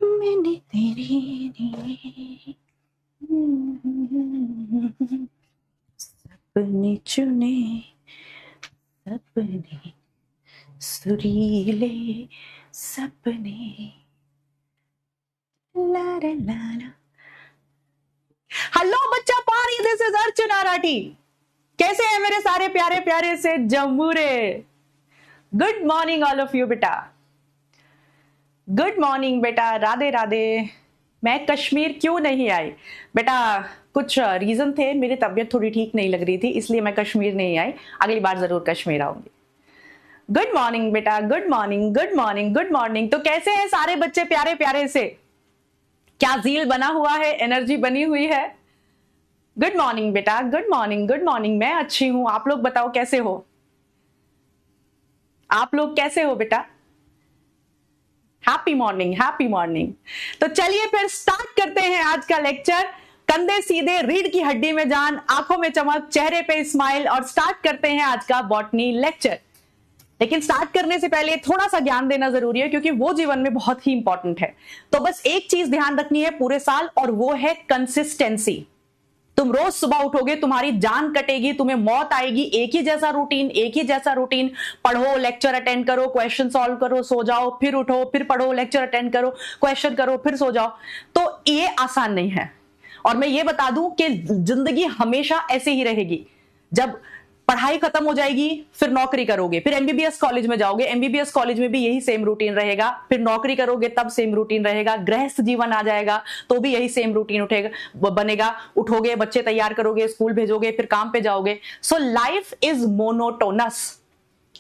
मैंने तेरे लिए सपने चुने, सपने सुरीले सपने। ला ला ला ला। हेलो बच्चा पारी, दिस इज अर्चना राठी। कैसे हैं मेरे सारे प्यारे प्यारे से जम्बूरे? Good morning all of you बेटा, गुड मॉर्निंग बेटा, राधे राधे। मैं कश्मीर क्यों नहीं आई बेटा? कुछ रीजन थे, मेरी तबीयत थोड़ी ठीक नहीं लग रही थी, इसलिए मैं कश्मीर नहीं आई। अगली बार जरूर कश्मीर आऊंगी। गुड मॉर्निंग बेटा, good morning, good morning, good morning. तो कैसे हैं सारे बच्चे प्यारे प्यारे से? क्या जील बना हुआ है, एनर्जी बनी हुई है? गुड मॉर्निंग बेटा, गुड मॉर्निंग, गुड मॉर्निंग। मैं अच्छी हूं, आप लोग बताओ कैसे हो? आप लोग कैसे हो बेटा? Happy morning, happy morning. तो चलिए फिर स्टार्ट करते हैं आज का लेक्चर। कंधे सीधे, रीढ़ की हड्डी में जान, आंखों में चमक, चेहरे पे स्माइल, और स्टार्ट करते हैं आज का बॉटनी लेक्चर। लेकिन स्टार्ट करने से पहले थोड़ा सा ज्ञान देना जरूरी है, क्योंकि वो जीवन में बहुत ही इंपॉर्टेंट है। तो बस एक चीज ध्यान रखनी है पूरे साल, और वो है कंसिस्टेंसी। तुम रोज सुबह उठोगे, तुम्हारी जान कटेगी, तुम्हें मौत आएगी, एक ही जैसा रूटीन, एक ही जैसा रूटीन। पढ़ो, लेक्चर अटेंड करो, क्वेश्चन सॉल्व करो, सो जाओ, फिर उठो, फिर पढ़ो, लेक्चर अटेंड करो, क्वेश्चन करो, फिर सो जाओ। तो ये आसान नहीं है। और मैं ये बता दूं कि जिंदगी हमेशा ऐसे ही रहेगी। जब पढ़ाई खत्म हो जाएगी, फिर नौकरी करोगे, फिर एमबीबीएस कॉलेज में जाओगे, एमबीबीएस कॉलेज में भी यही सेम रूटीन रहेगा, फिर नौकरी करोगे तब सेम रूटीन रहेगा, गृहस्थ जीवन आ जाएगा तो भी यही सेम रूटीन उठेगा बनेगा। उठोगे, बच्चे तैयार करोगे, स्कूल भेजोगे, फिर काम पे जाओगे। So life is monotonous.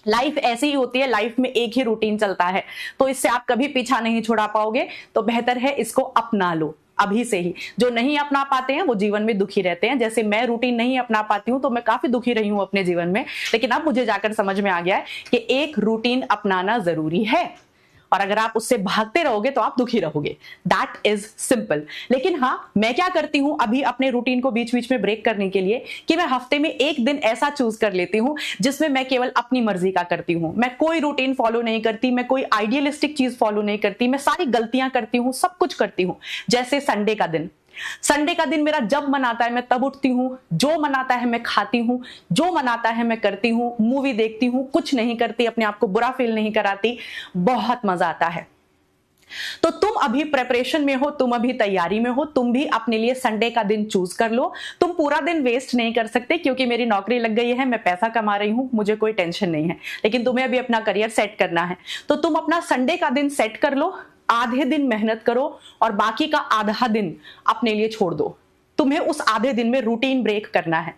Life ऐसी ही होती है, लाइफ में एक ही रूटीन चलता है, तो इससे आप कभी पीछा नहीं छुड़ा पाओगे। तो बेहतर है इसको अपना लो अभी से ही। जो नहीं अपना पाते हैं वो जीवन में दुखी रहते हैं। जैसे मैं रूटीन नहीं अपना पाती हूं तो मैं काफी दुखी रही हूं अपने जीवन में, लेकिन अब मुझे जाकर समझ में आ गया है कि एक रूटीन अपनाना जरूरी है, और अगर आप उससे भागते रहोगे तो आप दुखी रहोगे। That is simple. लेकिन हाँ, मैं क्या करती हूं अभी अपने रूटीन को बीच बीच में ब्रेक करने के लिए, कि मैं हफ्ते में एक दिन ऐसा चूज कर लेती हूं जिसमें मैं केवल अपनी मर्जी का करती हूं। मैं कोई रूटीन फॉलो नहीं करती, मैं कोई आइडियलिस्टिक चीज फॉलो नहीं करती, मैं सारी गलतियां करती हूं, सब कुछ करती हूं। जैसे संडे का दिन, संडे का दिन मेरा जब मन आता है मैं तब उठती हूं, जो मन आता है मैं खाती हूं, जो मन आता है मैं करती हूं, मूवी देखती हूं, कुछ नहीं करती, अपने आप को बुरा फील नहीं कराती, बहुत मजा आता है। तो तुम अभी प्रेपरेशन में हो, तुम अभी तैयारी में हो, तुम भी अपने लिए संडे का दिन चूज कर लो। तुम पूरा दिन वेस्ट नहीं कर सकते, क्योंकि मेरी नौकरी लग गई है, मैं पैसा कमा रही हूं, मुझे कोई टेंशन नहीं है। लेकिन तुम्हें अभी अपना करियर सेट करना है, तो तुम अपना संडे का दिन सेट कर लो। आधे दिन मेहनत करो और बाकी का आधा दिन अपने लिए छोड़ दो। तुम्हें उस आधे दिन में रूटीन ब्रेक करना है,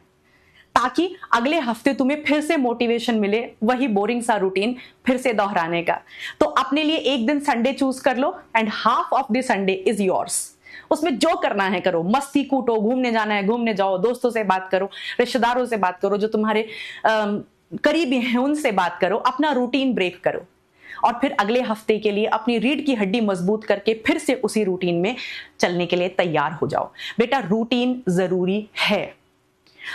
ताकि अगले हफ्ते तुम्हें फिर से मोटिवेशन मिले वही बोरिंग सा रूटीन फिर से दोहराने का। तो अपने लिए एक दिन संडे चूज कर लो, and half of the Sunday is yours. उसमें जो करना है करो, मस्ती कूटो, घूमने जाना है घूमने जाओ, दोस्तों से बात करो, रिश्तेदारों से बात करो, जो तुम्हारे करीबी हैं उनसे बात करो, अपना रूटीन ब्रेक करो। और फिर अगले हफ्ते के लिए अपनी रीढ़ की हड्डी मजबूत करके फिर से उसी रूटीन में चलने के लिए तैयार हो जाओ। बेटा, रूटीन जरूरी है।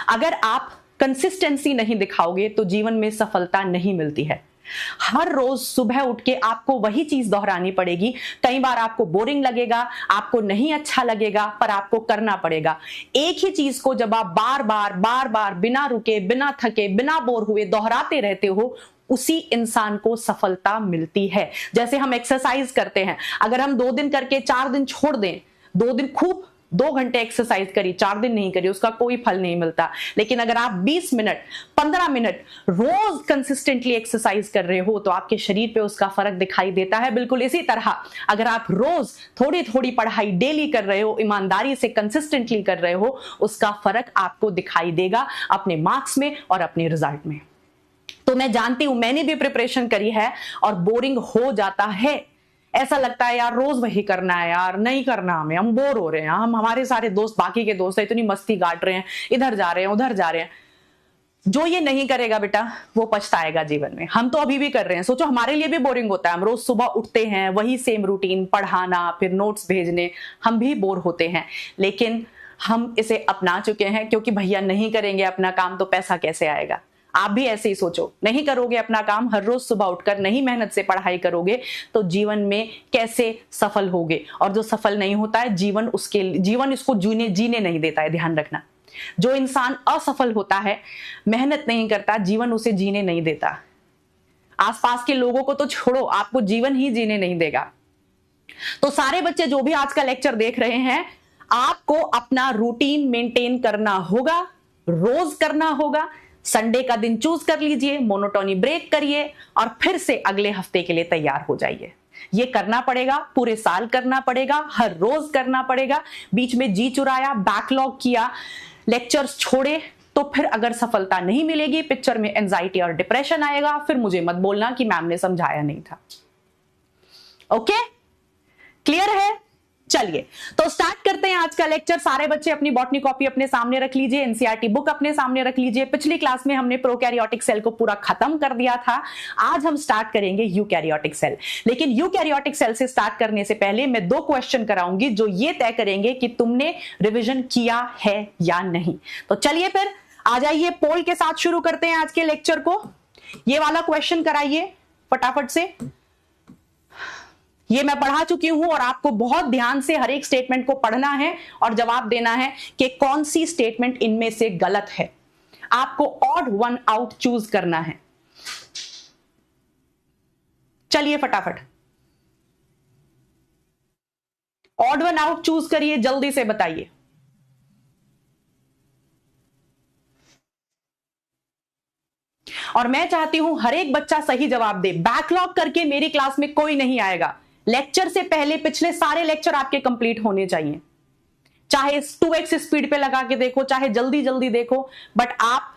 अगर आप कंसिस्टेंसी नहीं दिखाओगे तो जीवन में सफलता नहीं मिलती है। हर रोज सुबह उठ के आपको वही चीज दोहरानी पड़ेगी। कई बार आपको बोरिंग लगेगा, आपको नहीं अच्छा लगेगा, पर आपको करना पड़ेगा। एक ही चीज को जब आप बार बार बिना रुके, बिना थके, बिना बोर हुए दोहराते रहते हो, उसी इंसान को सफलता मिलती है। जैसे हम एक्सरसाइज करते हैं, अगर हम 2 दिन करके 4 दिन छोड़ दें, 2 दिन खूब 2 घंटे एक्सरसाइज करी, 4 दिन नहीं करी, उसका कोई फल नहीं मिलता। लेकिन अगर आप 20 मिनट 15 मिनट रोज कंसिस्टेंटली एक्सरसाइज कर रहे हो तो आपके शरीर पे उसका फर्क दिखाई देता है। बिल्कुल इसी तरह अगर आप रोज थोड़ी थोड़ी पढ़ाई डेली कर रहे हो, ईमानदारी से कंसिस्टेंटली कर रहे हो, उसका फर्क आपको दिखाई देगा अपने मार्क्स में और अपने रिजल्ट में। तो मैं जानती हूं, मैंने भी प्रिपरेशन करी है और बोरिंग हो जाता है। ऐसा लगता है यार रोज वही करना है, यार नहीं करना, हम बोर हो रहे हैं, हमारे सारे दोस्त, बाकी के दोस्त है इतनी मस्ती काट रहे हैं, इधर जा रहे हैं उधर जा रहे हैं। जो ये नहीं करेगा बेटा वो पछताएगा जीवन में। हम तो अभी भी कर रहे हैं। सोचो हमारे लिए भी बोरिंग होता है, हम रोज सुबह उठते हैं, वही सेम रूटीन, पढ़ाना, फिर नोट्स भेजने, हम भी बोर होते हैं। लेकिन हम इसे अपना चुके हैं, क्योंकि भैया नहीं करेंगे अपना काम तो पैसा कैसे आएगा। आप भी ऐसे ही सोचो, नहीं करोगे अपना काम हर रोज सुबह उठकर, नहीं मेहनत से पढ़ाई करोगे तो जीवन में कैसे सफल होगे। और जो सफल नहीं होता है जीवन इसको जीने नहीं देता है। ध्यान रखना, जो इंसान असफल होता है, मेहनत नहीं करता, जीवन उसे जीने नहीं देता। आसपास के लोगों को तो छोड़ो, आपको जीवन ही जीने नहीं देगा। तो सारे बच्चे जो भी आज का लेक्चर देख रहे हैं, आपको अपना रूटीन मेंटेन करना होगा, रोज करना होगा। संडे का दिन चूज कर लीजिए, मोनोटोनी ब्रेक करिए और फिर से अगले हफ्ते के लिए तैयार हो जाइए। ये करना पड़ेगा, पूरे साल करना पड़ेगा, हर रोज करना पड़ेगा। बीच में जी चुराया, बैकलॉग किया, लेक्चर्स छोड़े तो फिर अगर सफलता नहीं मिलेगी, पिक्चर में एंजाइटी और डिप्रेशन आएगा, फिर मुझे मत बोलना कि मैम ने समझाया नहीं था। ओके, क्लियर है? चलिए तो स्टार्ट करते हैं आज का लेक्चर। सारे बच्चे अपनी बॉटनी कॉपी अपने सामने रख लीजिए, एनसीईआरटी बुक अपने सामने रख लीजिए। पिछली क्लास में हमने प्रोकैरियोटिक सेल को पूरा खत्म कर दिया था। आज हम स्टार्ट करेंगे यूकैरियोटिक सेल। लेकिन यूकैरियोटिक सेल से स्टार्ट करने से पहले मैं 2 क्वेश्चन कराऊंगी जो ये तय करेंगे कि तुमने रिविजन किया है या नहीं। तो चलिए फिर आ जाइए, पोल के साथ शुरू करते हैं आज के लेक्चर को। ये वाला क्वेश्चन कराइए फटाफट से। ये मैं पढ़ा चुकी हूं और आपको बहुत ध्यान से हर एक स्टेटमेंट को पढ़ना है और जवाब देना है कि कौन सी स्टेटमेंट इनमें से गलत है। आपको ऑड वन आउट चूज करना है। चलिए फटाफट ऑड वन आउट चूज करिए, जल्दी से बताइए। और मैं चाहती हूं हर एक बच्चा सही जवाब दे। बैकलॉग करके मेरी क्लास में कोई नहीं आएगा। लेक्चर से पहले पिछले सारे लेक्चर आपके कंप्लीट होने चाहिए, चाहे 2x स्पीड पे लगा के देखो, चाहे जल्दी जल्दी देखो, बट आप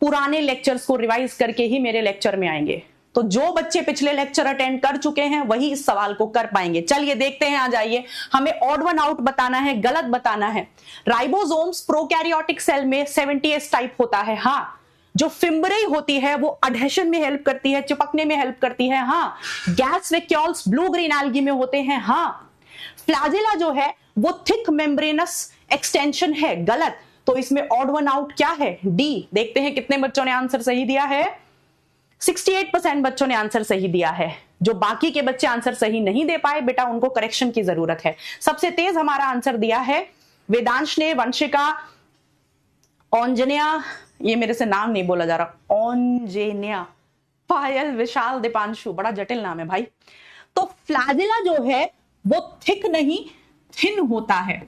पुराने लेक्चर्स को रिवाइज करके ही मेरे लेक्चर में आएंगे। तो जो बच्चे पिछले लेक्चर अटेंड कर चुके हैं वही इस सवाल को कर पाएंगे। चलिए देखते हैं, आ जाइए। हमें ऑड वन आउट बताना है, गलत बताना है। राइबोसोम्स प्रोकैरियोटिक सेल में 70S टाइप होता है। हाँ, जो फिम्बरी होती है वो अडहेशन में हेल्प करती है, चिपकने में हेल्प करती है। हाँ, gas vacuoles blue green algae में होते हैं। हाँ, फ्लैजिला जो है वो थिक मेम्ब्रेनस एक्सटेंशन है। गलत। तो इसमें ऑड वन आउट क्या है? डी। देखते हैं कितने बच्चों ने आंसर सही दिया है। 68% बच्चों ने आंसर सही दिया है। जो बाकी के बच्चे आंसर सही नहीं दे पाए, बेटा उनको करेक्शन की जरूरत है। सबसे तेज हमारा आंसर दिया है वेदांश ने, वंशिका, ओंजनिया, ये मेरे से नाम नहीं बोला जा रहा, ओंजेनिया, पायल, विशाल, दीपांशु, बड़ा जटिल नाम है भाई। तो फ्लैजिला जो है वो थिक नहीं थिन होता है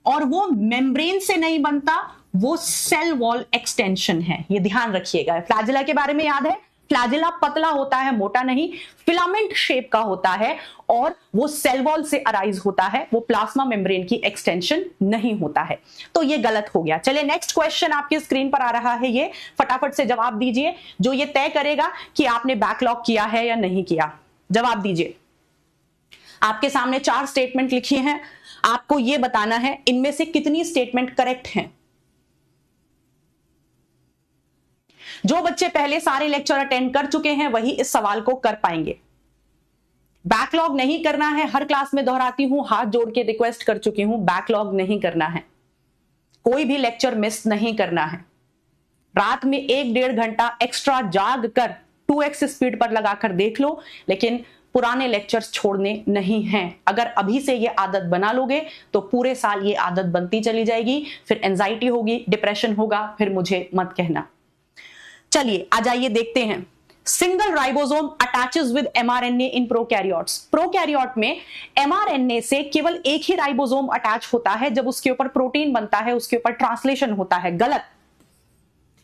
और वो मेम्ब्रेन से नहीं बनता, वो सेल वॉल एक्सटेंशन है। ये ध्यान रखिएगा। फ्लैजिला के बारे में याद है, फ्लैजिला पतला होता है, मोटा नहीं, फिलामेंट शेप का होता है और वो सेल वॉल से अराइज होता है, वो प्लाज्मा मेम्ब्रेन की एक्सटेंशन नहीं होता है। तो ये गलत हो गया। चलिए नेक्स्ट क्वेश्चन आपकी स्क्रीन पर आ रहा है, ये फटाफट से जवाब दीजिए, जो ये तय करेगा कि आपने बैकलॉग किया है या नहीं किया। जवाब दीजिए। आपके सामने 4 स्टेटमेंट लिखी हैं, आपको ये बताना है इनमें से कितनी स्टेटमेंट करेक्ट हैं। जो बच्चे पहले सारे लेक्चर अटेंड कर चुके हैं वही इस सवाल को कर पाएंगे। बैकलॉग नहीं करना है, हर क्लास में दोहराती हूं, हाथ जोड़ के रिक्वेस्ट कर चुकी हूं, बैकलॉग नहीं करना है, कोई भी लेक्चर मिस नहीं करना है। रात में 1-1.5 घंटा एक्स्ट्रा जाग कर 2x स्पीड पर लगाकर देख लो, लेकिन पुराने लेक्चर्स छोड़ने नहीं हैं। अगर अभी से ये आदत बना लोगे तो पूरे साल ये आदत बनती चली जाएगी, फिर एंजाइटी होगी, डिप्रेशन होगा, फिर मुझे मत कहना। चलिए आ जाइए देखते हैं। Single ribosome attaches with mRNA in prokaryotes. Prokaryote में एमआरएनए से केवल एक ही राइबोसोम अटैच होता है, जब उसके ऊपर प्रोटीन बनता है उसके ऊपर ट्रांसलेशन होता है। गलत।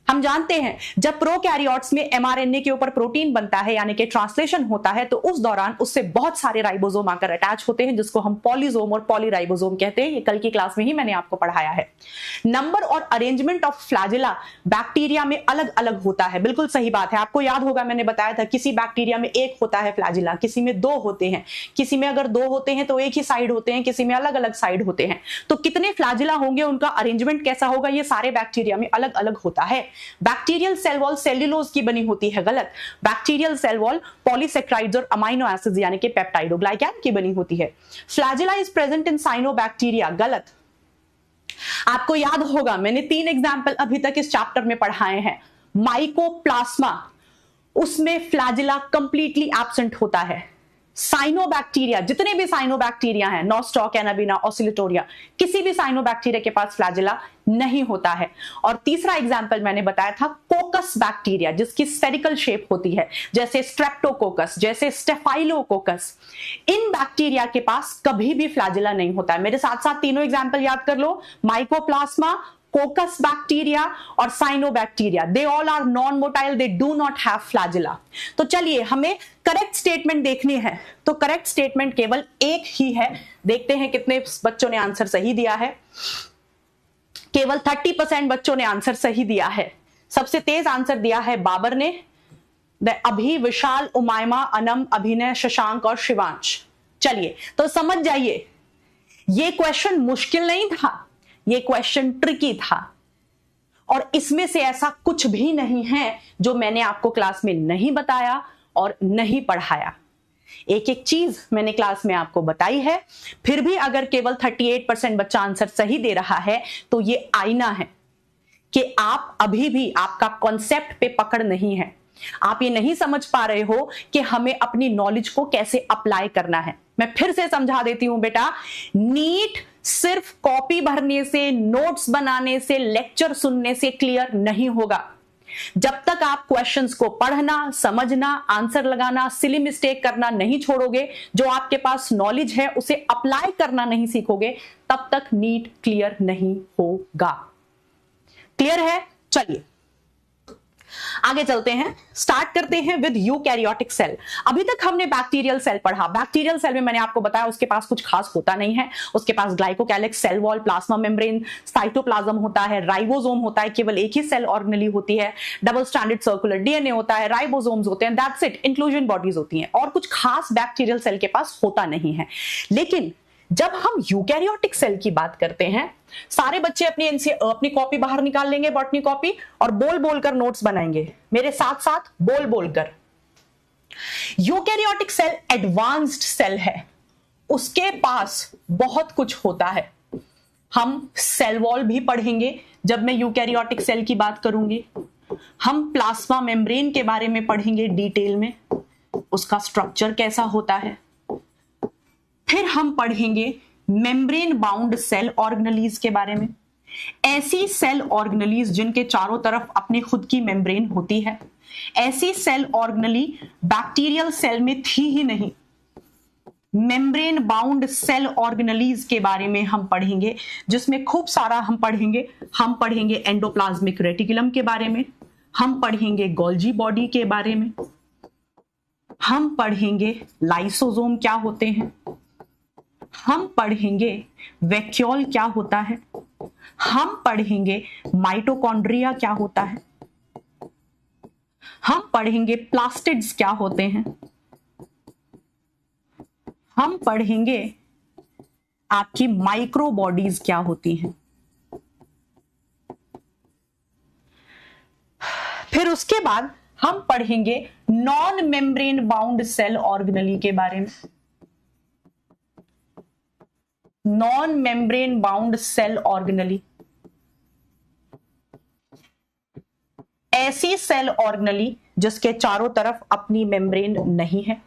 हम जानते हैं जब प्रोकैरियोट्स में एमआरएनए के ऊपर प्रोटीन बनता है यानी कि ट्रांसलेशन होता है, तो उस दौरान उससे बहुत सारे राइबोसोम आकर अटैच होते हैं, जिसको हम पॉलीसोम और पॉलीराइबोसोम कहते हैं। ये कल की क्लास में ही मैंने आपको पढ़ाया है। नंबर और अरेंजमेंट ऑफ फ्लैजिला बैक्टीरिया में अलग अलग होता है। बिल्कुल सही बात है, आपको याद होगा मैंने बताया था, किसी बैक्टीरिया में 1 होता है फ्लैजिला, किसी में 2 होते हैं, किसी में अगर 2 होते हैं तो एक ही साइड होते हैं, किसी में अलग अलग साइड होते हैं। तो कितने फ्लैजिला होंगे, उनका अरेंजमेंट कैसा होगा, ये सारे बैक्टीरिया में अलग अलग होता है। बैक्टीरियल सेल वॉल सेल्यूलोज की बनी होती है। गलत। बैक्टीरियल सेल वॉल पॉलीसेक्राइड्स और अमाइनो एसिड्स यानी कि पेप्टाइडोग्लाइकैन की बनी होती है। Flagella is present in cyanobacteria. गलत। आपको याद होगा मैंने 3 एग्जाम्पल अभी तक इस चैप्टर में पढ़ाए हैं। माइकोप्लाज्मा, उसमें फ्लैजिला कंप्लीटली एब्सेंट होता है। साइनोबैक्टीरिया, जितने भी साइनोबैक्टीरिया हैं, नॉस्टॉक, एनाबिना, ऑसिलेटोरिया, किसी भी साइनोबैक्टीरिया के पास फ्लैजिला नहीं होता है। और तीसरा एग्जांपल मैंने बताया था कोकस बैक्टीरिया, जिसकी स्फेरिकल शेप होती है, जैसे स्ट्रेप्टोकोकस, जैसे स्टेफाइलोकोकस। इन बैक्टीरिया के पास कभी भी फ्लैजिला नहीं होता है। मेरे साथ साथ तीनों एग्जांपल याद कर लो, माइकोप्लाज्मा, कोकस बैक्टीरिया और cyanobacteria, they all are non motile, they do not have flagella. तो चलिए हमें करेक्ट स्टेटमेंट देखनी है, तो करेक्ट स्टेटमेंट केवल एक ही है। देखते हैं कितने बच्चों ने आंसर सही दिया है। केवल 30% बच्चों ने आंसर सही दिया है। सबसे तेज आंसर दिया है बाबर ने, अभी, विशाल, उमायमा, अनम, अभिनय, शशांक और शिवांश। चलिए तो समझ जाइए, ये क्वेश्चन मुश्किल नहीं था, ये क्वेश्चन ट्रिकी था, और इसमें से ऐसा कुछ भी नहीं है जो मैंने आपको क्लास में नहीं बताया और नहीं पढ़ाया। एक एक चीज मैंने क्लास में आपको बताई है। फिर भी अगर केवल 38% बच्चा आंसर सही दे रहा है तो ये आईना है कि आप अभी भी, आपका कॉन्सेप्ट पे पकड़ नहीं है। आप ये नहीं समझ पा रहे हो कि हमें अपनी नॉलेज को कैसे अप्लाई करना है। मैं फिर से समझा देती हूं बेटा, नीट सिर्फ कॉपी भरने से, नोट्स बनाने से, लेक्चर सुनने से क्लियर नहीं होगा। जब तक आप क्वेश्चंस को पढ़ना, समझना, आंसर लगाना, सिली मिस्टेक करना नहीं छोड़ोगे, जो आपके पास नॉलेज है उसे अप्लाई करना नहीं सीखोगे, तब तक नीट क्लियर नहीं होगा। क्लियर है? चलिए आगे चलते हैं, स्टार्ट करते हैं विद यूकैरियोटिक सेल। अभी तक हमने बैक्टीरियल सेल पढ़ा। बैक्टीरियल सेल में मैंने आपको बताया उसके पास कुछ खास होता नहीं है। उसके पास glycocalyx, cell wall, plasma membrane, cytoplasm होता है, राइबोसोम होता है, केवल एक ही सेल ऑर्गेनेली होती है, डबल स्ट्रैंडेड सर्कुलर डीएनए होता है, राइबोसोम्स होते हैं, दैट्स इट, इंक्लूजन बॉडीज होती हैं, और कुछ खास बैक्टीरियल सेल के पास होता नहीं है। लेकिन जब हम यूकैरियोटिक सेल की बात करते हैं, सारे बच्चे अपनी कॉपी बाहर निकाल लेंगे, बॉटनी कॉपी, और बोल बोलकर नोट्स बनाएंगे मेरे साथ साथ, बोल बोलकर। यूकैरियोटिक सेल एडवांस्ड सेल है, उसके पास बहुत कुछ होता है। हम सेल वॉल भी पढ़ेंगे जब मैं यूकैरियोटिक सेल की बात करूंगी। हम प्लाज्मा मेम्ब्रेन के बारे में पढ़ेंगे डिटेल में, उसका स्ट्रक्चर कैसा होता है। फिर हम पढ़ेंगे मेम्ब्रेन बाउंड सेल ऑर्गेनेलीज के बारे में, ऐसी सेल ऑर्गेनेलीज जिनके चारों तरफ अपनी खुद की मेम्ब्रेन होती है। ऐसी सेल ऑर्गेनेली बैक्टीरियल सेल में थी ही नहीं। मेम्ब्रेन बाउंड सेल ऑर्गेनेलीज के बारे में हम पढ़ेंगे, जिसमें खूब सारा हम पढ़ेंगे एंडोप्लाज्मिक रेटिकुलम के बारे में, हम पढ़ेंगे गोल्जी बॉडी के बारे में, हम पढ़ेंगे लाइसोसोम क्या होते हैं, हम पढ़ेंगे वैक्यूल क्या होता है, हम पढ़ेंगे माइटोकॉन्ड्रिया क्या होता है, हम पढ़ेंगे प्लास्टिड्स क्या होते हैं, हम पढ़ेंगे आपकी माइक्रो बॉडीज क्या होती हैं। फिर उसके बाद हम पढ़ेंगे non membrane bound cell organelle के बारे में। Non membrane bound cell organelle, ऐसी सेल ऑर्गेनेली जिसके चारों तरफ अपनी मेम्ब्रेन नहीं है।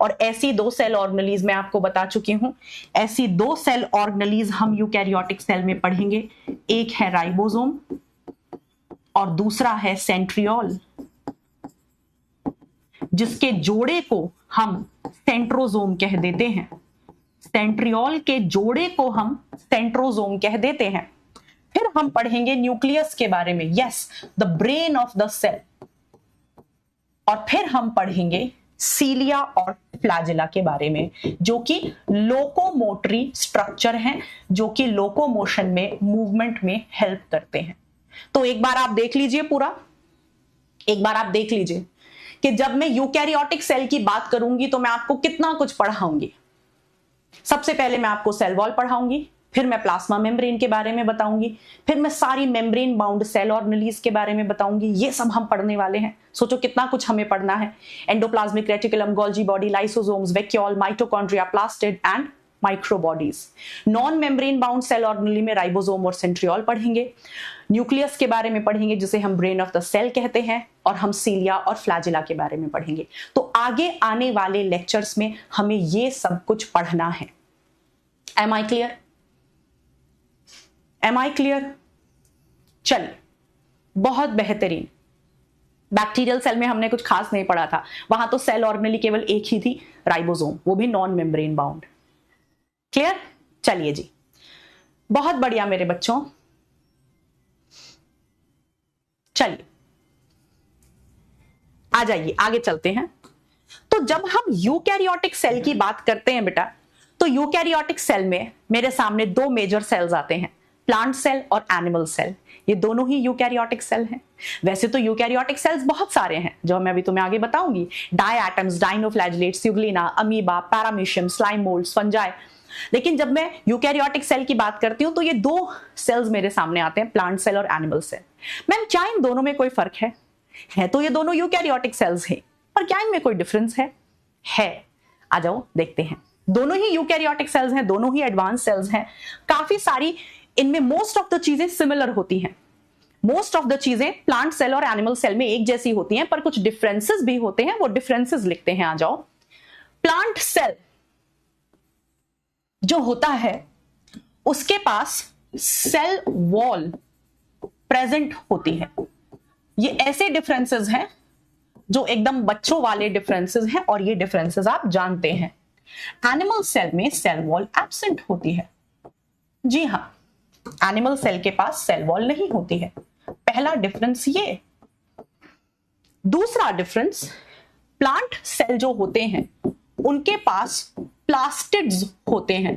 और ऐसी दो सेल ऑर्गेनेलीज मैं आपको बता चुकी हूं, ऐसी दो सेल ऑर्गेनेलीज हम यूकैरियोटिक सेल में पढ़ेंगे। एक है राइबोसोम और दूसरा है सेंट्रियोल, जिसके जोड़े को हम सेंट्रोसोम कह देते हैं। सेंट्रियोल के जोड़े को हम सेंट्रोसोम कह देते हैं। फिर हम पढ़ेंगे न्यूक्लियस के बारे में, yes, the brain of the cell. और फिर हम पढ़ेंगे सीलिया और फ्लैजिला के बारे में, जो कि लोकोमोटरी स्ट्रक्चर हैं, जो कि लोकोमोशन में, मूवमेंट में हेल्प करते हैं। तो एक बार आप देख लीजिए पूरा, एक बार आप देख लीजिए कि जब मैं यूकैरियोटिक सेल की बात करूंगी तो मैं आपको कितना कुछ पढ़ाऊंगी। सबसे पहले मैं आपको सेल वॉल पढ़ाऊंगी, फिर मैं प्लाज्मा मेम्ब्रेन के बारे में बताऊंगी, फिर मैं सारी मेम्ब्रेन बाउंड सेल ऑर्गेनेलीज के बारे में बताऊंगी। ये सब हम पढ़ने वाले हैं। सोचो कितना कुछ हमें पढ़ना है। Endoplasmic reticulum, Golgi body, lysosomes, vacuole, mitochondria, plastid and microbodies. Non membrane bound cell organelle में राइबोसोम और सेंट्रियोल पढ़ेंगे, न्यूक्लियस के बारे में पढ़ेंगे जिसे हम ब्रेन ऑफ द सेल कहते हैं, और हम सीलिया और फ्लैजिला के बारे में पढ़ेंगे। तो आगे आने वाले लेक्चर्स में हमें ये सब कुछ पढ़ना है। Am I clear? Am I clear? चलिए, बहुत बेहतरीन। बैक्टीरियल सेल में हमने कुछ खास नहीं पढ़ा था, वहां तो सेल ऑर्गेनेली केवल एक ही थी, राइबोसोम, वो भी नॉन मेम्ब्रेन बाउंड। क्लियर? चलिए जी, बहुत बढ़िया मेरे बच्चों। चलिए आ जाइए, आगे चलते हैं। तो जब हम यूकैरियोटिक सेल की बात करते हैं बेटा, तो यूकैरियोटिक सेल में मेरे सामने दो मेजर सेल्स आते हैं, प्लांट सेल और एनिमल सेल। ये दोनों ही यूकैरियोटिक सेल हैं। वैसे तो यूकैरियोटिक सेल्स बहुत सारे हैं जो मैं अभी तुम्हें आगे बताऊंगी, diatoms, dinoflagellates, euglena, amoeba, paramecium, slime moulds, fungi. लेकिन जब मैं यूकैरियोटिक सेल की बात करती हूं तो ये दो सेल्स मेरे सामने आते हैं, प्लांट सेल और एनिमल सेल। मैम क्या इन दोनों में कोई फर्क है तो ये दोनों यूकैरियोटिक सेल्स हैं, पर क्या इनमें कोई डिफरेंस है? आ जाओ देखते हैं। दोनों ही यूकैरियोटिक सेल्स हैं, दोनों ही एडवांस सेल्स हैं। काफी सारी इनमें मोस्ट ऑफ द चीजें सिमिलर होती हैं। मोस्ट ऑफ द चीजें प्लांट सेल और एनिमल सेल में एक जैसी होती हैं, पर कुछ डिफरेंसेस भी होते हैं, वो डिफरेंसेस लिखते हैं। आ जाओ। प्लांट सेल जो होता है उसके पास सेल वॉल प्रेजेंट होती है। ये ऐसे डिफरेंसेस हैं जो एकदम बच्चों वाले डिफरेंसेस हैं, और ये डिफरेंसेस आप जानते हैं। एनिमल सेल में सेल वॉल एब्सेंट होती है। जी हां, एनिमल सेल के पास सेल वॉल नहीं होती है। पहला डिफरेंस ये। दूसरा डिफरेंस, प्लांट सेल जो होते हैं उनके पास प्लास्टिड्स होते हैं।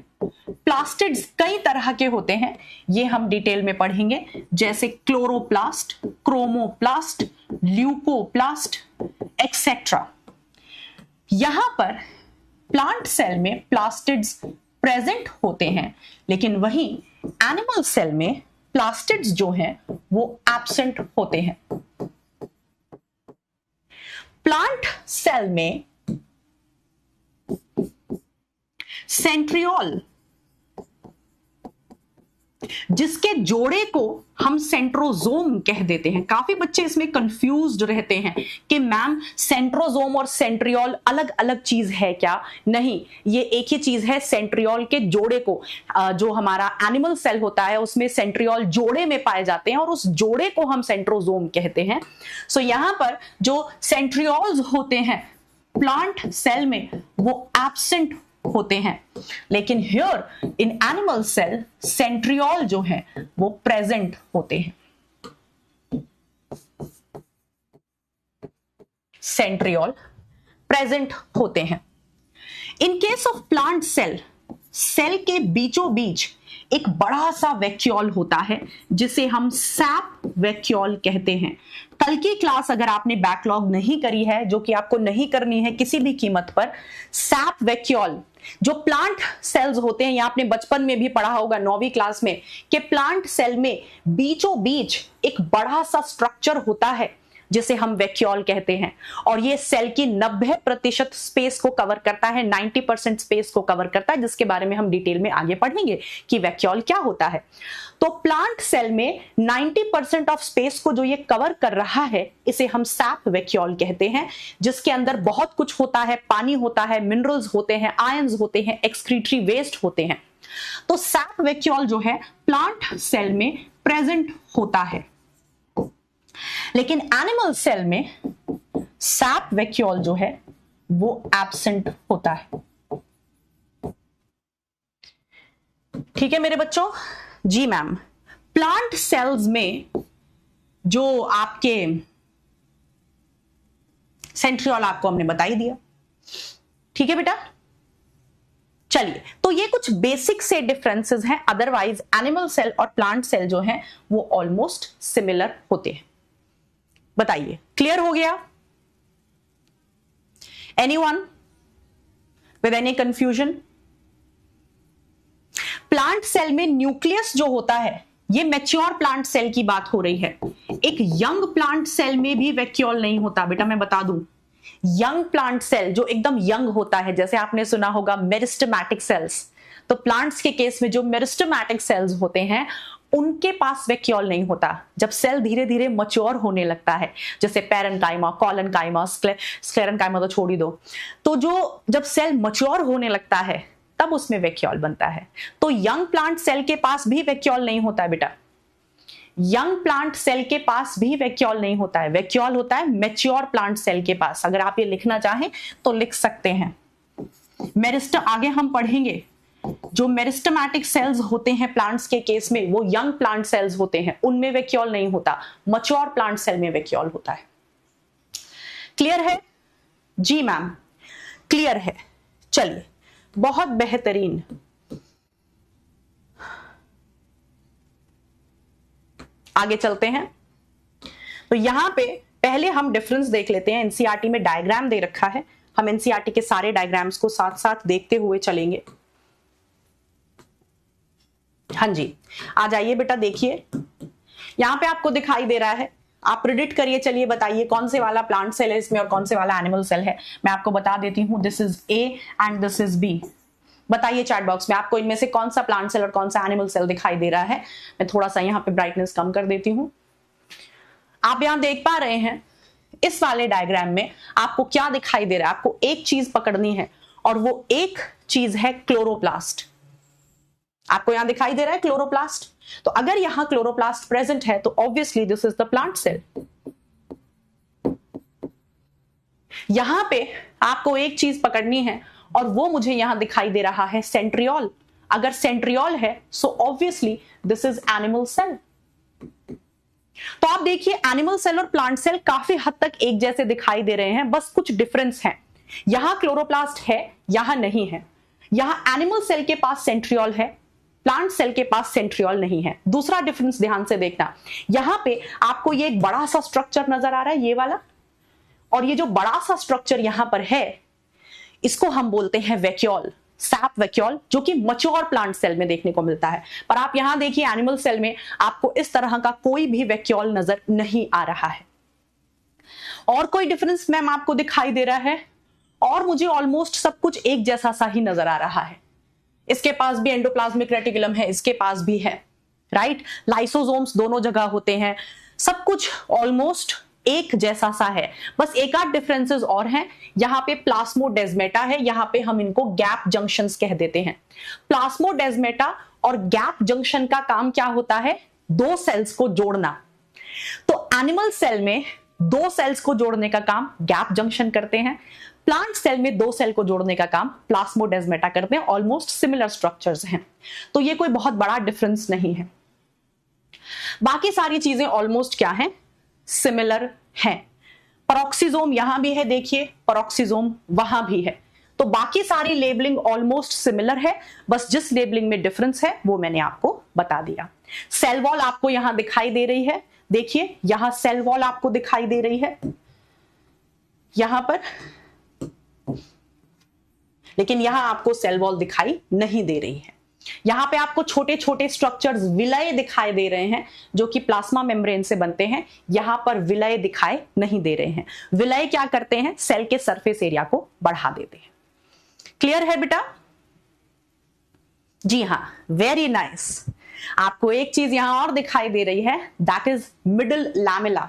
प्लास्टिड्स कई तरह के होते हैं, ये हम डिटेल में पढ़ेंगे, जैसे क्लोरोप्लास्ट, क्रोमोप्लास्ट, ल्यूकोप्लास्ट एक्सेट्रा। यहां पर प्लांट सेल में प्लास्टिड्स प्रेजेंट होते हैं, लेकिन वहीं एनिमल सेल में प्लास्टिड्स जो हैं वो एब्सेंट होते हैं। प्लांट सेल में सेंट्रियोल, जिसके जोड़े को हम सेंट्रोजोम कह देते हैं। काफी बच्चे इसमें कंफ्यूज्ड रहते हैं कि मैम सेंट्रोजोम और सेंट्रियोल अलग अलग चीज है क्या? नहीं, ये एक ही चीज है। सेंट्रियोल के जोड़े को, जो हमारा एनिमल सेल होता है उसमें सेंट्रियोल जोड़े में पाए जाते हैं और उस जोड़े को हम सेंट्रोजोम कहते हैं। सो यहां पर जो सेंट्रियोल्स होते हैं प्लांट सेल में वो एब्सेंट होते हैं, लेकिन here in animal cell centriole जो है वो प्रेजेंट होते हैं। सेंट्रियोल प्रेजेंट होते हैं। In case of plant cell, cell के बीचों बीच एक बड़ा सा वैक्यूल होता है जिसे हम सैप वैक्यूल कहते हैं। कल की क्लास अगर आपने बैकलॉग नहीं करी है, जो कि आपको नहीं करनी है किसी भी कीमत पर, सैप वैक्यूल जो प्लांट सेल्स होते हैं, यहां आपने बचपन में भी पढ़ा होगा 9वीं क्लास में, कि प्लांट सेल में बीचों बीच एक बड़ा सा स्ट्रक्चर होता है जिसे हम वैक्यूल कहते हैं, और ये सेल की 90% स्पेस को कवर करता है, 90% स्पेस को कवर करता है, जिसके बारे में हम डिटेल में आगे पढ़ेंगे कि वैक्यूल क्या होता है। तो प्लांट सेल में 90% ऑफ स्पेस को जो ये कवर कर रहा है इसे हम सैप वैक्यूल कहते हैं, जिसके अंदर बहुत कुछ होता है, पानी होता है, मिनरल्स होते हैं, आयंस होते हैं, एक्सक्रीटरी वेस्ट होते हैं। तो सैप वैक्यूल जो है प्लांट सेल में प्रेजेंट होता है, लेकिन एनिमल सेल में सैप वैक्यूल जो है वो एब्सेंट होता है। ठीक है मेरे बच्चों? जी मैम। प्लांट सेल्स में जो आपके सेंट्रियोल आपको हमने बता ही दिया। ठीक है बेटा? चलिए, तो ये कुछ बेसिक से डिफरेंसेस हैं, अदरवाइज एनिमल सेल और प्लांट सेल जो हैं वो ऑलमोस्ट सिमिलर होते हैं। बताइए, क्लियर हो गया? Anyone with any confusion? Plant cell में न्यूक्लियस जो होता है, ये मैच्योर प्लांट सेल की बात हो रही है। एक यंग प्लांट सेल में भी वैक्यूल नहीं होता बेटा, मैं बता दूं। यंग प्लांट सेल जो एकदम यंग होता है, जैसे आपने सुना होगा मेरिस्टेमेटिक सेल्स, तो प्लांट्स के केस में जो मेरिस्टेमेटिक सेल्स होते हैं उनके पास वैक्यूल नहीं होता। जब सेल धीरे धीरे मैच्योर होने लगता है, जैसे पैरेन्काइमा, कॉलनकाइमा, स्क्लेरेन्काइमा तो छोड़ ही दो, तो जब सेल मैच्योर होने लगता है तब उसमें वैक्यूल बनता है। तो यंग प्लांट सेल के पास भी वैक्यूल नहीं होता है बेटा, यंग प्लांट सेल के पास भी वैक्यूल नहीं होता है। वैक्यूल होता है मैच्योर प्लांट सेल के पास। अगर आप ये लिखना चाहें तो लिख सकते हैं। आगे हम पढ़ेंगे जो मेरिस्टेमेटिक सेल्स होते हैं प्लांट्स के केस में, वो यंग प्लांट सेल्स होते हैं, उनमें वैक्यूल नहीं होता, मैच्योर प्लांट सेल में वैक्यूल होता है। क्लियर है? जी मैम क्लियर है। चलिए बहुत बेहतरीन। आगे चलते हैं। तो यहां पे पहले हम डिफरेंस देख लेते हैं। एनसीईआरटी में डायग्राम दे रखा है, हम एनसीईआरटी के सारे डायग्राम्स को साथ साथ देखते हुए चलेंगे। हाँ जी, आ जाइए बेटा, देखिए यहां पे आपको दिखाई दे रहा है, आप प्रिडिक्ट करिए। चलिए बताइए कौन से वाला प्लांट सेल है इसमें और कौन से वाला एनिमल सेल है। मैं आपको बता देती हूं, this is A and this is B. बताइए चैट बॉक्स में आपको इनमें से कौन सा प्लांट सेल और कौन सा एनिमल सेल दिखाई दे रहा है। मैं थोड़ा सा यहाँ पे ब्राइटनेस कम कर देती हूं। आप यहां देख पा रहे हैं इस वाले डायग्राम में आपको क्या दिखाई दे रहा है। आपको एक चीज पकड़नी है और वो एक चीज है क्लोरोप्लास्ट। आपको यहां दिखाई दे रहा है क्लोरोप्लास्ट। तो अगर यहां क्लोरोप्लास्ट प्रेजेंट है तो obviously this is the plant cell. यहां पे आपको एक चीज पकड़नी है और वो मुझे यहां दिखाई दे रहा है सेंट्रियोल। अगर सेंट्रियोल है so obviously this is animal cell. तो आप देखिए एनिमल सेल और प्लांट सेल काफी हद तक एक जैसे दिखाई दे रहे हैं, बस कुछ डिफरेंस है। यहां क्लोरोप्लास्ट है, यहां नहीं है। यहां एनिमल सेल के पास सेंट्रियोल है, प्लांट सेल के पास सेंट्रियोल नहीं है। दूसरा डिफरेंस ध्यान से देखना, यहां पे आपको ये एक बड़ा सा स्ट्रक्चर नजर आ रहा है, ये वाला, और ये जो बड़ा सा स्ट्रक्चर यहां पर है इसको हम बोलते हैं वैक्यूल, सैप वैक्यूल, जो कि मैच्योर प्लांट सेल में देखने को मिलता है। पर आप यहां देखिए एनिमल सेल में आपको इस तरह का कोई भी वैक्यूल नजर नहीं आ रहा है। और कोई डिफरेंस मैम आपको दिखाई दे रहा है? और मुझे ऑलमोस्ट सब कुछ एक जैसा सा ही नजर आ रहा है। इसके पास भी एंडोप्लाज्मिक रेटिकुलम है, इसके पास भी है, राइट। लाइसोसोम्स दोनों जगह होते हैं, सब कुछ ऑलमोस्ट एक जैसा सा है। बस एक आध डिफरेंसेस और हैं। यहां पे प्लास्मोडेस्मेटा है, यहां पे हम इनको गैप जंक्शंस कह देते हैं। प्लास्मोडेस्मेटा और गैप जंक्शन का काम क्या होता है? दो सेल्स को जोड़ना। तो एनिमल सेल में दो सेल्स को जोड़ने का काम गैप जंक्शन करते हैं, प्लांट सेल में दो सेल को जोड़ने का काम प्लास्मोडेस्मेटा करते हैं। ऑलमोस्ट सिमिलर स्ट्रक्चर्स हैं, तो ये कोई बहुत बड़ा डिफरेंस नहीं है। बाकी सारी चीजें ऑलमोस्ट क्या है? सिमिलर है। पेरोक्सिसोम यहां भी है, देखिए पेरोक्सिसोम वहां भी है। तो बाकी सारी लेबलिंग ऑलमोस्ट सिमिलर है, बस जिस लेबलिंग में डिफरेंस है वो मैंने आपको बता दिया। सेल वॉल आपको यहां दिखाई दे रही है, देखिए यहां सेल वॉल आपको दिखाई दे रही है यहां पर, लेकिन यहां आपको सेल वॉल दिखाई नहीं दे रही है। यहां पे आपको छोटे छोटे स्ट्रक्चर्स विलय दिखाई दे रहे हैं जो कि प्लाज्मा मेम्ब्रेन से बनते हैं। यहां पर विलय दिखाई नहीं दे रहे हैं। विलय क्या करते हैं? सेल के सरफेस एरिया को बढ़ा देते हैं। क्लियर है बेटा? जी हां, वेरी नाइस। आपको एक चीज यहां और दिखाई दे रही है, दैट इज मिडिल लैमेला।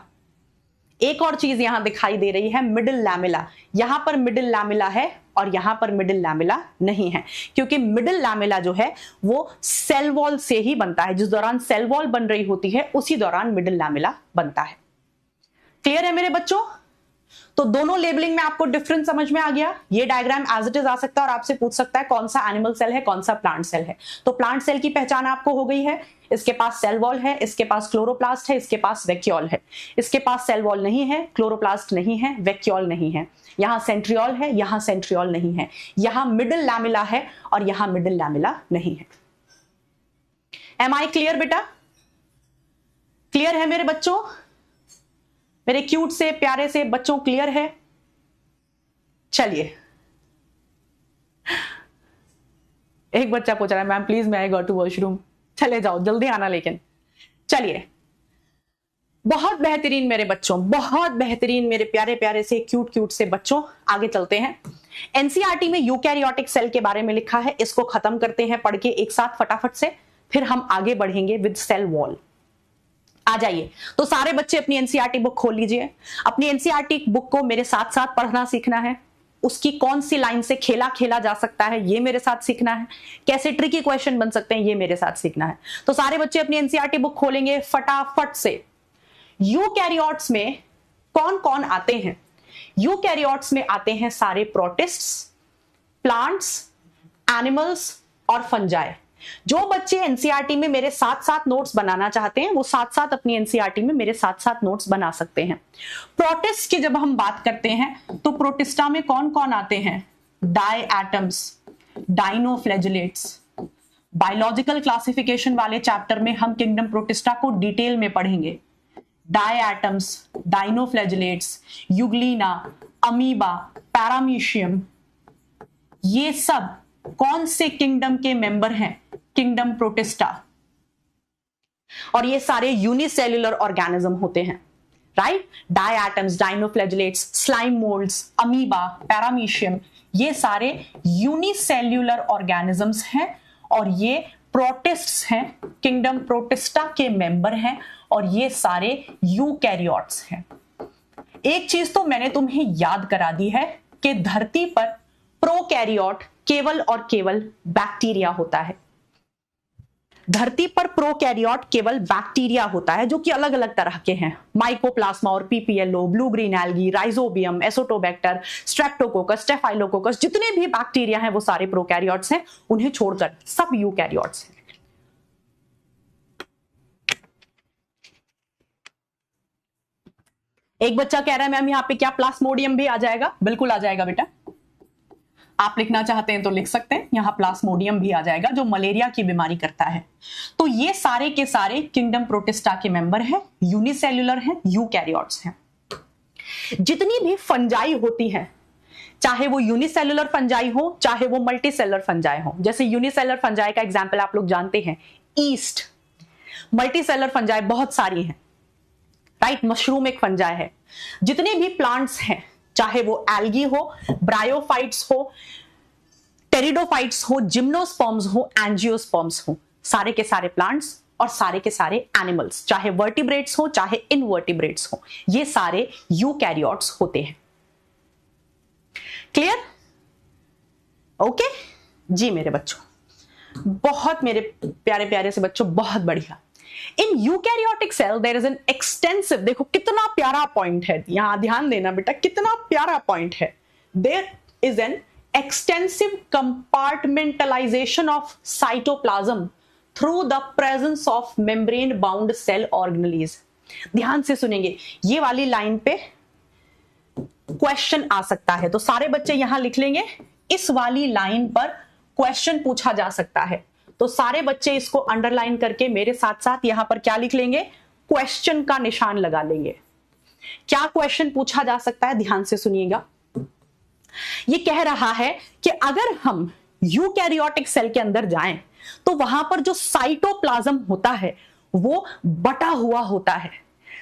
एक और चीज यहां दिखाई दे रही है, मिडिल लैमेला। यहां पर मिडिल लैमेला है और यहां पर मिडिल लैमेला नहीं है, क्योंकि मिडिल लैमेला जो है वो सेल वॉल से ही बनता है। जिस दौरान सेल वॉल बन रही होती है उसी दौरान मिडिल लैमेला बनता है। क्लियर है मेरे बच्चों? तो दोनों लेबलिंग में आपको डिफरेंस समझ में आ गया। ये डायग्राम एज इट इज आ सकता है और आपसे पूछ सकता है कौन सा एनिमल सेल है, कौन सा प्लांट सेल है। तो प्लांट सेल की पहचान आपको हो गई है, इसके पास सेल वॉल है, इसके पास क्लोरोप्लास्ट है, इसके पास वैक्यूल है। इसके पास सेल वॉल नहीं है, क्लोरोप्लास्ट नहीं है, वैक्यूल नहीं है। यहां सेंट्रियोल है, यहां सेंट्रियोल नहीं है। यहां मिडिल लैमेला है और यहां मिडिल लैमेला नहीं है। एम आई क्लियर बेटा? क्लियर है मेरे बच्चों? मेरे क्यूट से प्यारे से बच्चों क्लियर है? चलिए, एक बच्चा पूछ रहा है मैम प्लीज मैं आई गो टू वॉशरूम। चले जाओ, जल्दी आना। लेकिन चलिए, बहुत बेहतरीन मेरे बच्चों, बहुत बेहतरीन मेरे प्यारे प्यारे से क्यूट क्यूट से बच्चों, आगे चलते हैं। एनसीईआरटी में यूकैरियोटिक सेल के बारे में लिखा है, इसको खत्म करते हैं पढ़ के एक साथ फटाफट से, फिर हम आगे बढ़ेंगे विद सेल वॉल। आ जाइए, तो सारे बच्चे अपनी एनसीईआरटी बुक खोल लीजिए। अपनी एनसीईआरटी बुक को मेरे साथ साथ पढ़ना सीखना है। उसकी कौन सी लाइन से खेला खेला जा सकता है ये मेरे साथ सीखना है, कैसे ट्रिकी क्वेश्चन बन सकते हैं ये मेरे साथ सीखना है। तो सारे बच्चे अपनी एनसीईआरटी बुक खोलेंगे फटाफट से। यूकैरियोट्स में कौन कौन आते हैं? यूकैरियोट्स में आते हैं सारे प्रोटिस्ट्स, प्लांट्स, एनिमल्स और फंजाई। जो बच्चे एनसीईआरटी में मेरे साथ साथ नोट्स बनाना चाहते हैं वो साथ साथ अपनी एनसीईआरटी में मेरे साथ साथ नोट्स बना सकते हैं। प्रोटिस्ट की जब हम बात करते हैं तो प्रोटिस्टा में कौन कौन आते हैं? Diatoms, dinoflagellates. Biological classification वाले चैप्टर में हम किंगडम प्रोटिस्टा को डिटेल में पढ़ेंगे। Diatoms, dinoflagellates, euglena, amoeba, paramecium, ये सब कौन से किंगडम के मेंबर हैं? Kingdom protista. और ये सारे यूनिसेल्युलर ऑर्गेनिज्म होते हैं, right? Diatoms, dinoflagellates, slime moulds, amoeba, paramecium, ये सारे यूनिसेल्युलर ऑर्गेनिजम्स हैं और ये प्रोटिस्ट्स हैं, किंगडम प्रोटिस्टा के मेंबर हैं और ये सारे यूकैरियोट्स हैं। एक चीज तो मैंने तुम्हें याद करा दी है कि धरती पर प्रोकैरियोट केवल और केवल बैक्टीरिया होता है। धरती पर प्रोकैरियोट केवल बैक्टीरिया होता है जो कि अलग अलग तरह के हैं। माइकोप्लाज्मा और PPLO, blue green algae, rhizobium, azotobacter, streptococcus, staphylococcus, जितने भी बैक्टीरिया हैं वो सारे प्रोकैरियोट्स हैं, उन्हें छोड़कर सब यूकैरियोट्स हैं। एक बच्चा कह रहा है मैम यहाँ पे क्या प्लाज्मोडियम भी आ जाएगा? बिल्कुल आ जाएगा बेटा, आप लिखना चाहते हैं तो लिख सकते हैं, यहां प्लाज्मोडियम भी आ जाएगा जो मलेरिया की बीमारी करता है। तो ये सारे के सारे किंगडम प्रोटिस्टा के मेंबर हैं, यूनिसेल्युलर हैं, यूकैरियोट्स हैं। जितनी भी फंजाई होती है, चाहे वो यूनिसेल्युलर फंजाई हो चाहे वो मल्टीसेलुलर फंजाई हो, जैसे यूनिसेलुलर फंजाई का एग्जांपल आप लोग जानते हैं ईस्ट। मल्टीसेलुलर फंजाई बहुत सारी हैं, राइट? मशरूम एक फंजाई है। जितने भी प्लांट्स हैं, चाहे वो एल्गी हो, ब्रायोफाइट्स हो, टेरिडोफाइट्स हो, जिम्नोस्पर्म्स हो, एंजियोस्पर्म्स हो, सारे के सारे प्लांट्स और सारे के सारे एनिमल्स, चाहे वर्टिब्रेट्स हो चाहे इनवर्टिब्रेट्स हो, ये सारे यूकैरियोट्स होते हैं। क्लियर? ओके जी मेरे बच्चों, बहुत मेरे प्यारे प्यारे से बच्चों, बहुत बढ़िया। In eukaryotic cell there is an extensive, देखो कितना प्यारा पॉइंट है, यहां ध्यान देना बेटा, कितना प्यारा पॉइंट है। There is an extensive compartmentalisation of cytoplasm through the presence of membrane bound cell organelles. ध्यान से सुनेंगे, ये वाली लाइन पे क्वेश्चन आ सकता है, तो सारे बच्चे यहां लिख लेंगे, इस वाली लाइन पर क्वेश्चन पूछा जा सकता है। तो सारे बच्चे इसको अंडरलाइन करके मेरे साथ साथ यहां पर क्या लिख लेंगे? क्वेश्चन का निशान लगा लेंगे। क्या क्वेश्चन पूछा जा सकता है? ध्यान से सुनिएगा। ये कह रहा है कि अगर हम यूकैरियोटिक सेल के अंदर जाएं तो वहां पर जो साइटोप्लाज्म होता है वो बटा हुआ होता है।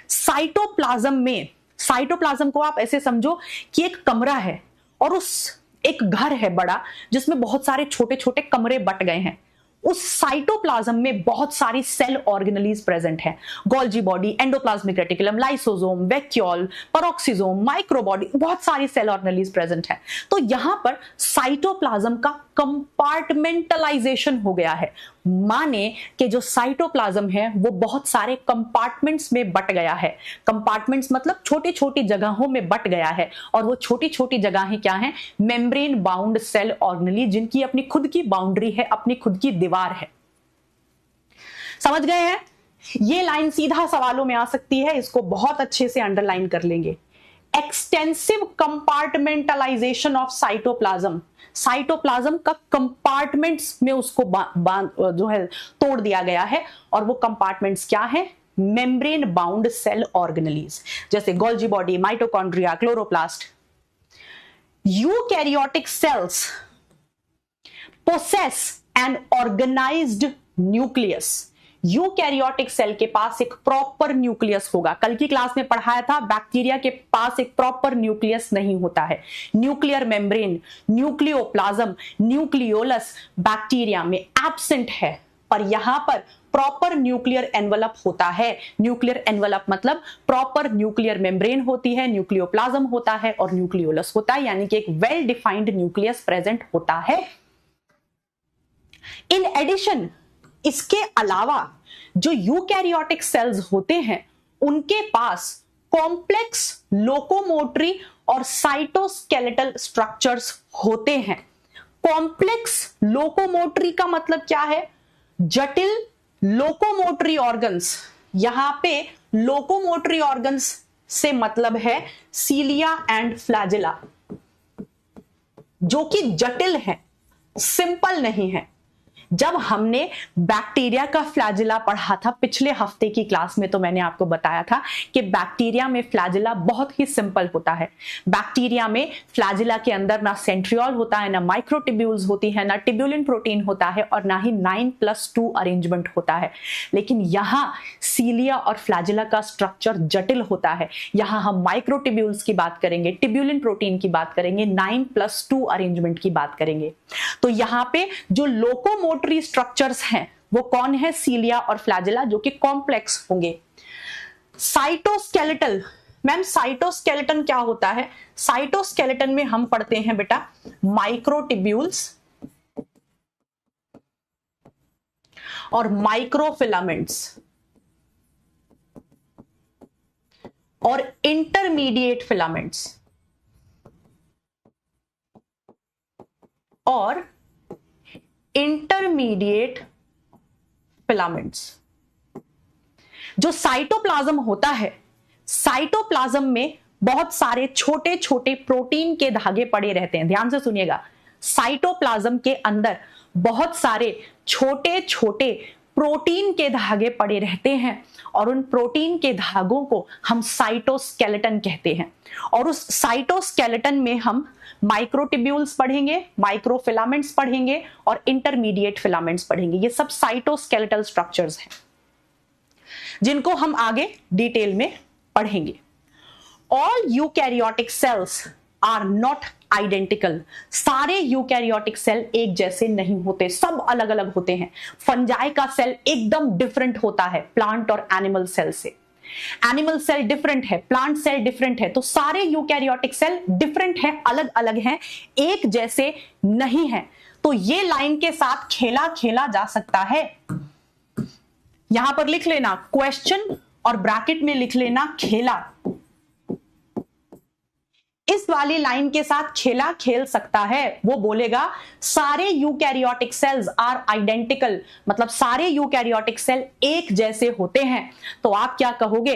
साइटोप्लाज्म में, साइटोप्लाज्म को आप ऐसे समझो कि एक कमरा है और उस एक घर है बड़ा जिसमें बहुत सारे छोटे छोटे कमरे बट गए हैं। उस साइटोप्लाज्म में बहुत सारी सेल ऑर्गेनेलीज प्रेजेंट है। Golgi body, endoplasmic reticulum, lysosome, vacuole, peroxisome, microbody, बहुत सारी सेल ऑर्गेनेलीज प्रेजेंट है। तो यहां पर साइटोप्लाज्म का कंपार्टमेंटलाइजेशन हो गया है, माने कि जो साइटोप्लाज्म है वो बहुत सारे कंपार्टमेंट्स में बट गया है। कंपार्टमेंट्स मतलब छोटी छोटी जगहों में बट गया है, और वो छोटी छोटी जगहें क्या हैं? मेम्ब्रेन बाउंड सेल ऑर्गेनेली, जिनकी अपनी खुद की बाउंड्री है, अपनी खुद की दीवार है। समझ गए हैं? ये लाइन सीधा सवालों में आ सकती है, इसको बहुत अच्छे से अंडरलाइन कर लेंगे। Extensive compartmentalisation of cytoplasm, cytoplasm का कंपार्टमेंट्स में उसको जो है तोड़ दिया गया है, और वो कंपार्टमेंट्स क्या है? मेम्ब्रेन बाउंड सेल ऑर्गेनेलीज, जैसे Golgi body, mitochondria, chloroplast. Eukaryotic cells possess an organised nucleus. Eukaryotic cell के पास एक प्रॉपर न्यूक्लियस होगा। कल की क्लास में पढ़ाया था, बैक्टीरिया के पास एक प्रॉपर न्यूक्लियस नहीं होता है। Nuclear membrane, nucleoplasm, nucleolus bacteria में एब्सेंट है, पर यहां पर प्रॉपर न्यूक्लियर एनवलप होता है। न्यूक्लियर एनवलप मतलब प्रॉपर न्यूक्लियर मेम्ब्रेन होती है, न्यूक्लियोप्लाज्म होता है और न्यूक्लियोलस होता है, यानी कि एक वेल डिफाइंड न्यूक्लियस प्रेजेंट होता है। इन एडिशन, इसके अलावा जो यूकैरियोटिक सेल्स होते हैं उनके पास कॉम्प्लेक्स लोकोमोटरी और साइटोस्केलेटल स्ट्रक्चर्स होते हैं। कॉम्प्लेक्स लोकोमोटरी का मतलब क्या है? जटिल लोकोमोटरी ऑर्गन्स। यहां पे लोकोमोटरी ऑर्गन्स से मतलब है सीलिया एंड फ्लैजिला, जो कि जटिल है, सिंपल नहीं है। जब हमने बैक्टीरिया का फ्लैजिला पढ़ा था पिछले हफ्ते की क्लास में, तो मैंने आपको बताया था कि बैक्टीरिया में फ्लैजिला बहुत ही सिंपल होता है। बैक्टीरिया में फ्लैजिला के अंदर ना सेंट्रियोल होता है, ना माइक्रोट्यूब्यूल्स होती है, ना ट्यूबुलिन प्रोटीन होता है और ना ही 9+2 अरेंजमेंट होता है। लेकिन यहां सीलिया और फ्लैजिला का स्ट्रक्चर जटिल होता है। यहां हम माइक्रोट्यूब्यूल्स की बात करेंगे, ट्यूबुलिन प्रोटीन की बात करेंगे, 9+2 अरेंजमेंट की बात करेंगे। तो यहां पे जो लोकोमोटरी स्ट्रक्चर्स हैं वो कौन है? सीलिया और फ्लैजिला, जो कि कॉम्प्लेक्स होंगे। साइटोस्केलेटल, मैम साइटोस्केलेटन क्या होता है? साइटोस्केलेटन में हम पढ़ते हैं बेटा माइक्रोट्यूब्यूल्स और माइक्रोफिलामेंट्स और इंटरमीडिएट फिलामेंट्स और इंटरमीडिएट फिलामेंट्स। जो साइटोप्लाज्म होता है, साइटोप्लाज्म में बहुत सारे छोटे छोटे प्रोटीन के धागे पड़े रहते हैं। ध्यान से सुनिएगा, साइटोप्लाज्म के अंदर बहुत सारे छोटे छोटे प्रोटीन के धागे पड़े रहते हैं और उन प्रोटीन के धागों को हम साइटोस्केलेटन कहते हैं। और उस साइटोस्केलेटन में हम माइक्रोट्यूब्यूल्स पढ़ेंगे, माइक्रोफिलामेंट्स पढ़ेंगे और इंटरमीडिएट फिलामेंट्स पढ़ेंगे। ये सब साइटोस्केलेटल स्ट्रक्चर्स हैं जिनको हम आगे डिटेल में पढ़ेंगे। All eukaryotic cells are not identical. सारे यूकैरियोटिक सेल एक जैसे नहीं होते, सब अलग अलग होते हैं। फंजाई का सेल एकदम डिफरेंट होता है प्लांट और एनिमल सेल से। एनिमल सेल डिफरेंट है, प्लांट सेल डिफरेंट है, तो सारे यूकैरियोटिक सेल डिफरेंट है, अलग अलग हैं, एक जैसे नहीं है। तो ये लाइन के साथ खेला खेला जा सकता है। यहां पर लिख लेना क्वेश्चन और ब्रैकेट में लिख लेना खेला। इस वाली लाइन के साथ खेला खेल सकता है। वो बोलेगा सारे यूकैरियोटिक सेल्स आर आइडेंटिकल, मतलब सारे यूकैरियोटिक सेल एक जैसे होते हैं। तो आप क्या कहोगे?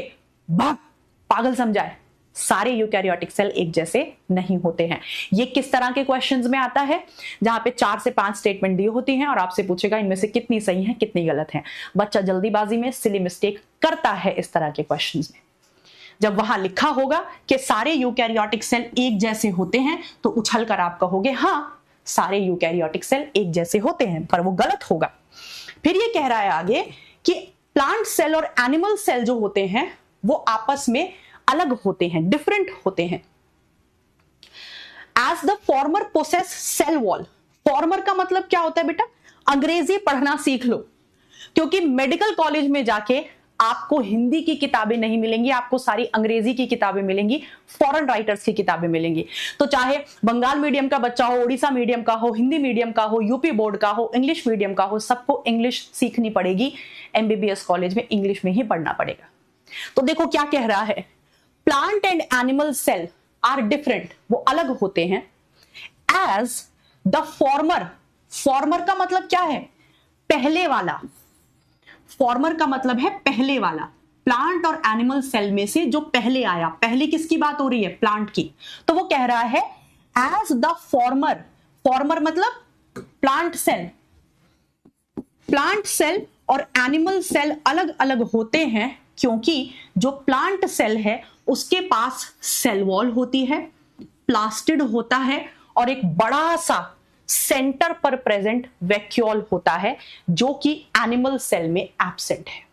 पागल समझाए, सारे यूकैरियोटिक सेल एक जैसे नहीं होते हैं। ये किस तरह के क्वेश्चंस में आता है? जहां पे 4 से 5 स्टेटमेंट दी होती हैं और आपसे पूछेगा इनमें से कितनी सही है कितनी गलत है। बच्चा जल्दीबाजी में सिली मिस्टेक करता है इस तरह के क्वेश्चंस में। जब वहां लिखा होगा कि सारे यूकैरियोटिक सेल एक जैसे होते हैं तो उछलकर आप कहोगे हां सारे यूकैरियोटिक सेल एक जैसे होते हैं, पर वो गलत होगा। फिर ये कह रहा है आगे कि प्लांट सेल और एनिमल सेल जो होते हैं वो आपस में अलग होते हैं, डिफरेंट होते हैं। As the former possess cell wall. Former का मतलब क्या होता है बेटा? अंग्रेजी पढ़ना सीख लो, क्योंकि मेडिकल कॉलेज में जाके आपको हिंदी की किताबें नहीं मिलेंगी, आपको सारी अंग्रेजी की किताबें मिलेंगी, फॉरेन राइटर्स की किताबें मिलेंगी। तो चाहे बंगाल मीडियम का बच्चा हो, उड़ीसा मीडियम का हो, हिंदी मीडियम का हो, यूपी बोर्ड का हो, इंग्लिश मीडियम का हो, सबको इंग्लिश सीखनी पड़ेगी। एमबीबीएस कॉलेज में इंग्लिश में ही पढ़ना पड़ेगा। तो देखो क्या कह रहा है, plant and animal cell are different, वो अलग होते हैं। एज द फॉर्मर, फॉर्मर का मतलब क्या है? पहले वाला। फॉर्मर का मतलब है पहले वाला। प्लांट और एनिमल सेल में से जो पहले आया, पहले किसकी बात हो रही है? प्लांट की। तो वो कह रहा है एज द फॉर्मर, फॉर्मर मतलब प्लांट सेल। प्लांट सेल और एनिमल सेल अलग अलग होते हैं क्योंकि जो प्लांट सेल है उसके पास सेल वॉल होती है, प्लास्टिड होता है और एक बड़ा सा सेंटर पर प्रेजेंट वैक्यूल होता है, जो कि एनिमल सेल में एब्सेंट है।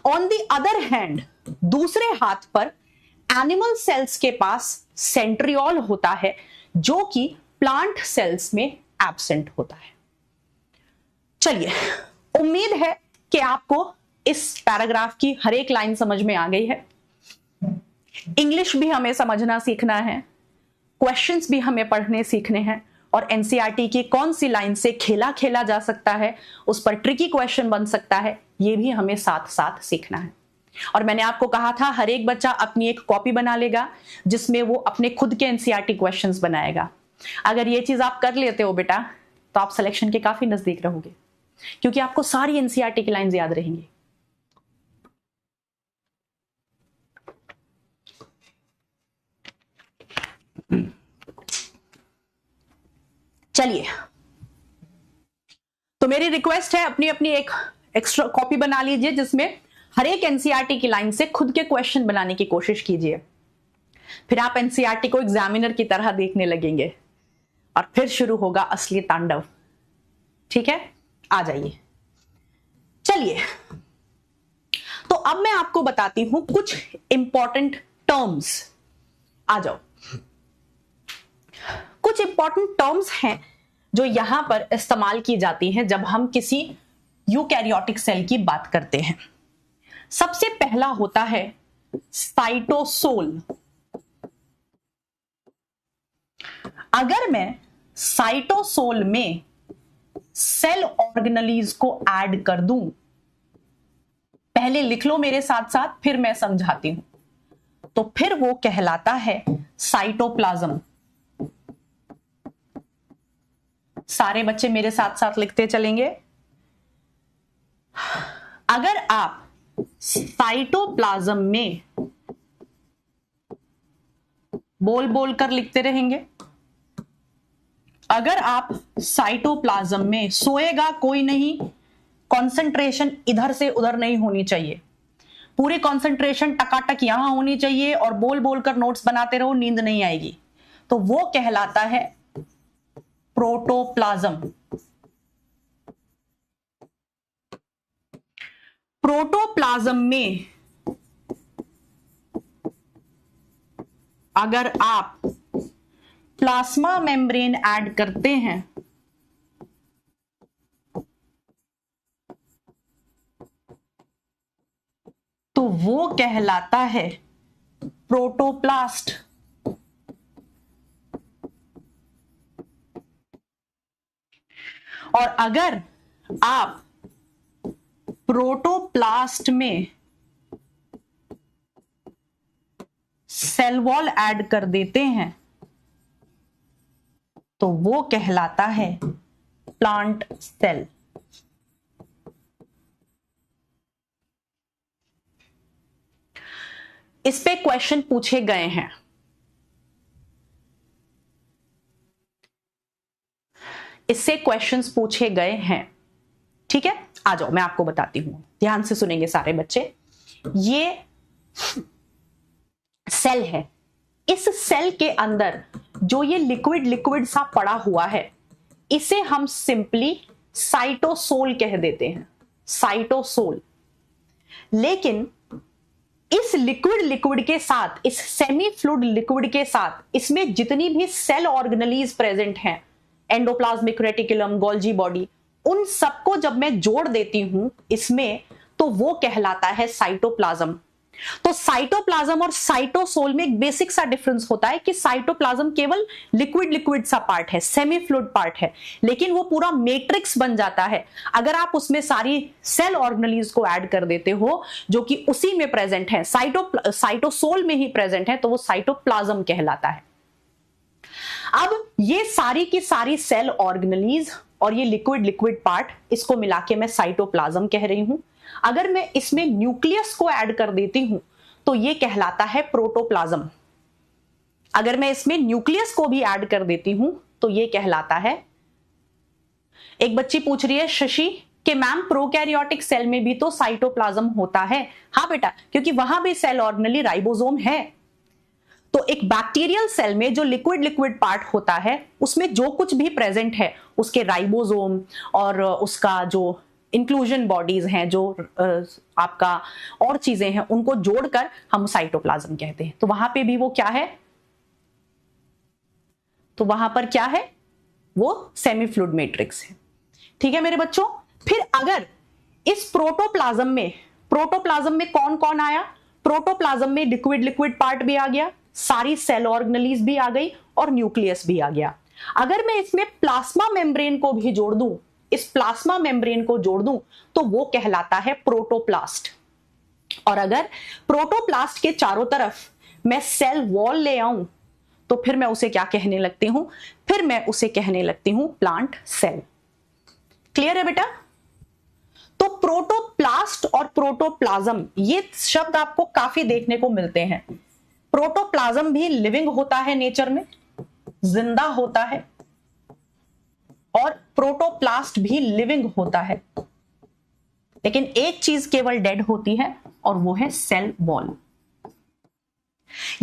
ऑन द अदर हैंड, दूसरे हाथ पर एनिमल सेल्स के पास सेंट्रियोल होता है, जो कि प्लांट सेल्स में एब्सेंट होता है। चलिए, उम्मीद है कि आपको इस पैराग्राफ की हर एक लाइन समझ में आ गई है। इंग्लिश भी हमें समझना सीखना है, क्वेश्चंस भी हमें पढ़ने सीखने हैं, और एनसीईआरटी की कौन सी लाइन से खेला खेला जा सकता है, उस पर ट्रिकी क्वेश्चन बन सकता है, ये भी हमें साथ साथ सीखना है। और मैंने आपको कहा था हर एक बच्चा अपनी एक कॉपी बना लेगा जिसमें वो अपने खुद के एनसीईआरटी क्वेश्चंस बनाएगा। अगर ये चीज आप कर लेते हो बेटा, तो आप सिलेक्शन के काफी नजदीक रहोगे, क्योंकि आपको सारी एनसीईआरटी की लाइंस याद रहेंगी। चलिए, तो मेरी रिक्वेस्ट है अपनी अपनी एक एक्स्ट्रा कॉपी बना लीजिए जिसमें हर एक एनसीईआरटी की लाइन से खुद के क्वेश्चन बनाने की कोशिश कीजिए। फिर आप एनसीईआरटी को एग्जामिनर की तरह देखने लगेंगे और फिर शुरू होगा असली तांडव। ठीक है, आ जाइए। चलिए, तो अब मैं आपको बताती हूं कुछ इंपॉर्टेंट टर्म्स। आ जाओ। कुछ इंपॉर्टेंट टर्म्स हैं जो यहां पर इस्तेमाल की जाती हैं जब हम किसी यूकैरियोटिक सेल की बात करते हैं। सबसे पहला होता है साइटोसोल। अगर मैं साइटोसोल में सेल ऑर्गेनेलीज को ऐड कर दूं, पहले लिख लो मेरे साथ साथ, फिर मैं समझाती हूं, तो फिर वो कहलाता है साइटोप्लाज्म। सारे बच्चे मेरे साथ साथ लिखते चलेंगे। अगर आप साइटोप्लाज्म में बोल बोल कर लिखते रहेंगे, अगर आप साइटोप्लाज्म में, सोएगा कोई नहीं, कंसंट्रेशन इधर से उधर नहीं होनी चाहिए, पूरी कंसंट्रेशन टकाटक यहां होनी चाहिए और बोल बोल कर नोट्स बनाते रहो, नींद नहीं आएगी, तो वो कहलाता है प्रोटोप्लाज्म। प्रोटोप्लाज्म में अगर आप प्लाज्मा मेम्ब्रेन ऐड करते हैं तो वो कहलाता है प्रोटोप्लास्ट। और अगर आप प्रोटोप्लास्ट में सेल वॉल ऐड कर देते हैं तो वो कहलाता है प्लांट सेल। इस पे क्वेश्चन पूछे गए हैं। इससे क्वेश्चंस पूछे गए हैं। ठीक है, आ जाओ मैं आपको बताती हूं, ध्यान से सुनेंगे सारे बच्चे। ये सेल है, इस सेल के अंदर जो ये लिक्विड लिक्विड सा पड़ा हुआ है, इसे हम सिंपली साइटोसोल कह देते हैं, साइटोसोल। लेकिन इस लिक्विड लिक्विड के साथ, इस सेमी फ्लूइड लिक्विड के साथ, इसमें जितनी भी सेल ऑर्गेनेलीज प्रेजेंट हैं, एंडोप्लाज्मिक रेटिकुलम, गोल्जी बॉडी, उन सबको जब मैं जोड़ देती हूं इसमें, तो वो कहलाता है साइटोप्लाज्म। तो साइटोप्लाज्म और साइटोसोल में एक बेसिक सा डिफरेंस होता है कि साइटोप्लाज्म केवल लिक्विड लिक्विड सा पार्ट है, सेमी फ्लूइड पार्ट है, लेकिन वो पूरा मैट्रिक्स बन जाता है अगर आप उसमें सारी सेल ऑर्गेनेलीज को ऐड कर देते हो जो कि उसी में प्रेजेंट है, साइटोसोल में ही प्रेजेंट है, तो वो साइटोप्लाज्म कहलाता है। अब ये सारी की सारी सेल ऑर्गेनेलीज और ये लिक्विड लिक्विड पार्ट, इसको मिला के मैं साइटोप्लाज्म कह रही हूं। अगर मैं इसमें न्यूक्लियस को ऐड कर देती हूं तो ये कहलाता है प्रोटोप्लाज्म। अगर मैं इसमें न्यूक्लियस को भी ऐड कर देती हूं तो ये कहलाता है, एक बच्ची पूछ रही है शशि कि मैम प्रोकैरियोटिक सेल में भी तो साइटोप्लाज्म होता है। हाँ बेटा, क्योंकि वहां भी सेल ऑर्गेनेली राइबोसोम है। तो एक बैक्टीरियल सेल में जो लिक्विड लिक्विड पार्ट होता है उसमें जो कुछ भी प्रेजेंट है, उसके राइबोसोम और उसका जो इंक्लूजन बॉडीज हैं, जो आपका और चीजें हैं, उनको जोड़कर हम साइटोप्लाज्म कहते हैं। तो वहां पे भी वो क्या है, तो वहां पर क्या है, वो सेमी फ्लूइड मैट्रिक्स है। ठीक है मेरे बच्चों। फिर अगर इस प्रोटोप्लाज्म में कौन कौन आया, प्रोटोप्लाज्म में लिक्विड लिक्विड पार्ट भी आ गया, सारी सेल ऑर्गेनेलीज भी आ गई और न्यूक्लियस भी आ गया। अगर मैं इसमें प्लाज्मा मेम्ब्रेन को भी जोड़ दूं, इस प्लाज्मा मेम्ब्रेन को जोड़ दूं, तो वो कहलाता है प्रोटोप्लास्ट। और अगर प्रोटोप्लास्ट के चारों तरफ मैं सेल वॉल ले आऊं, तो फिर मैं उसे क्या कहने लगती हूं, फिर मैं उसे कहने लगती हूं प्लांट सेल। क्लियर है बेटा। तो प्रोटोप्लास्ट और प्रोटोप्लाज्म ये शब्द आपको काफी देखने को मिलते हैं। प्रोटोप्लाज्म भी लिविंग होता है, नेचर में जिंदा होता है, और प्रोटोप्लास्ट भी लिविंग होता है, लेकिन एक चीज केवल डेड होती है और वो है सेल वॉल।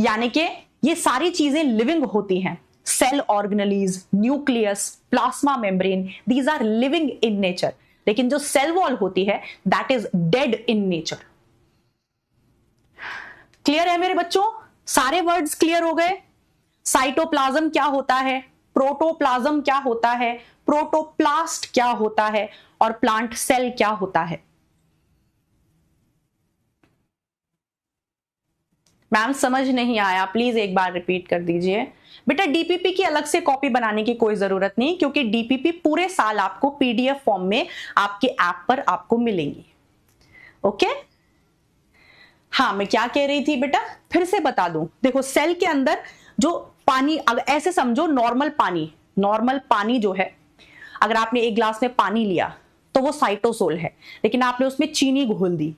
यानी कि ये सारी चीजें लिविंग होती हैं, cell organelles, nucleus, plasma membrane, these are living in nature, लेकिन जो सेल वॉल होती है that is dead in nature. Clear है मेरे बच्चों, सारे वर्ड्स क्लियर हो गए। साइटोप्लाज्म क्या होता है, प्रोटोप्लाज्म क्या होता है, प्रोटोप्लास्ट क्या होता है, और प्लांट सेल क्या होता है। मैम समझ नहीं आया, प्लीज एक बार रिपीट कर दीजिए। बेटा डीपीपी की अलग से कॉपी बनाने की कोई जरूरत नहीं, क्योंकि डीपीपी पूरे साल आपको पीडीएफ फॉर्म में आपके ऐप पर आपको मिलेंगी। ओके। हाँ मैं क्या कह रही थी बेटा, फिर से बता दूं। देखो सेल के अंदर जो पानी, अगर ऐसे समझो नॉर्मल पानी जो है, अगर आपने एक ग्लास में पानी लिया तो वो साइटोसोल है, लेकिन आपने उसमें चीनी घोल दी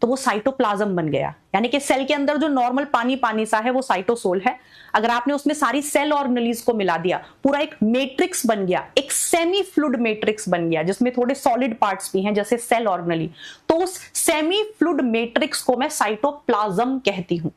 तो वो साइटोप्लाज्म बन गया। यानी कि सेल के अंदर जो नॉर्मल पानी सा है वो साइटोसोल है। अगर आपने उसमें सारी सेल ऑर्गेनेलीज को मिला दिया, पूरा एक मैट्रिक्स बन गया, एक सेमी फ्लूइड मैट्रिक्स बन गया जिसमें थोड़े सॉलिड पार्ट्स भी हैं जैसे सेल ऑर्गेनेली, तो उस सेमी फ्लूइड मैट्रिक्स को मैं साइटोप्लाज्म कहती हूं।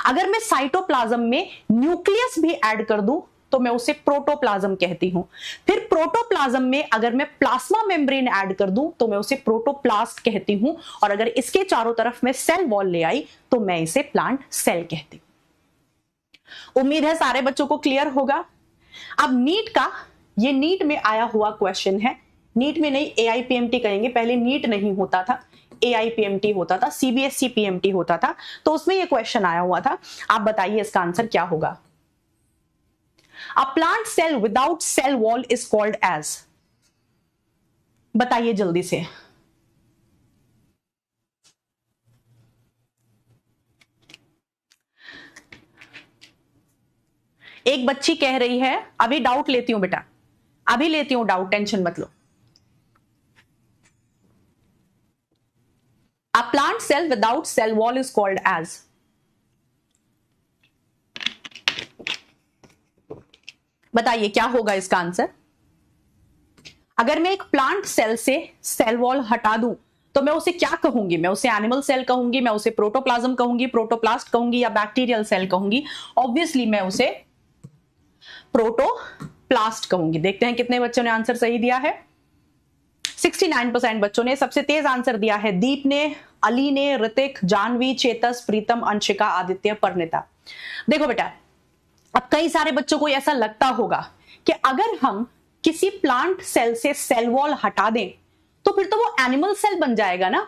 अगर मैं साइटोप्लाज्म में न्यूक्लियस भी ऐड कर दूं तो मैं उसे प्रोटोप्लाज्म कहती हूं। फिर प्रोटोप्लाज्म में अगर मैं प्लाज्मा मेम्ब्रेन ऐड कर दूं तो मैं उसे प्रोटोप्लास्ट कहती हूं, और अगर इसके चारों तरफ मैं सेल वॉल ले आई तो मैं इसे प्लांट सेल कहती हूं। उम्मीद है सारे बच्चों को क्लियर होगा। अब ये नीट में आया हुआ क्वेश्चन है, नीट में नहीं एआईपीएमटी कहेंगे, पहले नीट नहीं होता था, एआईपीएमटी होता था, सीबीएसई पीएमटी होता था, तो उसमें यह क्वेश्चन आया हुआ था। आप बताइए इसका आंसर क्या होगा। A plant cell without cell wall is called as, बताइए जल्दी से। एक बच्ची कह रही है, अभी डाउट लेती हूं बेटा, अभी लेती हूं डाउट, टेंशन मत लो। A plant cell without cell wall is called as, बताइए क्या होगा इसका आंसर। अगर मैं एक प्लांट सेल से सेल वॉल हटा दूं तो मैं उसे क्या कहूंगी, मैं उसे एनिमल सेल कहूंगी, मैं उसे प्रोटोप्लाज्म कहूंगी, प्रोटोप्लास्ट कहूंगी, या बैक्टीरियल सेल कहूंगी। ऑब्वियसली मैं उसे प्रोटोप्लास्ट कहूंगी। देखते हैं कितने बच्चों ने आंसर सही दिया है। 69% बच्चों ने। सबसे तेज आंसर दिया है दीप ने, अली ने, ऋतिक, जानवी, चेतस, प्रीतम, अंशिका, आदित्य, परिणीता। देखो बेटा, अब कई सारे बच्चों को ऐसा लगता होगा कि अगर हम किसी प्लांट सेल से सेल वॉल हटा दें तो फिर तो वो एनिमल सेल बन जाएगा ना।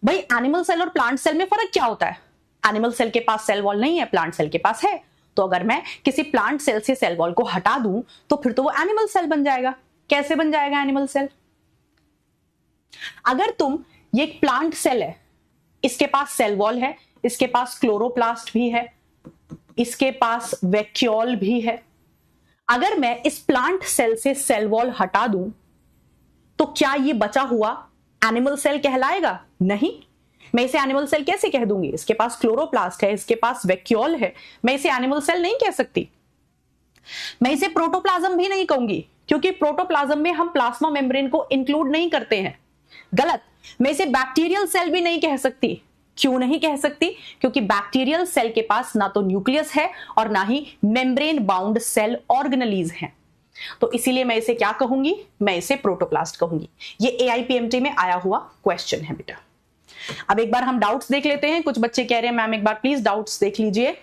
भाई एनिमल सेल और प्लांट सेल में फर्क क्या होता है? एनिमल सेल के पास सेल वॉल नहीं है, प्लांट सेल के पास है। तो अगर मैं किसी प्लांट सेल से सेल वॉल को हटा दूं तो फिर तो वो एनिमल सेल बन जाएगा। कैसे बन जाएगा एनिमल सेल? अगर ये एक प्लांट सेल है, इसके पास सेल वॉल है, इसके पास क्लोरोप्लास्ट भी है, इसके पास वैक्यूल भी है। अगर मैं इस प्लांट सेल से सेल वॉल हटा दूं तो क्या ये बचा हुआ एनिमल सेल कहलाएगा? नहीं। मैं इसे एनिमल सेल कैसे कह दूंगी? इसके पास क्लोरोप्लास्ट है, इसके पास वैक्यूल है, मैं इसे एनिमल सेल नहीं कह सकती। मैं इसे प्रोटोप्लाज्म भी नहीं कहूंगी, क्योंकि प्रोटोप्लाज्म में हम प्लाज्मा मेम्ब्रेन को इंक्लूड नहीं करते हैं। गलत। मैं इसे बैक्टीरियल सेल भी नहीं कह सकती, क्यों नहीं कह सकती? क्योंकि बैक्टीरियल सेल के पास ना तो न्यूक्लियस है और ना ही मेम्ब्रेन बाउंड सेल ऑर्गेनेलीज हैं। तो इसीलिए मैं इसे क्या कहूंगी? मैं इसे प्रोटोप्लास्ट कहूंगी। ये AIPMT में आया हुआ क्वेश्चन है बेटा। अब एक बार हम डाउट्स देख लेते हैं। कुछ बच्चे कह रहे हैं मैम एक बार प्लीज डाउट्स देख लीजिए।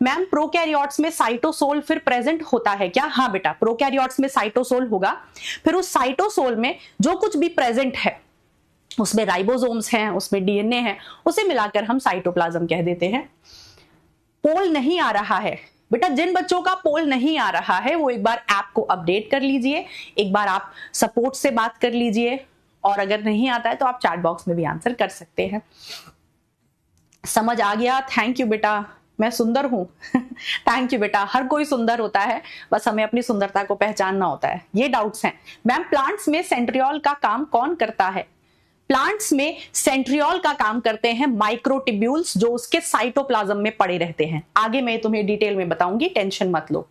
मैम प्रोकैरियोट्स में साइटोसोल फिर प्रेजेंट होता है क्या? हाँ बेटा, प्रोकैरियोट्स में साइटोसोल होगा। फिर उस साइटोसोल में जो कुछ भी प्रेजेंट है, उसमें राइबोसोम्स हैं, उसमें DNA है, उसे मिलाकर हम साइटोप्लाज्म कह देते हैं। पोल नहीं आ रहा है बेटा, जिन बच्चों का पोल नहीं आ रहा है वो एक बार ऐप को अपडेट कर लीजिए, एक बार आप सपोर्ट से बात कर लीजिए, और अगर नहीं आता है तो आप चैट बॉक्स में भी आंसर कर सकते हैं। समझ आ गया? थैंक यू बेटा, मैं सुंदर हूं। थैंक यू बेटा, हर कोई सुंदर होता है, बस हमें अपनी सुंदरता को पहचानना होता है। ये डाउट्स हैं। मैम प्लांट्स में सेंट्रियोल का काम कौन करता है? प्लांट्स में सेंट्रियोल का काम करते हैं माइक्रोट्यूब्यूल्स, जो उसके साइटोप्लाज्म में पड़े रहते हैं। आगे मैं तुम्हें डिटेल में बताऊंगी, टेंशन मत लो।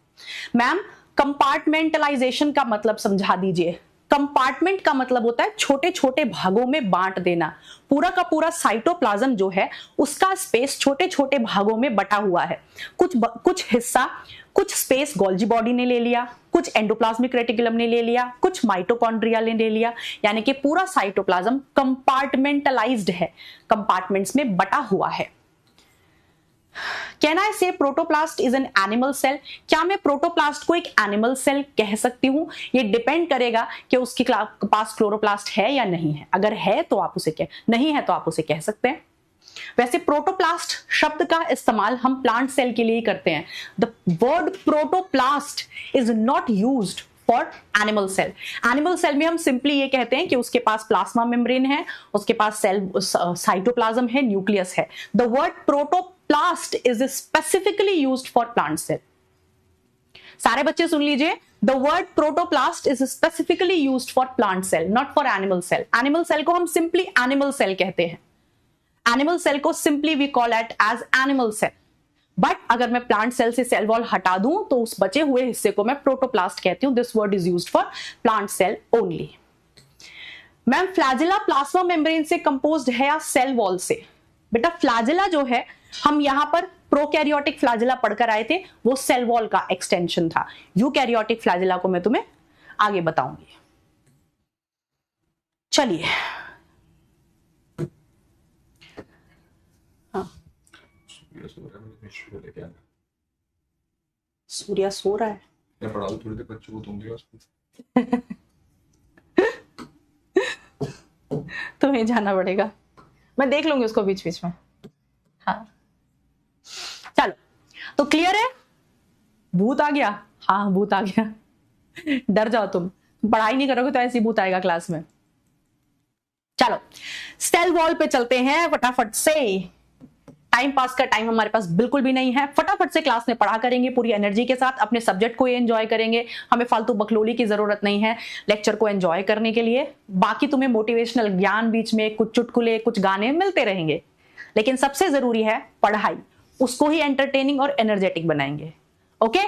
मैम कंपार्टमेंटलाइजेशन का मतलब समझा दीजिए। कंपार्टमेंट का मतलब होता है छोटे छोटे भागों में बांट देना। पूरा का पूरा साइटोप्लाज्म जो है उसका स्पेस छोटे छोटे भागों में बटा हुआ है। कुछ हिस्सा, कुछ स्पेस गोल्जी बॉडी ने ले लिया, कुछ एंडोप्लाज्मिक रेटिकुलम ने ले लिया, कुछ माइटोकॉन्ड्रिया ने ले लिया, यानी कि पूरा साइटोप्लाज्म कंपार्टमेंटलाइज्ड है, कंपार्टमेंट्स में बटा हुआ है। Can I say protoplast is an animal cell? क्या मैं प्रोटोप्लास्ट को एक एनिमल सेल कह सकती हूं? ये डिपेंड करेगा कि उसके पास क्लोरोप्लास्ट है या नहीं है। अगर है तो आप उसे कह, नहीं है तो आप उसे कह सकते हैं। वैसे प्रोटोप्लास्ट शब्द का इस्तेमाल हम प्लांट सेल के लिए ही करते हैं। The word protoplast is not used for animal cell. Animal cell में हम सिंपली ये कहते हैं कि उसके पास प्लाज्मा मेम्ब्रेन है, उसके पास सेल साइटोप्लाज्म है, न्यूक्लियस है। The word protoplast is specifically used for plant cell. सारे बच्चे सुन लीजिए, the word protoplast is specifically used for plant cell, not for animal cell. Animal cell को हम सिंपली एनिमल सेल कहते हैं। एनिमल सेल को simply we call it as animal cell. But अगर मैं प्लांट सेल से सेल वॉल हटा दूं तो उस बचे हुए हिस्से को मैं प्रोटोप्लास्ट कहती हूं। This word is used for plant cell only. Ma'am flagella plasma membrane से कंपोज्ड है या सेल वॉल से? बेटा फ्लैजिला जो है, हम यहां पर प्रोकैरियोटिक फ्लैजिला पढ़कर आए थे, वो सेल वॉल का एक्सटेंशन था। यूकैरियोटिक फ्लैजिला को मैं तुम्हें आगे बताऊंगी। चलिए सूर्या सो रहा है, मैं पढ़ा दूं थोड़ी देर बच्चों को, तुम भी तुम्हें जाना पड़ेगा, मैं देख लूंगी उसको बीच बीच में। हाँ चलो, तो क्लियर है? भूत आ गया? हाँ भूत आ गया। डर जाओ तुम, पढ़ाई नहीं करोगे तो ऐसी भूत आएगा क्लास में। चलो सेल वॉल पे चलते हैं फटाफट से। टाइम पास का टाइम हमारे पास बिल्कुल भी नहीं है, फटाफट से क्लास में पढ़ा करेंगे पूरी एनर्जी के साथ, अपने सब्जेक्ट को एंजॉय करेंगे। हमें फालतू बकलोली की जरूरत नहीं है लेक्चर को एंजॉय करने के लिए। बाकी तुम्हें मोटिवेशनल ज्ञान बीच में, कुछ चुटकुले, कुछ गाने मिलते रहेंगे, लेकिन सबसे जरूरी है पढ़ाई, उसको ही एंटरटेनिंग और एनर्जेटिक बनाएंगे। ओके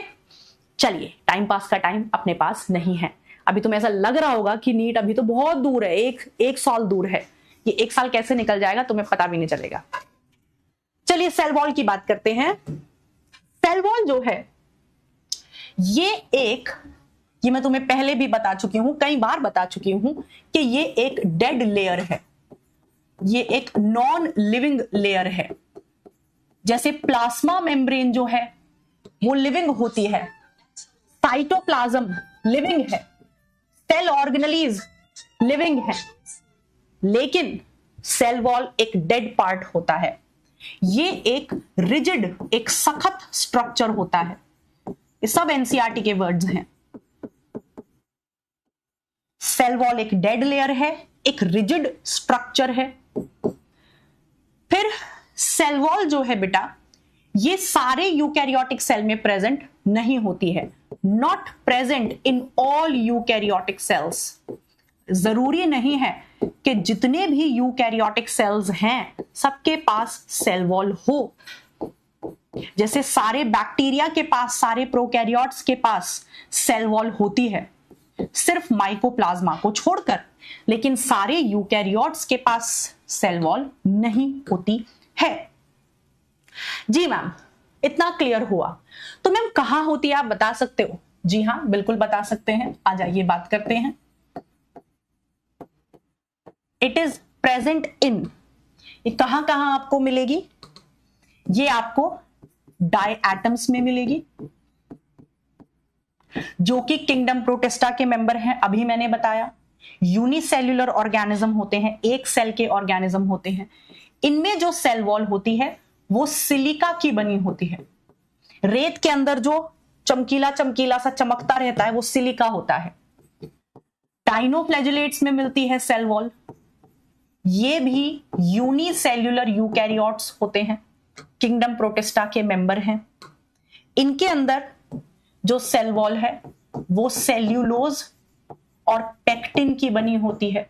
चलिए, टाइम पास का टाइम अपने पास नहीं है। अभी तुम्हें ऐसा लग रहा होगा कि नीट अभी तो बहुत दूर है, एक साल दूर है। ये एक साल कैसे निकल जाएगा तुम्हें पता भी नहीं चलेगा। चलिए सेल वॉल की बात करते हैं। सेल वॉल जो है ये मैं तुम्हें पहले भी बता चुकी हूं, कई बार बता चुकी हूं कि ये एक डेड लेयर है, ये एक नॉन लिविंग लेयर है। जैसे प्लाज्मा मेम्ब्रेन जो है वो लिविंग होती है, साइटोप्लाज्म लिविंग है, सेल ऑर्गेनेलीज लिविंग है, लेकिन सेल वॉल एक डेड पार्ट होता है। ये एक रिजिड, एक सख्त स्ट्रक्चर होता है। ये सब एनसीईआरटी के वर्ड्स हैं। सेल वॉल एक डेड लेयर है, एक रिजिड स्ट्रक्चर है। फिर सेल वॉल जो है बेटा, ये सारे यूकैरियोटिक सेल में प्रेजेंट नहीं होती है, not present in all eukaryotic sales. जरूरी नहीं है कि जितने भी यूकैरियोटिक सेल्स हैं सबके पास सेल वॉल हो। जैसे सारे बैक्टीरिया के पास, सारे प्रोकैरियोट्स के पास सेल वॉल होती है, सिर्फ माइकोप्लाज्मा को छोड़कर, लेकिन सारे यूकैरियोट्स के पास सेल वॉल नहीं होती है। जी मैम, इतना क्लियर हुआ। तो मैम कहां होती है आप बता सकते हो? जी हाँ, बिल्कुल बता सकते हैं। आ जाइए बात करते हैं। इट इज प्रेजेंट इन, ये कहां कहां आपको मिलेगी? ये आपको डाई एटम्स में मिलेगी, जो कि किंगडम प्रोटिस्टा के मेंबर हैं। अभी मैंने बताया यूनिसेल्युलर ऑर्गेनिज्म होते हैं, एक सेल के ऑर्गेनिज्म होते हैं। इनमें जो सेल वॉल होती है वो सिलिका की बनी होती है। रेत के अंदर जो चमकीला चमकीला सा चमकता रहता है वो सिलिका होता है। डाइनोफ्लैजिलेट्स में मिलती है सेल वॉल। ये भी यूनिसेल्युलर यूकैरियोट्स होते हैं, किंगडम प्रोटिस्टा के मेंबर हैं। इनके अंदर जो सेल वॉल है वो सेल्यूलोज और पेक्टिन की बनी होती है।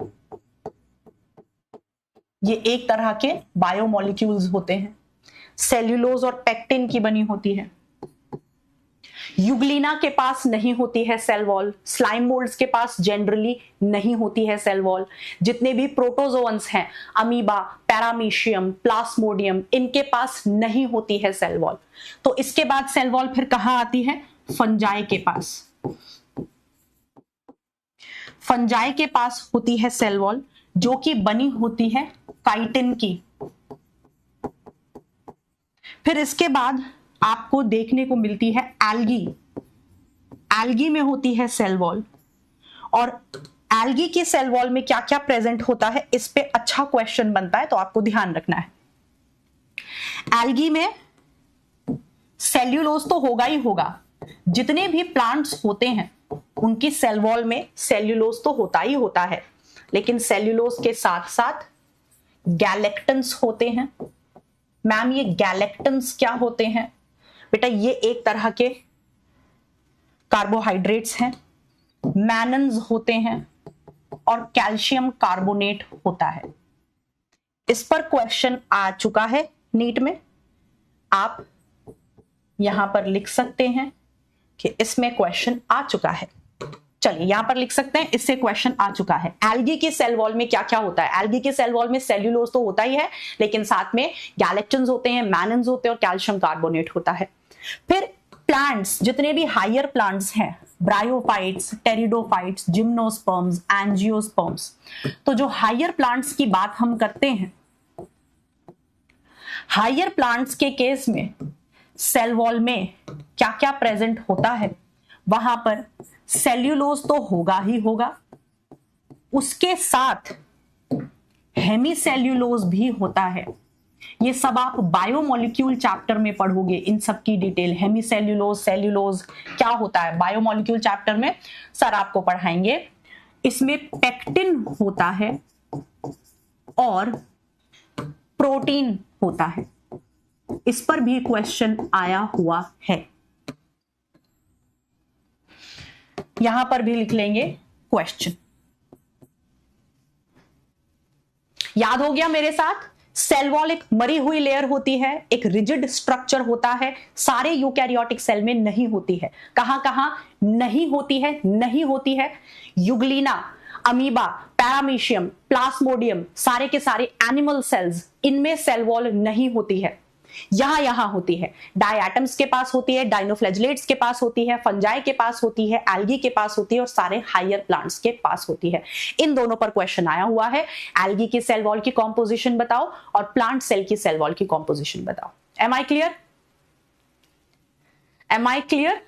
ये एक तरह के बायोमोलिक्यूल्स होते हैं, सेल्यूलोज और पेक्टिन की बनी होती है। यूग्लिना के पास नहीं होती है सेल वॉल, स्लाइम मोल्ड्स के पास जनरली नहीं होती है सेल वॉल। जितने भी प्रोटोजोअन्स हैं, अमीबा, पैरामीशियम, प्लास्मोडियम, इनके पास नहीं होती है सेल वॉल। तो इसके बाद सेल वॉल फिर कहां आती है? फंजाई के पास। फंजाई के पास होती है सेल वॉल, जो कि बनी होती है काइटिन की। फिर इसके बाद आपको देखने को मिलती है एल्गी। एल्गी में होती है सेल वॉल। और एल्गी की सेल वॉल में क्या क्या प्रेजेंट होता है, इस पे अच्छा क्वेश्चन बनता है, तो आपको ध्यान रखना है। एल्गी में सेल्यूलोज तो होगा ही होगा। जितने भी प्लांट्स होते हैं उनकी सेल वॉल में सेल्यूलोज तो होता ही होता है, लेकिन सेल्यूलोज के साथ साथ गैलेक्टन्स होते हैं। मैम ये गैलेक्टन्स क्या होते हैं? बेटा ये एक तरह के कार्बोहाइड्रेट्स हैं, मैनन्स होते हैं और कैल्शियम कार्बोनेट होता है। इस पर क्वेश्चन आ चुका है नीट में, आप यहां पर लिख सकते हैं कि इसमें क्वेश्चन आ चुका है। चलिए यहां पर लिख सकते हैं इससे क्वेश्चन आ चुका है। एल्गी की सेल वॉल में क्या क्या होता है? एल्गी की सेल वॉल में सेल्यूलोज तो होता ही है, लेकिन साथ में गैलेक्टन्स होते हैं, मैनन्स होते हैं और कैल्शियम कार्बोनेट होता है। फिर प्लांट्स, जितने भी हायर प्लांट्स हैं, ब्रायोफाइट्स, टेरिडोफाइट्स, जिम्नोस्पर्म्स, एंजियोस्पर्म्स, तो जो हायर प्लांट्स की बात हम करते हैं, हायर प्लांट्स के केस में सेल वॉल में क्या क्या प्रेजेंट होता है? वहां पर सेल्यूलोज तो होगा ही होगा, उसके साथ हेमीसेल्यूलोज भी होता है। ये सब आप बायोमोलिक्यूल चैप्टर में पढ़ोगे, इन सब की डिटेल। हेमीसेल्यूलोज, सेल्यूलोज क्या होता है बायोमोलिक्यूल चैप्टर में सर आपको पढ़ाएंगे। इसमें पेक्टिन होता है और प्रोटीन होता है। इस पर भी क्वेश्चन आया हुआ है, यहां पर भी लिख लेंगे क्वेश्चन। याद हो गया मेरे साथ? सेल वॉल एक मरी हुई लेयर होती है, एक रिजिड स्ट्रक्चर होता है, सारे यूकैरियोटिक सेल में नहीं होती है। कहां कहां नहीं होती है? नहीं होती है यूग्लिना, अमीबा, पैरामीशियम, प्लास्मोडियम, सारे के सारे एनिमल सेल्स, इनमें सेल वॉल नहीं होती है। यहां होती है। डायटम्स के पास होती है, डाइनोफ्लैजिलेट्स के पास होती है, फंजाई के पास होती है, एल्गी के पास होती है और सारे हायर प्लांट्स के पास होती है। इन दोनों पर क्वेश्चन आया हुआ है। एल्गी की सेल वॉल की कॉम्पोजिशन बताओ और प्लांट सेल की सेल वॉल की कॉम्पोजिशन बताओ। Am I clear? Am I clear?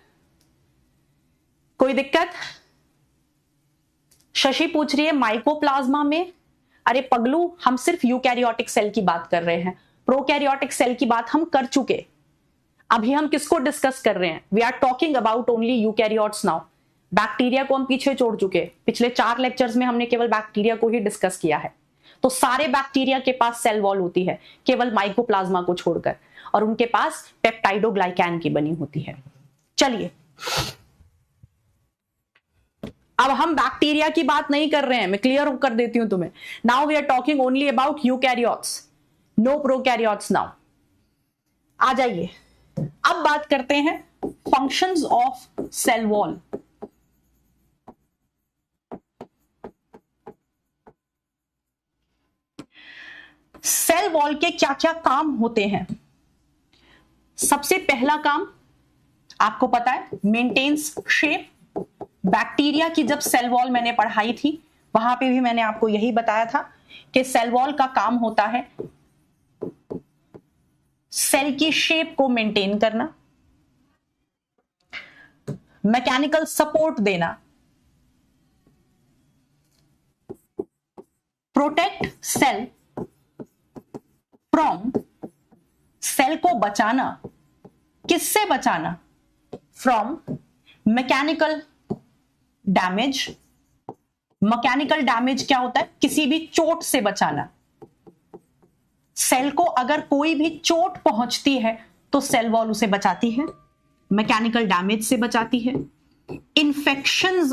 कोई दिक्कत? शशि पूछ रही है माइकोप्लाज्मा में। अरे पगलू, हम सिर्फ यूकैरियोटिक सेल की बात कर रहे हैं, प्रोकैरियोटिक सेल की बात हम कर चुके। अभी हम किसको डिस्कस कर रहे हैं? We are talking about only eukaryotes now. Bacteria को हम पीछे छोड़ चुके। पिछले 4 लेक्चर्स में हमने केवल बैक्टीरिया को ही डिस्कस किया है। तो सारे बैक्टीरिया के पास सेल वॉल होती है, केवल माइकोप्लाज्मा को छोड़कर, और उनके पास पेप्टाइडोग्लाइकैन की बनी होती है। चलिए अब हम बैक्टीरिया की बात नहीं कर रहे हैं, मैं क्लियर कर देती हूं तुम्हें। Now we are talking only about eukaryotes, no prokaryotes now. आ जाइए, अब बात करते हैं functions of cell wall. Cell wall के क्या क्या काम होते हैं? सबसे पहला काम आपको पता है, मेंटेन्स शेप। बैक्टीरिया की जब सेल वॉल मैंने पढ़ाई थी वहां पे भी मैंने आपको यही बताया था कि सेल वॉल का काम होता है सेल की शेप को मेंटेन करना, मैकेनिकल सपोर्ट देना, प्रोटेक्ट सेल फ्रॉम, सेल को बचाना, किससे बचाना? From mechanical damage. Mechanical damage क्या होता है? किसी भी चोट से बचाना। सेल को अगर कोई भी चोट पहुंचती है तो सेल वॉल उसे बचाती है, मैकेनिकल डैमेज से बचाती है, इंफेक्शंस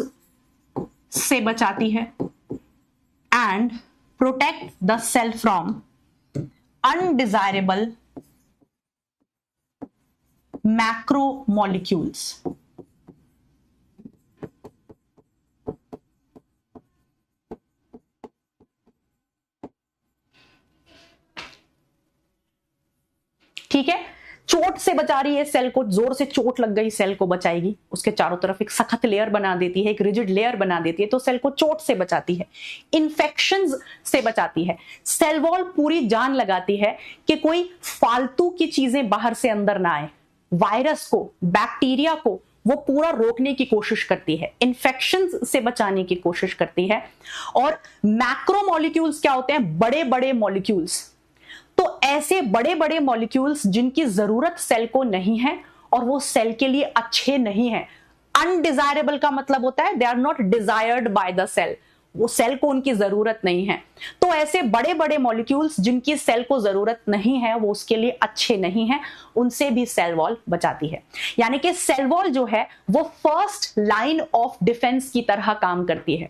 से बचाती है, and protect the cell from undesirable macromolecules. ठीक है, चोट से बचा रही है सेल को, जोर से चोट लग गई सेल को बचाएगी, उसके चारों तरफ एक सख्त लेयर बना देती है, एक रिजिड लेयर बना देती है, तो सेल को चोट से बचाती है, इन्फेक्शंस से बचाती है। सेल वॉल पूरी जान लगाती है कि कोई फालतू की चीजें बाहर से अंदर ना आए। वायरस को, बैक्टीरिया को वो पूरा रोकने की कोशिश करती है, इन्फेक्शंस से बचाने की कोशिश करती है। और मैक्रोमोलिक्यूल्स क्या होते हैं? बड़े बड़े मॉलिक्यूल्स। तो ऐसे बड़े बड़े मॉलिक्यूल्स जिनकी जरूरत सेल को नहीं है और वो सेल के लिए अच्छे नहीं है। अनडिजायरेबल का मतलब होता है they are not desired by the cell, वो सेल को उनकी जरूरत नहीं है। तो ऐसे बड़े बड़े मॉलिक्यूल्स जिनकी सेल को जरूरत नहीं है, वो उसके लिए अच्छे नहीं है, उनसे भी सेल वॉल बचाती है। यानी कि सेल वॉल जो है वो फर्स्ट लाइन ऑफ डिफेंस की तरह काम करती है।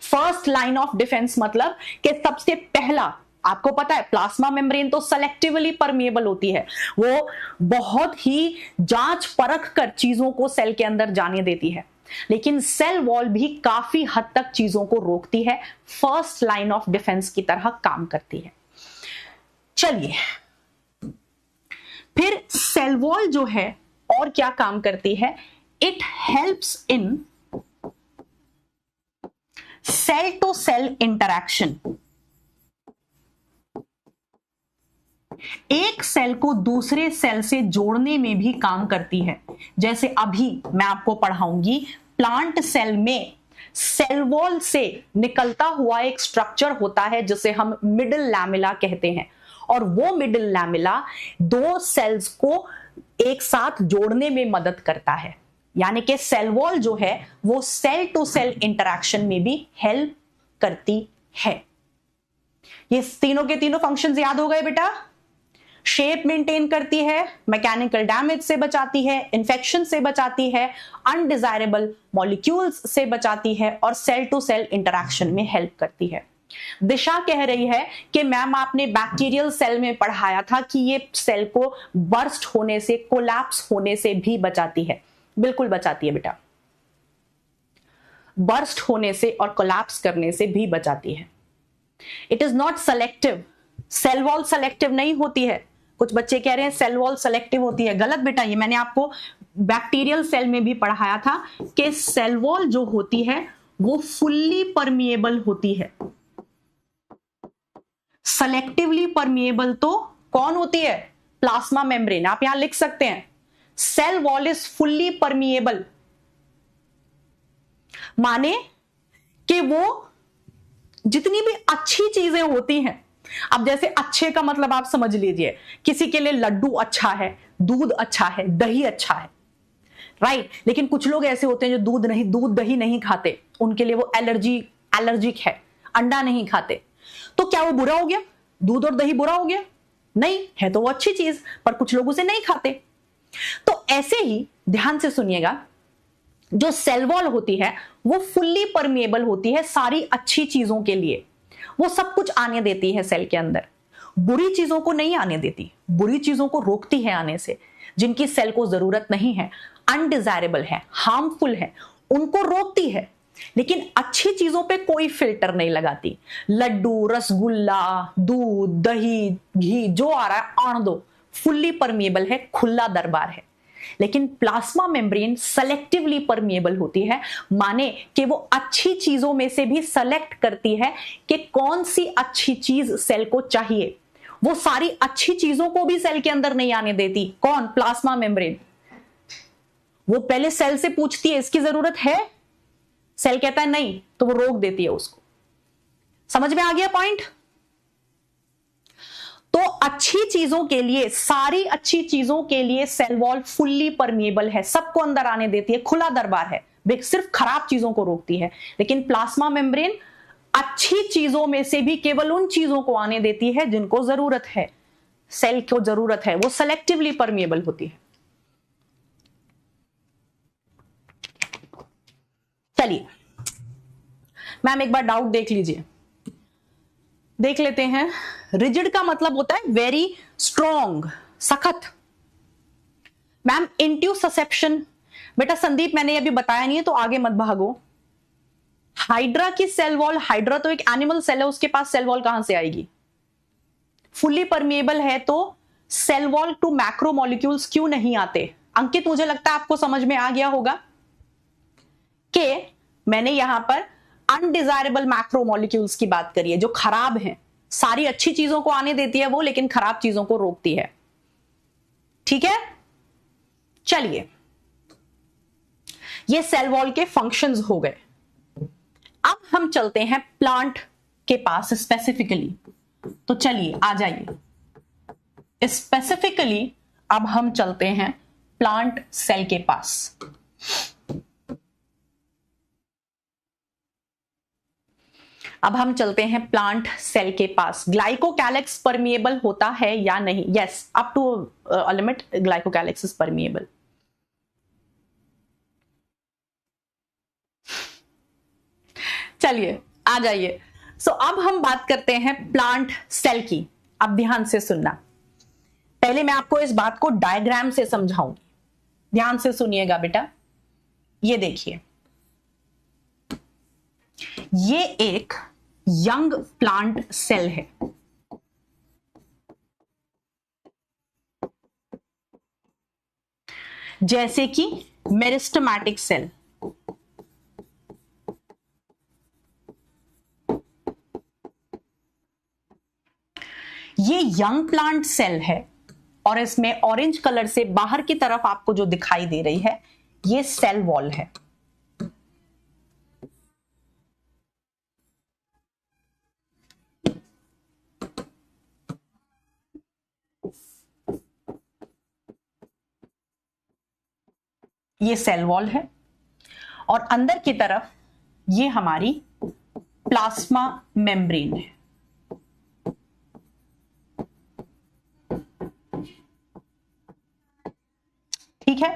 फर्स्ट लाइन ऑफ डिफेंस मतलब कि सबसे पहला, आपको पता है प्लाज्मा मेम्ब्रेन तो सेलेक्टिवली परमिएबल होती है, वो बहुत ही जांच परख कर चीजों को सेल के अंदर जाने देती है, लेकिन सेल वॉल भी काफी हद तक चीजों को रोकती है, फर्स्ट लाइन ऑफ डिफेंस की तरह काम करती है। चलिए, फिर सेल वॉल जो है और क्या काम करती है? It helps in cell to cell interaction. एक सेल को दूसरे सेल से जोड़ने में भी काम करती है। जैसे अभी मैं आपको पढ़ाऊंगी, प्लांट सेल में सेल वॉल से निकलता हुआ एक स्ट्रक्चर होता है जिसे हम मिडिल लैमेला कहते हैं, और वो मिडिल लैमेला दो सेल्स को एक साथ जोड़ने में मदद करता है। यानी कि सेल वॉल जो है वो सेल टू सेल इंटरैक्शन में भी हेल्प करती है। ये तीनों के तीनों फंक्शंस याद हो गए बेटा? शेप मेंटेन करती है, मैकेनिकल डैमेज से बचाती है, इन्फेक्शन से बचाती है, अनडिजायरेबल मॉलिक्यूल्स से बचाती है, और सेल टू सेल इंटरैक्शन में हेल्प करती है। दिशा कह रही है कि मैम आपने बैक्टीरियल सेल में पढ़ाया था कि ये सेल को बर्स्ट होने से, कोलैप्स होने से भी बचाती है। बिल्कुल बचाती है बेटा, बर्स्ट होने से और कोलैप्स करने से भी बचाती है। It is not selective. Cell wall selective नहीं होती है। कुछ बच्चे कह रहे हैं सेल वॉल सेलेक्टिव होती है, गलत बेटा। ये मैंने आपको बैक्टीरियल सेल में भी पढ़ाया था कि सेल वॉल जो होती है वो फुल्ली परमिएबल होती है। सेलेक्टिवली परमिएबल तो कौन होती है? Plasma membrane. आप यहां लिख सकते हैं cell wall is fully permeable, माने कि वो जितनी भी अच्छी चीजें होती हैं, अब जैसे अच्छे का मतलब आप समझ लीजिए, किसी के लिए लड्डू अच्छा है, दूध अच्छा है, दही अच्छा है, राइट। लेकिन कुछ लोग ऐसे होते हैं जो दूध दही नहीं खाते, उनके लिए वो एलर्जिक है, अंडा नहीं खाते। तो क्या वो बुरा हो गया? दूध और दही बुरा हो गया? नहीं है, तो वो अच्छी चीज, पर कुछ लोग उसे नहीं खाते। तो ऐसे ही ध्यान से सुनिएगा, जो सेल वॉल होती है वो फुल्ली परमिएबल होती है सारी अच्छी चीजों के लिए। वो सब कुछ आने देती है सेल के अंदर, बुरी चीजों को नहीं आने देती, बुरी चीजों को रोकती है आने से। जिनकी सेल को जरूरत नहीं है, अनडिजायरेबल है, हार्मफुल है, उनको रोकती है। लेकिन अच्छी चीजों पे कोई फिल्टर नहीं लगाती। लड्डू, रसगुल्ला, दूध, दही, घी जो आ रहा है आण दो, फुल्ली परमिएबल है, खुला दरबार है। लेकिन प्लाज्मा मेम्ब्रेन सेलेक्टिवली परमिएबल होती है, माने कि वो अच्छी चीजों में से भी सेलेक्ट करती है कि कौन सी अच्छी चीज सेल को चाहिए। वो सारी अच्छी चीजों को भी सेल के अंदर नहीं आने देती। कौन? Plasma membrane. वो पहले सेल से पूछती है इसकी जरूरत है, सेल कहता है नहीं, तो वो रोक देती है उसको। समझ में आ गया पॉइंट? तो अच्छी चीजों के लिए, सारी अच्छी चीजों के लिए सेल वॉल फुल्ली परमिएबल है, सबको अंदर आने देती है, खुला दरबार है, सिर्फ खराब चीजों को रोकती है। लेकिन प्लाज्मा मेम्ब्रेन अच्छी चीजों में से भी केवल उन चीजों को आने देती है जिनको जरूरत है, सेल को जरूरत है। वो सेलेक्टिवली परमिएबल होती है। चलिए मैम एक बार डाउट देख लीजिए, देख लेते हैं। रिजिड का मतलब होता है वेरी स्ट्रॉन्ग, सखत। मैम इंट्यूससेप्शन, बेटा संदीप मैंने अभी बताया नहीं है तो आगे मत भागो। हाइड्रा की सेल वॉल, हाइड्रा तो एक एनिमल सेल है, उसके पास सेल वॉल कहां से आएगी? फुल्ली परमिएबल है तो सेल वॉल टू मैक्रोमोलिक्यूल्स क्यों नहीं आते? अंकित मुझे लगता है आपको समझ में आ गया होगा कि मैंने यहां पर अनडिजायरेबल मैक्रोमोलिक्यूल्स की बात करी है, जो खराब हैं। सारी अच्छी चीजों को आने देती है वो, लेकिन खराब चीजों को रोकती है। ठीक है, चलिए ये सेल वॉल के फंक्शंस हो गए। अब हम चलते हैं प्लांट के पास स्पेसिफिकली। तो चलिए आ जाइए, स्पेसिफिकली अब हम चलते हैं प्लांट सेल के पास। अब हम चलते हैं प्लांट सेल के पास। ग्लाइकोकैलिक्स परमिएबल होता है या नहीं? Yes, up to a limit glycocalyx is permeable. चलिए आ जाइए। सो अब हम बात करते हैं प्लांट सेल की। अब ध्यान से सुनना, पहले मैं आपको इस बात को डायग्राम से समझाऊंगी, ध्यान से सुनिएगा बेटा। ये देखिए, ये एक यंग प्लांट सेल है। जैसे कि मेरिस्टेमेटिक सेल, ये यंग प्लांट सेल है और इसमें ऑरेंज कलर से बाहर की तरफ आपको जो दिखाई दे रही है ये सेल वॉल है। ये सेल वॉल है और अंदर की तरफ ये हमारी प्लाज्मा मेम्ब्रेन है। ठीक है,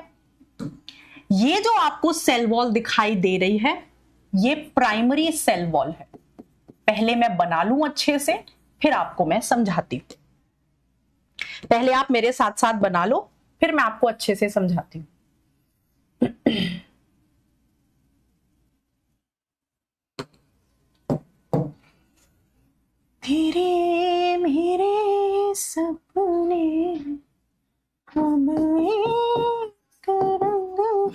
ये जो आपको सेल वॉल दिखाई दे रही है ये प्राइमरी सेल वॉल है। पहले मैं बना लूं अच्छे से, फिर आपको मैं समझाती हूं। पहले आप मेरे साथ साथ बना लो, फिर मैं आपको अच्छे से समझाती हूं। तेरे मेरे सपने हम एक रंग,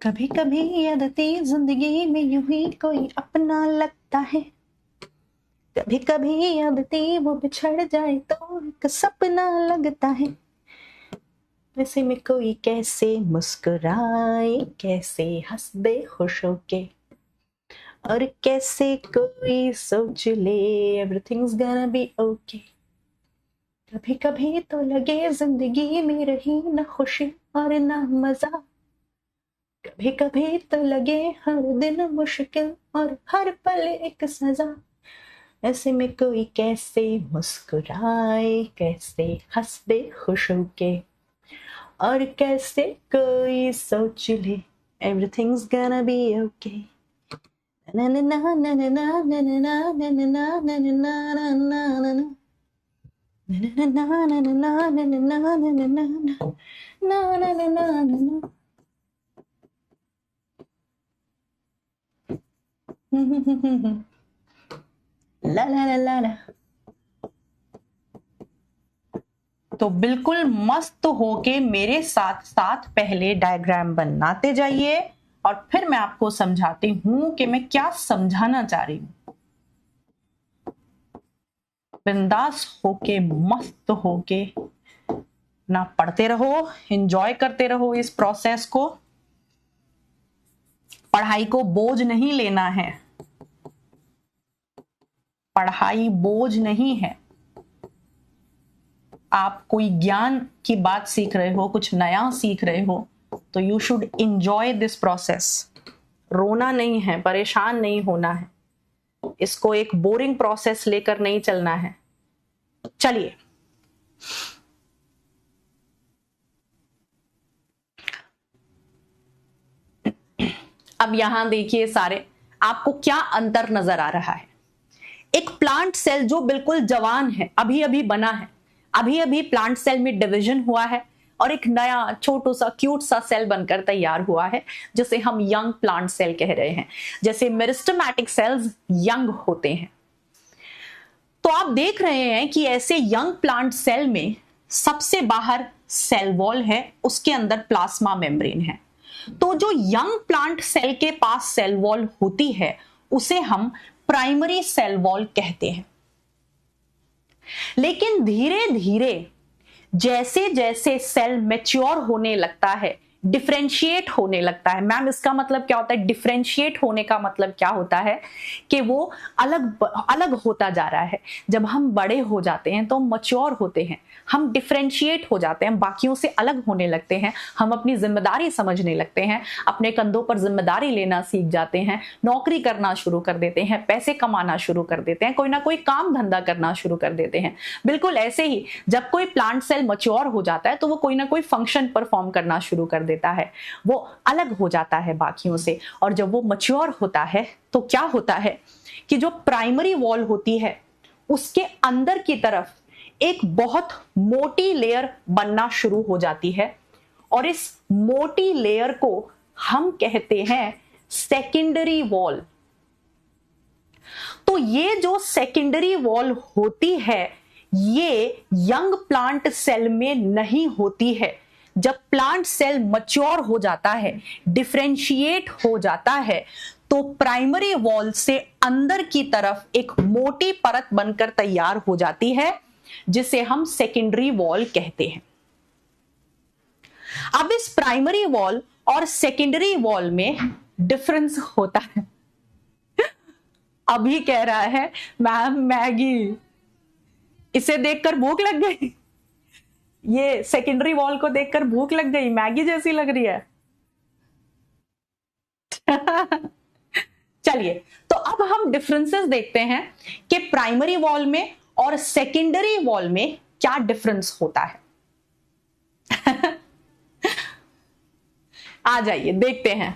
कभी कभी आदतें जिंदगी में यूं ही कोई अपना लगता है, कभी कभी आदतें वो बिछड़ जाए तो एक सपना लगता है। वैसे में कोई कैसे मुस्कुराए, कैसे हंस दे खुश होके, और कैसे कोई सोच ले एवरीथिंग्स गोना बी ओके। कभी कभी तो लगे जिंदगी में रही न खुशी और न मजा, कभी कभी तो लगे हर दिन मुश्किल और हर पल एक सजा। ऐसे में कोई कैसे मुस्कुराए, कैसे हंस दे खुश होके, और कैसे कोई सोच ले एवरीथिंग्स गोना बी ओके। ना ना ना ना ना ना ना ना ना ना ना ना ना ना। ला ला ला ला ला। तो बिल्कुल मस्त होके मेरे साथ साथ पहले डायग्राम बनाते जाइए और फिर मैं आपको समझाती हूं कि मैं क्या समझाना चाह रही हूं। बिंदास होके मस्त होके ना पढ़ते रहो, एंजॉय करते रहो इस प्रोसेस को। पढ़ाई को बोझ नहीं लेना है, पढ़ाई बोझ नहीं है। आप कोई ज्ञान की बात सीख रहे हो, कुछ नया सीख रहे हो, तो you should enjoy this process. रोना नहीं है, परेशान नहीं होना है, इसको एक बोरिंग प्रोसेस लेकर नहीं चलना है। चलिए, अब यहां देखिए सारे, आपको क्या अंतर नजर आ रहा है। एक प्लांट सेल जो बिल्कुल जवान है, अभी अभी बना है, अभी अभी प्लांट सेल में डिवीजन हुआ है और एक नया छोटू सा क्यूट सा सेल बनकर तैयार हुआ है, जिसे हम यंग प्लांट सेल कह रहे हैं। जैसे मेरिस्टेमेटिक सेल्स यंग होते हैं। तो आप देख रहे हैं कि ऐसे यंग प्लांट सेल में सबसे बाहर सेल वॉल है, उसके अंदर प्लाज्मा मेम्ब्रेन है। तो जो यंग प्लांट सेल के पास सेल वॉल होती है उसे हम प्राइमरी सेल वॉल कहते हैं। लेकिन धीरे धीरे जैसे जैसे सेल मैच्योर होने लगता है, डिफरेंशिएट होने लगता है। मैम इसका मतलब क्या होता है? डिफरेंशिएट होने का मतलब क्या होता है कि वो अलग अलग होता जा रहा है। जब हम बड़े हो जाते हैं तो मैच्योर होते हैं, हम डिफरेंशिएट हो जाते हैं, बाकियों से अलग होने लगते हैं, हम अपनी जिम्मेदारी समझने लगते हैं, अपने कंधों पर जिम्मेदारी लेना सीख जाते हैं, नौकरी करना शुरू कर देते हैं, पैसे कमाना शुरू कर देते हैं, कोई ना कोई काम धंधा करना शुरू कर देते हैं। बिल्कुल ऐसे ही जब कोई प्लांट सेल मैच्योर हो जाता है तो वो कोई ना कोई फंक्शन परफॉर्म करना शुरू कर देता है, वो अलग हो जाता है बाकियों से। और जब वो मैच्योर होता है तो क्या होता है कि जो प्राइमरी वॉल होती है उसके अंदर की तरफ एक बहुत मोटी लेयर बनना शुरू हो जाती है और इस मोटी लेयर को हम कहते हैं सेकेंडरी वॉल। तो ये जो सेकेंडरी वॉल होती है ये यंग प्लांट सेल में नहीं होती है। जब प्लांट सेल मैच्योर हो जाता है, डिफरेंशिएट हो जाता है, तो प्राइमरी वॉल से अंदर की तरफ एक मोटी परत बनकर तैयार हो जाती है जिसे हम सेकेंडरी वॉल कहते हैं। अब इस प्राइमरी वॉल और सेकेंडरी वॉल में डिफरेंस होता है। अभी कह रहा है मैम मैगी, इसे देखकर भूख लग गई, ये सेकेंडरी वॉल को देखकर भूख लग गई, मैगी जैसी लग रही है। चलिए, तो अब हम डिफरेंसेस देखते हैं कि प्राइमरी वॉल में और सेकेंडरी वॉल में क्या डिफरेंस होता है। आ जाइए देखते हैं।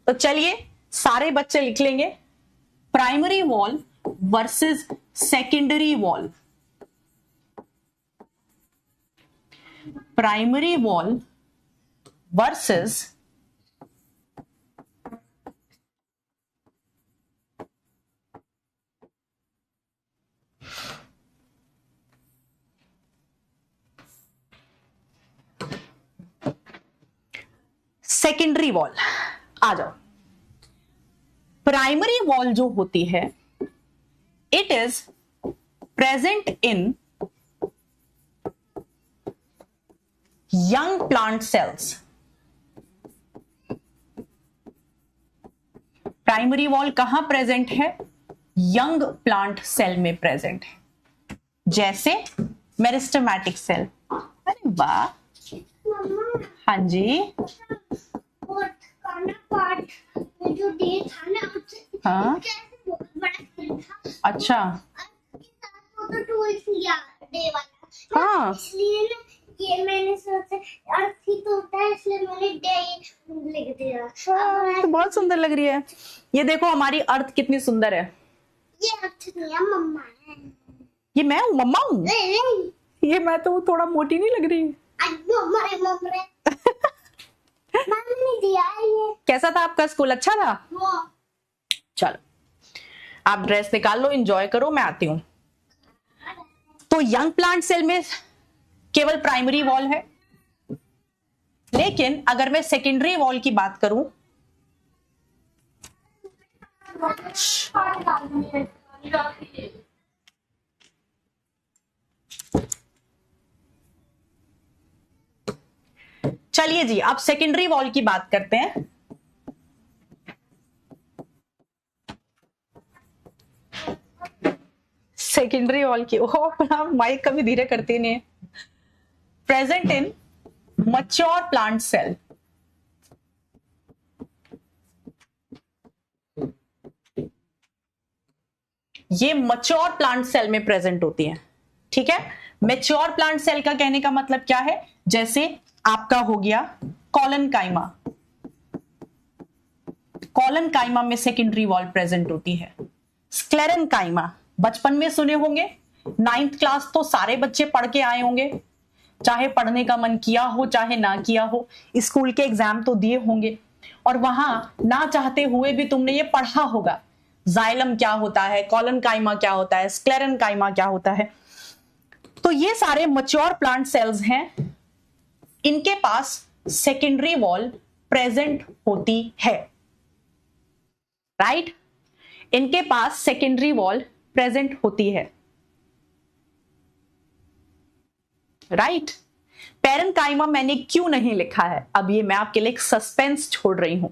तो चलिए सारे बच्चे लिख लेंगे, primary wall versus secondary wall. Primary wall versus secondary wall. आ जाओ। प्राइमरी वॉल जो होती है it is present in young plant cells. Primary wall कहां प्रेजेंट है? यंग प्लांट सेल में प्रेजेंट है, जैसे मेरिस्टेमेटिक सेल। अरे वाह, हाँ जी, जो डे था ना हाँ, बहुत बड़ा था। अच्छा, वो तो टूल्स लिया डे वाला। हाँ, इसलिए ना ये मैंने सोचा अर्थ ही तो होता है, इसलिए मैंने डे लिख दिया। तो बहुत सुंदर लग रही है। ये देखो हमारी अर्थ कितनी सुंदर है। ये अर्थ नहीं है, मम्मा है। ये मैं हूँ, मम्मा हूँ। नहीं, ये मैं तो थोड़ा मोटी नहीं लग रही? मम्मी ने दिया है ये। कैसा था आपका स्कूल? अच्छा था? चलो आप ड्रेस निकाल लो, एंजॉय करो, मैं आती हूं। तो यंग प्लांट सेल में केवल प्राइमरी वॉल है, लेकिन अगर मैं सेकेंडरी वॉल की बात करूं, चलिए जी अब सेकेंडरी वॉल की बात करते हैं। सेकेंडरी वॉल की, ओह अपना माइक कभी धीरे करती नहीं है। Present in mature plant cell. ये मच्योर प्लांट सेल में प्रेजेंट होती है, ठीक है। मैच्योर प्लांट सेल का कहने का मतलब क्या है? जैसे आपका हो गया कॉलन काइमा, कॉलन काइमा में सेकेंडरी वॉल प्रेजेंट होती है। स्क्लेरन काइमा बचपन में सुने होंगे, 9th क्लास तो सारे बच्चे पढ़ के आए होंगे, चाहे पढ़ने का मन किया हो चाहे ना किया हो, स्कूल के एग्जाम तो दिए होंगे और वहां ना चाहते हुए भी तुमने ये पढ़ा होगा, जाइलम क्या होता है, कॉलन काइमा क्या होता है, स्क्लेरन काइमा क्या होता है। तो ये सारे मैच्योर प्लांट सेल्स हैं, इनके पास सेकेंडरी वॉल प्रेजेंट होती है, राइट? इनके पास सेकेंडरी वॉल प्रेजेंट होती है, राइट? पैरेन्काइमा मैंने क्यों नहीं लिखा है, अब ये मैं आपके लिए एक सस्पेंस छोड़ रही हूं।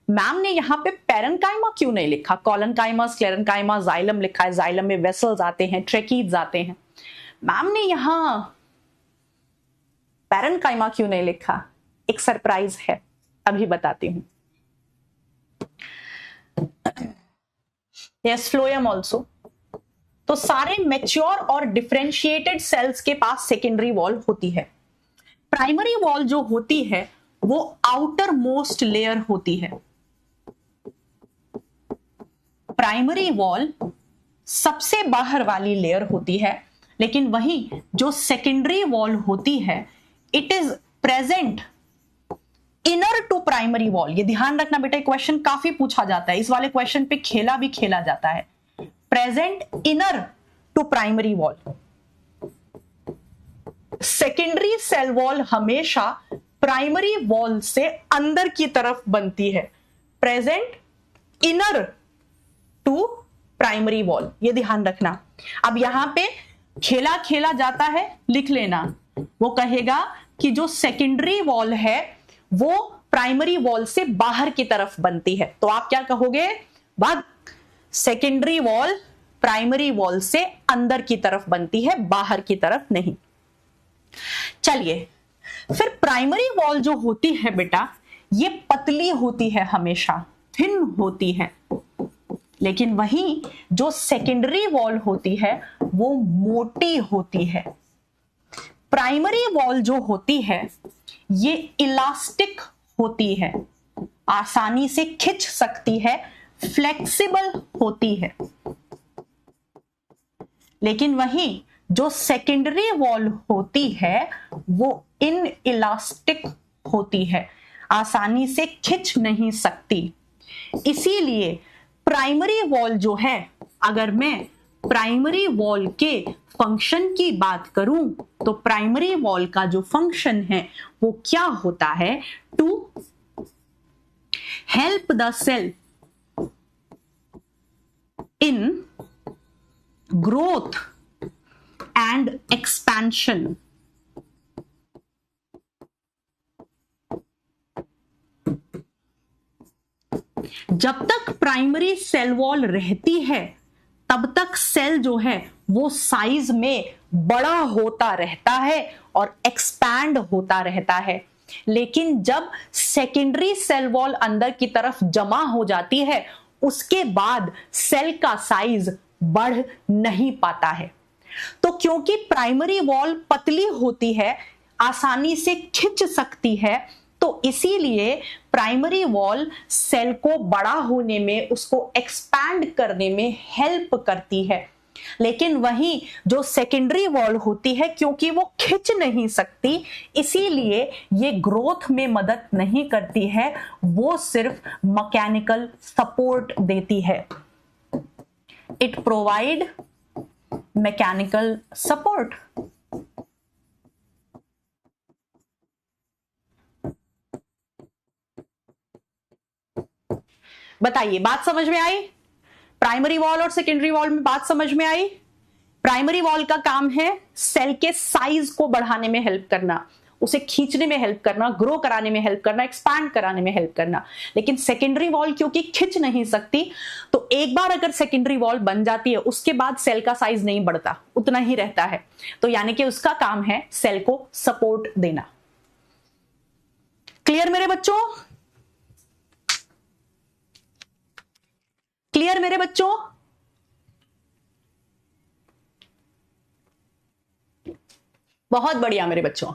मैम ने यहां पे पैरेन्काइमा क्यों नहीं लिखा? कॉलनकाइमा, स्क्लेरनकाइमा, जाइलम लिखा है, जाइलम में वेसल्स आते हैं, ट्रेकीज आते हैं। मैम ने यहां पैरेन्काइमा क्यों नहीं लिखा? एक सरप्राइज है, अभी बताती हूं। Yes, phloem also. तो सारे मैच्योर और डिफरेंशिएटेड सेल्स के पास सेकेंडरी वॉल होती है। प्राइमरी वॉल जो होती है वो आउटर मोस्ट लेयर होती है। प्राइमरी वॉल सबसे बाहर वाली लेयर होती है, लेकिन वही जो सेकेंडरी वॉल होती है it is present inner to primary wall. ये ध्यान रखना बेटा, क्वेश्चन काफी पूछा जाता है, इस वाले क्वेश्चन पे खेला भी खेला जाता है। Present inner to primary wall. Secondary cell wall हमेशा प्राइमरी वॉल से अंदर की तरफ बनती है। Present inner to primary wall, ये ध्यान रखना। अब यहां पे खेला खेला जाता है, लिख लेना। वो कहेगा कि जो सेकेंडरी वॉल है वो प्राइमरी वॉल से बाहर की तरफ बनती है, तो आप क्या कहोगे? भाग, सेकेंडरी वॉल प्राइमरी वॉल से अंदर की तरफ बनती है, बाहर की तरफ नहीं। चलिए, फिर प्राइमरी वॉल जो होती है बेटा ये पतली होती है, हमेशा थिन होती है, लेकिन वहीं जो सेकेंडरी वॉल होती है वो मोटी होती है। प्राइमरी वॉल जो होती है ये इलास्टिक होती है, आसानी से खिंच सकती है, फ्लेक्सिबल होती है, लेकिन वहीं जो सेकेंडरी वॉल होती है वो इन इलास्टिक होती है, आसानी से खिंच नहीं सकती। इसीलिए प्राइमरी वॉल जो है, अगर मैं प्राइमरी वॉल के फंक्शन की बात करूं तो प्राइमरी वॉल का जो फंक्शन है वो क्या होता है? To help the cell in growth and expansion. जब तक प्राइमरी सेल वॉल रहती है तब तक सेल जो है वो साइज में बड़ा होता रहता है और एक्सपैंड होता रहता है, लेकिन जब सेकेंडरी सेल वॉल अंदर की तरफ जमा हो जाती है उसके बाद सेल का साइज बढ़ नहीं पाता है। तो क्योंकि प्राइमरी वॉल पतली होती है, आसानी से खिंच सकती है, तो इसीलिए प्राइमरी वॉल सेल को बड़ा होने में, उसको एक्सपैंड करने में हेल्प करती है। लेकिन वहीं जो सेकेंडरी वॉल होती है, क्योंकि वो खिंच नहीं सकती, इसीलिए ये ग्रोथ में मदद नहीं करती है, वो सिर्फ मैकेनिकल सपोर्ट देती है। It provide mechanical support. बताइए, बात समझ में आई? प्राइमरी वॉल और सेकेंडरी वॉल में बात समझ में आई? प्राइमरी वॉल का काम है सेल के साइज को बढ़ाने में हेल्प करना, उसे खींचने में हेल्प करना, ग्रो कराने में हेल्प करना, एक्सपैंड कराने में हेल्प करना। लेकिन सेकेंडरी वॉल क्योंकि खिंच नहीं सकती, तो एक बार अगर सेकेंडरी वॉल बन जाती है, उसके बाद सेल का साइज नहीं बढ़ता, उतना ही रहता है। तो यानी कि उसका काम है सेल को सपोर्ट देना। क्लियर मेरे बच्चों? क्लियर मेरे बच्चों? बहुत बढ़िया मेरे बच्चों।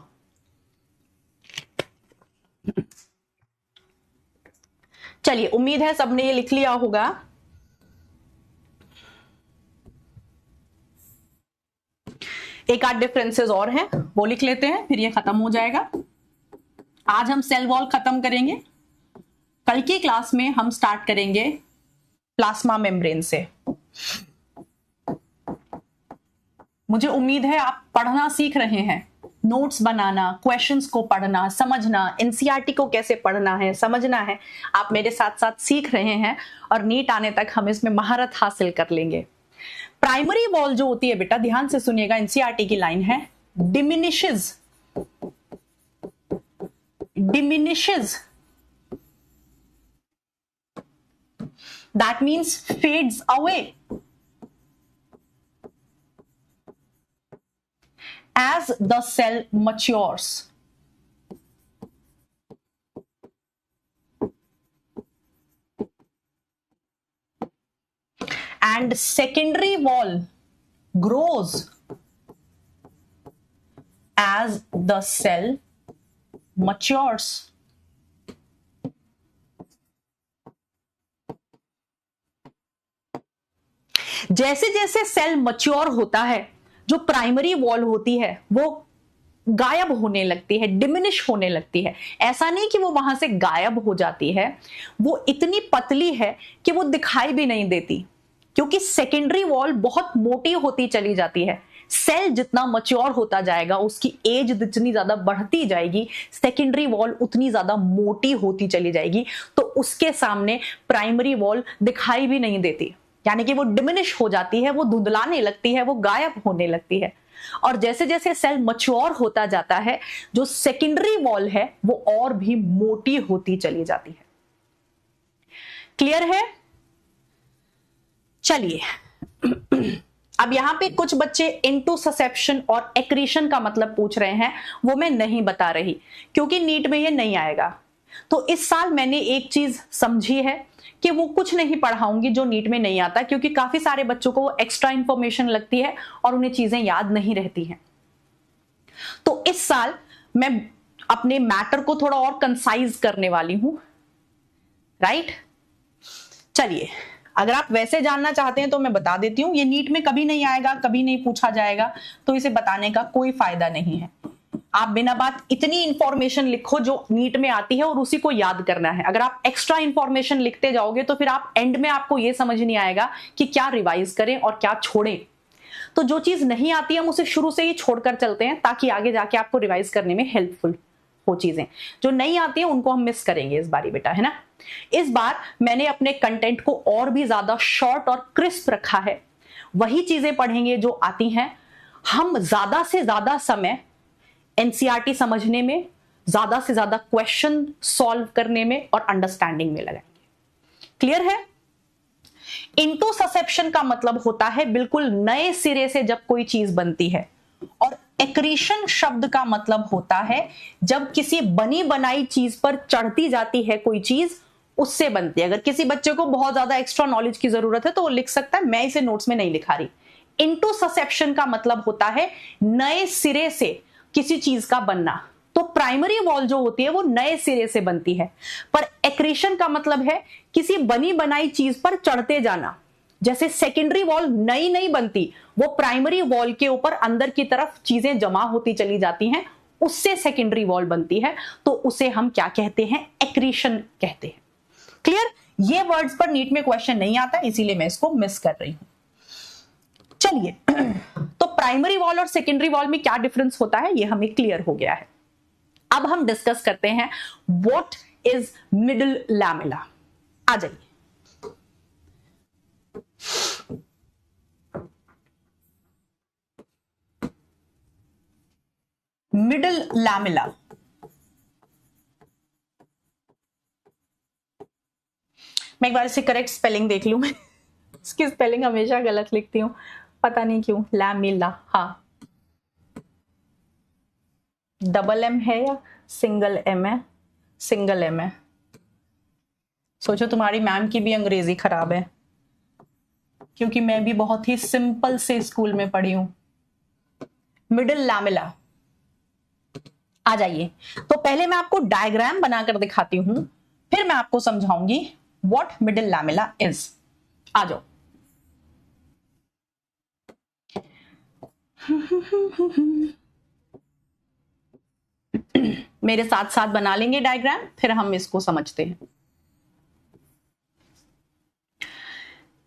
चलिए, उम्मीद है सबने ये लिख लिया होगा। एक आध डिफरेंसेस और हैं, वो लिख लेते हैं, फिर ये खत्म हो जाएगा। आज हम सेल वॉल खत्म करेंगे। कल की क्लास में हम स्टार्ट करेंगे प्लाज्मा मेम्ब्रेन से। मुझे उम्मीद है आप पढ़ना सीख रहे हैं, नोट्स बनाना, क्वेश्चंस को पढ़ना, समझना, एनसीईआरटी को कैसे पढ़ना है, समझना है, आप मेरे साथ साथ सीख रहे हैं और नीट आने तक हम इसमें महारत हासिल कर लेंगे। प्राइमरी वॉल जो होती है बेटा, ध्यान से सुनिएगा, एनसीईआरटी की लाइन है, diminishes that means fades away as the cell matures. And secondary wall grows as the cell matures. जैसे जैसे सेल मैच्योर होता है, जो प्राइमरी वॉल होती है वो गायब होने लगती है, डिमिनिश होने लगती है। ऐसा नहीं कि वो वहां से गायब हो जाती है, वो इतनी पतली है कि वो दिखाई भी नहीं देती, क्योंकि सेकेंडरी वॉल बहुत मोटी होती चली जाती है। सेल जितना मैच्योर होता जाएगा, उसकी एज जितनी ज्यादा बढ़ती जाएगी, सेकेंडरी वॉल उतनी ज्यादा मोटी होती चली जाएगी, तो उसके सामने प्राइमरी वॉल दिखाई भी नहीं देती, यानी कि वो डिमिनिश हो जाती है, वो धुंधलाने लगती है, वो गायब होने लगती है। और जैसे जैसे सेल मैच्योर होता जाता है, जो सेकेंडरी वॉल है वो और भी मोटी होती चली जाती है। क्लियर है? चलिए, अब यहां पे कुछ बच्चे इंटूससेप्शन और एक्रीशन का मतलब पूछ रहे हैं, वो मैं नहीं बता रही क्योंकि नीट में ये नहीं आएगा। तो इस साल मैंने एक चीज समझी है कि वो कुछ नहीं पढ़ाऊंगी जो नीट में नहीं आता, क्योंकि काफी सारे बच्चों को एक्स्ट्रा इंफॉर्मेशन लगती है और उन्हें चीजें याद नहीं रहती हैं। तो इस साल मैं अपने मैटर को थोड़ा और कंसाइज करने वाली हूं, राइट? चलिए, अगर आप वैसे जानना चाहते हैं तो मैं बता देती हूं, ये नीट में कभी नहीं आएगा, कभी नहीं पूछा जाएगा, तो इसे बताने का कोई फायदा नहीं है। आप बिना बात इतनी इंफॉर्मेशन लिखो जो नीट में आती है और उसी को याद करना है। अगर आप एक्स्ट्रा इंफॉर्मेशन लिखते जाओगे तो फिर आप एंड में आपको यह समझ नहीं आएगा कि क्या रिवाइज करें और क्या छोड़ें। तो जो चीज नहीं आती है हम उसे शुरू से ही छोड़कर चलते हैं, ताकि आगे जाके आपको रिवाइज करने में हेल्पफुल हो। चीजें जो नहीं आती है उनको हम मिस करेंगे इस बारी बेटा, है ना। इस बार मैंने अपने कंटेंट को और भी ज्यादा शॉर्ट और क्रिस्प रखा है। वही चीजें पढ़ेंगे जो आती हैं। हम ज्यादा से ज्यादा समय एनसीईआरटी समझने में, ज्यादा से ज्यादा क्वेश्चन सॉल्व करने में और अंडरस्टैंडिंग में लगाएंगे। क्लियर है? इंटूससेप्शन का मतलब होता है बिल्कुल नए सिरे से जब कोई चीज बनती है, और एक्रीशन शब्द का मतलब होता है जब किसी बनी बनाई चीज पर चढ़ती जाती है कोई चीज, उससे बनती है। अगर किसी बच्चे को बहुत ज्यादा एक्स्ट्रा नॉलेज की जरूरत है तो वो लिख सकता है, मैं इसे नोट्स में नहीं लिखा रही। इंटूससेप्शन का मतलब होता है नए सिरे से किसी चीज का बनना। तो प्राइमरी वॉल जो होती है वो नए सिरे से बनती है, पर एक्रीशन का मतलब है किसी बनी बनाई चीज पर चढ़ते जाना, जैसे सेकेंडरी वॉल नई नई बनती, वो प्राइमरी वॉल के ऊपर अंदर की तरफ चीजें जमा होती चली जाती हैं, उससे सेकेंडरी वॉल बनती है, तो उसे हम क्या कहते हैं? एक्रीशन कहते हैं। क्लियर? ये वर्ड्स पर नीट में क्वेश्चन नहीं आता, इसीलिए मैं इसको मिस कर रही हूं। चलिए, तो प्राइमरी वॉल और सेकेंडरी वॉल में क्या डिफरेंस होता है, ये हमें क्लियर हो गया है। अब हम डिस्कस करते हैं व्हाट इज मिडिल लैमेला। आ जाइए। मिडिल लैमेला, मैं एक बार इसे करेक्ट स्पेलिंग देख लूं। मैं इसकी स्पेलिंग हमेशा गलत लिखती हूं, पता नहीं क्यों। लैमेला, हाँ, डबल एम है या सिंगल एम है? सिंगल एम है। सोचो तुम्हारी मैम की भी अंग्रेजी खराब है, क्योंकि मैं भी बहुत ही सिंपल से स्कूल में पढ़ी हूं। मिडिल लैमेला, आ जाइए। तो पहले मैं आपको डायग्राम बनाकर दिखाती हूं, फिर मैं आपको समझाऊंगी व्हाट मिडिल लैमेला इज। आ जाओ। मेरे साथ साथ बना लेंगे डायग्राम, फिर हम इसको समझते हैं।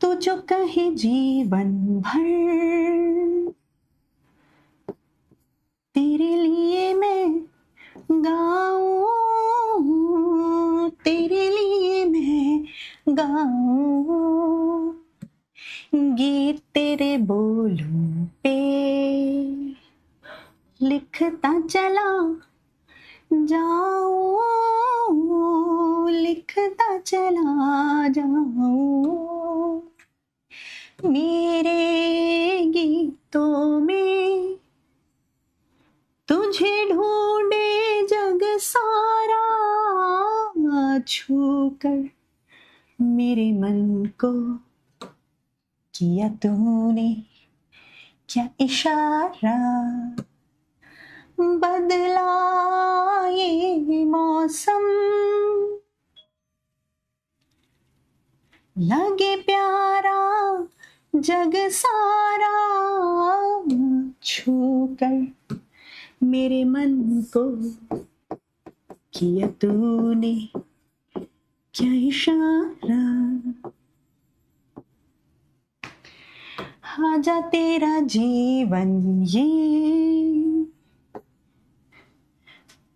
तो जो कहे जीवन भर तेरे लिए मैं गाऊं, तेरे लिए मैं गाऊं, गीत तेरे बोलों पे लिखता चला जाऊं, लिखता चला जाऊं, मेरे गीतों में तुझे ढूंढे जग सारा, छूकर मेरे मन को किया तूने क्या इशारा, बदला ये मौसम लगे प्यारा जग सारा, छूकर मेरे मन को किया तूने क्या इशारा, आजा तेरा जीवन ये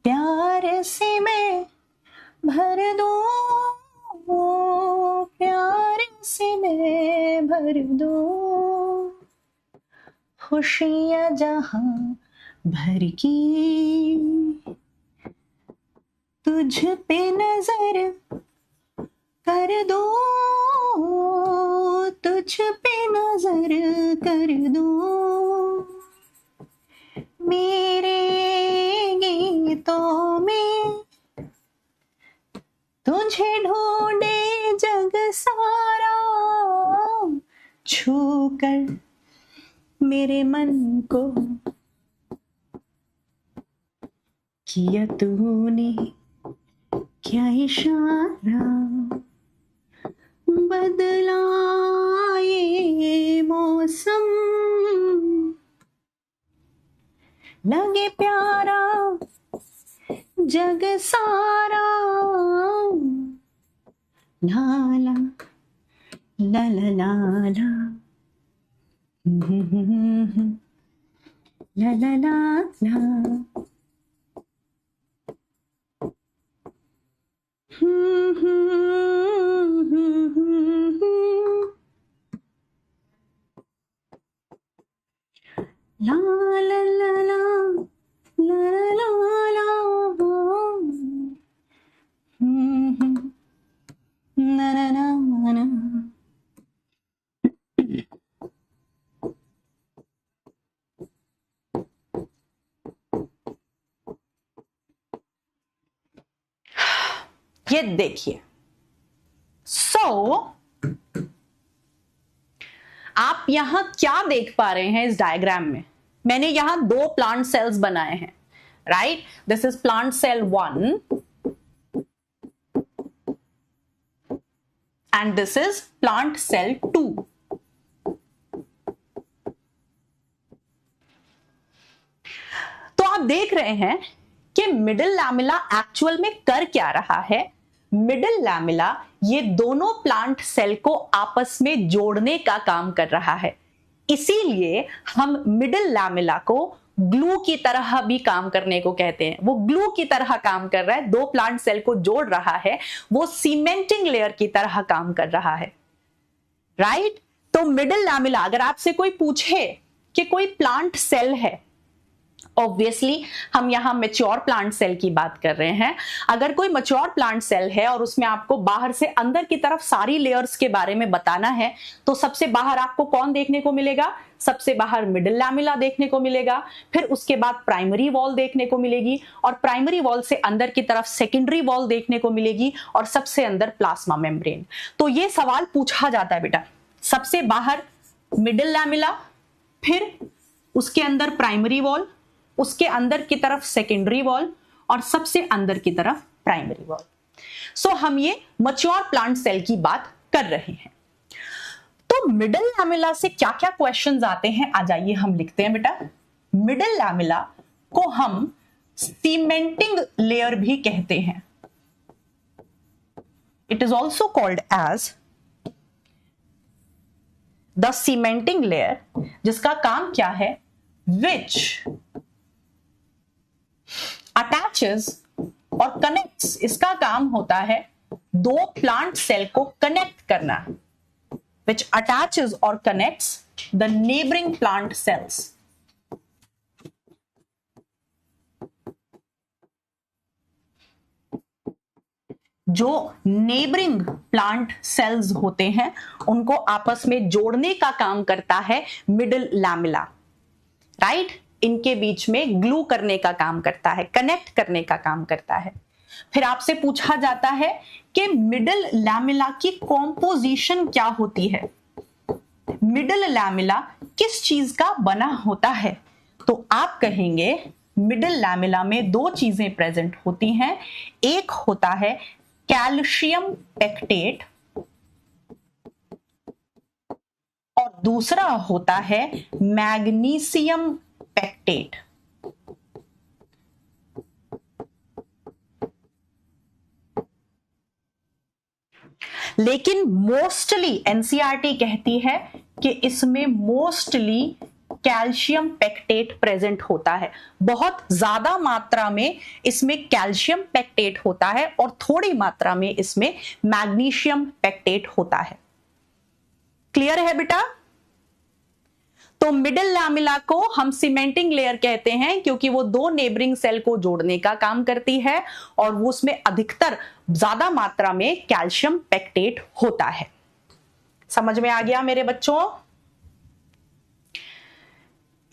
प्यार से मैं भर दूं, प्यार से मैं भर दूं, खुशियां जहां भर की तुझ पे नजर कर दो, तुझ पे नजर कर दो, मेरे गीतों में तुझे ढूंढे जग सारा, छूकर मेरे मन को किया तूने क्या इशारा, बदला ये मौसम लगे प्यारा जग सारा, ला ला ला ला ला ला ला ला ला ला, ला ला ला ला ला ला ला, ना ना ना ना। ये देखिए, आप यहां क्या देख पा रहे हैं इस डायग्राम में? मैंने यहां दो प्लांट सेल्स बनाए हैं, right? This is plant cell 1 and this is plant cell 2। आप देख रहे हैं कि मिडिल लैमेला एक्चुअल में कर क्या रहा है। मिडिल लैमेला ये दोनों प्लांट सेल को आपस में जोड़ने का काम कर रहा है, इसीलिए हम मिडिल लैमेला को ग्लू की तरह भी काम करने को कहते हैं। वो ग्लू की तरह काम कर रहा है, दो प्लांट सेल को जोड़ रहा है, वो सीमेंटिंग लेयर की तरह काम कर रहा है, राइट। तो मिडिल लैमेला, अगर आपसे कोई पूछे कि कोई प्लांट सेल है, ऑब्वियसली हम यहां मैच्योर प्लांट सेल की बात कर रहे हैं। अगर कोई मैच्योर प्लांट सेल है और उसमें आपको बाहर से अंदर की तरफ सारी लेयर्स के बारे में बताना है, तो सबसे बाहर आपको कौन देखने को मिलेगा? सबसे बाहर मिडिल लैमेला देखने को मिलेगा, फिर उसके बाद प्राइमरी वॉल देखने को मिलेगी, और प्राइमरी वॉल से अंदर की तरफ सेकेंडरी वॉल देखने को मिलेगी, और सबसे अंदर प्लाज्मा मेम्ब्रेन। तो ये सवाल पूछा जाता है बेटा, सबसे बाहर मिडिल लैमेला, फिर उसके अंदर प्राइमरी वॉल, उसके अंदर की तरफ सेकेंडरी वॉल, और सबसे अंदर की तरफ प्राइमरी वॉल। सो हम ये मैच्योर प्लांट सेल की बात कर रहे हैं। तो मिडिल लैमेला से क्या क्या क्वेश्चंस आते हैं, आ जाइए हम लिखते हैं बेटा। मिडिल लैमेला को हम सीमेंटिंग लेयर भी कहते हैं। It is also called as the cementing layer, जिसका काम क्या है? विच अटैचेस और कनेक्ट्स, इसका काम होता है दो प्लांट सेल को कनेक्ट करना, which attaches or connects the neighboring plant cells. जो नेबरिंग प्लांट सेल्स होते हैं उनको आपस में जोड़ने का काम करता है मिडिल लैमेला, राइट। इनके बीच में ग्लू करने का काम करता है, कनेक्ट करने का काम करता है। फिर आपसे पूछा जाता है कि मिडिल लैमेला की कॉम्पोजिशन क्या होती है, मिडिल लैमेला किस चीज का बना होता है? तो आप कहेंगे मिडिल लैमेला में दो चीजें प्रेजेंट होती हैं, एक होता है कैल्शियम पेक्टेट और दूसरा होता है मैग्नीशियम पेक्टेट। लेकिन मोस्टली एनसीईआरटी कहती है कि इसमें मोस्टली कैल्शियम पेक्टेट प्रेजेंट होता है। बहुत ज्यादा मात्रा में इसमें कैल्शियम पेक्टेट होता है और थोड़ी मात्रा में इसमें मैग्नीशियम पेक्टेट होता है। क्लियर है बेटा? तो मिडिल लैमेला को हम सीमेंटिंग लेयर कहते हैं क्योंकि वो दो नेबरिंग सेल को जोड़ने का काम करती है और वो उसमें अधिकतर ज्यादा मात्रा में कैल्शियम पेक्टेट होता है। समझ में आ गया मेरे बच्चों?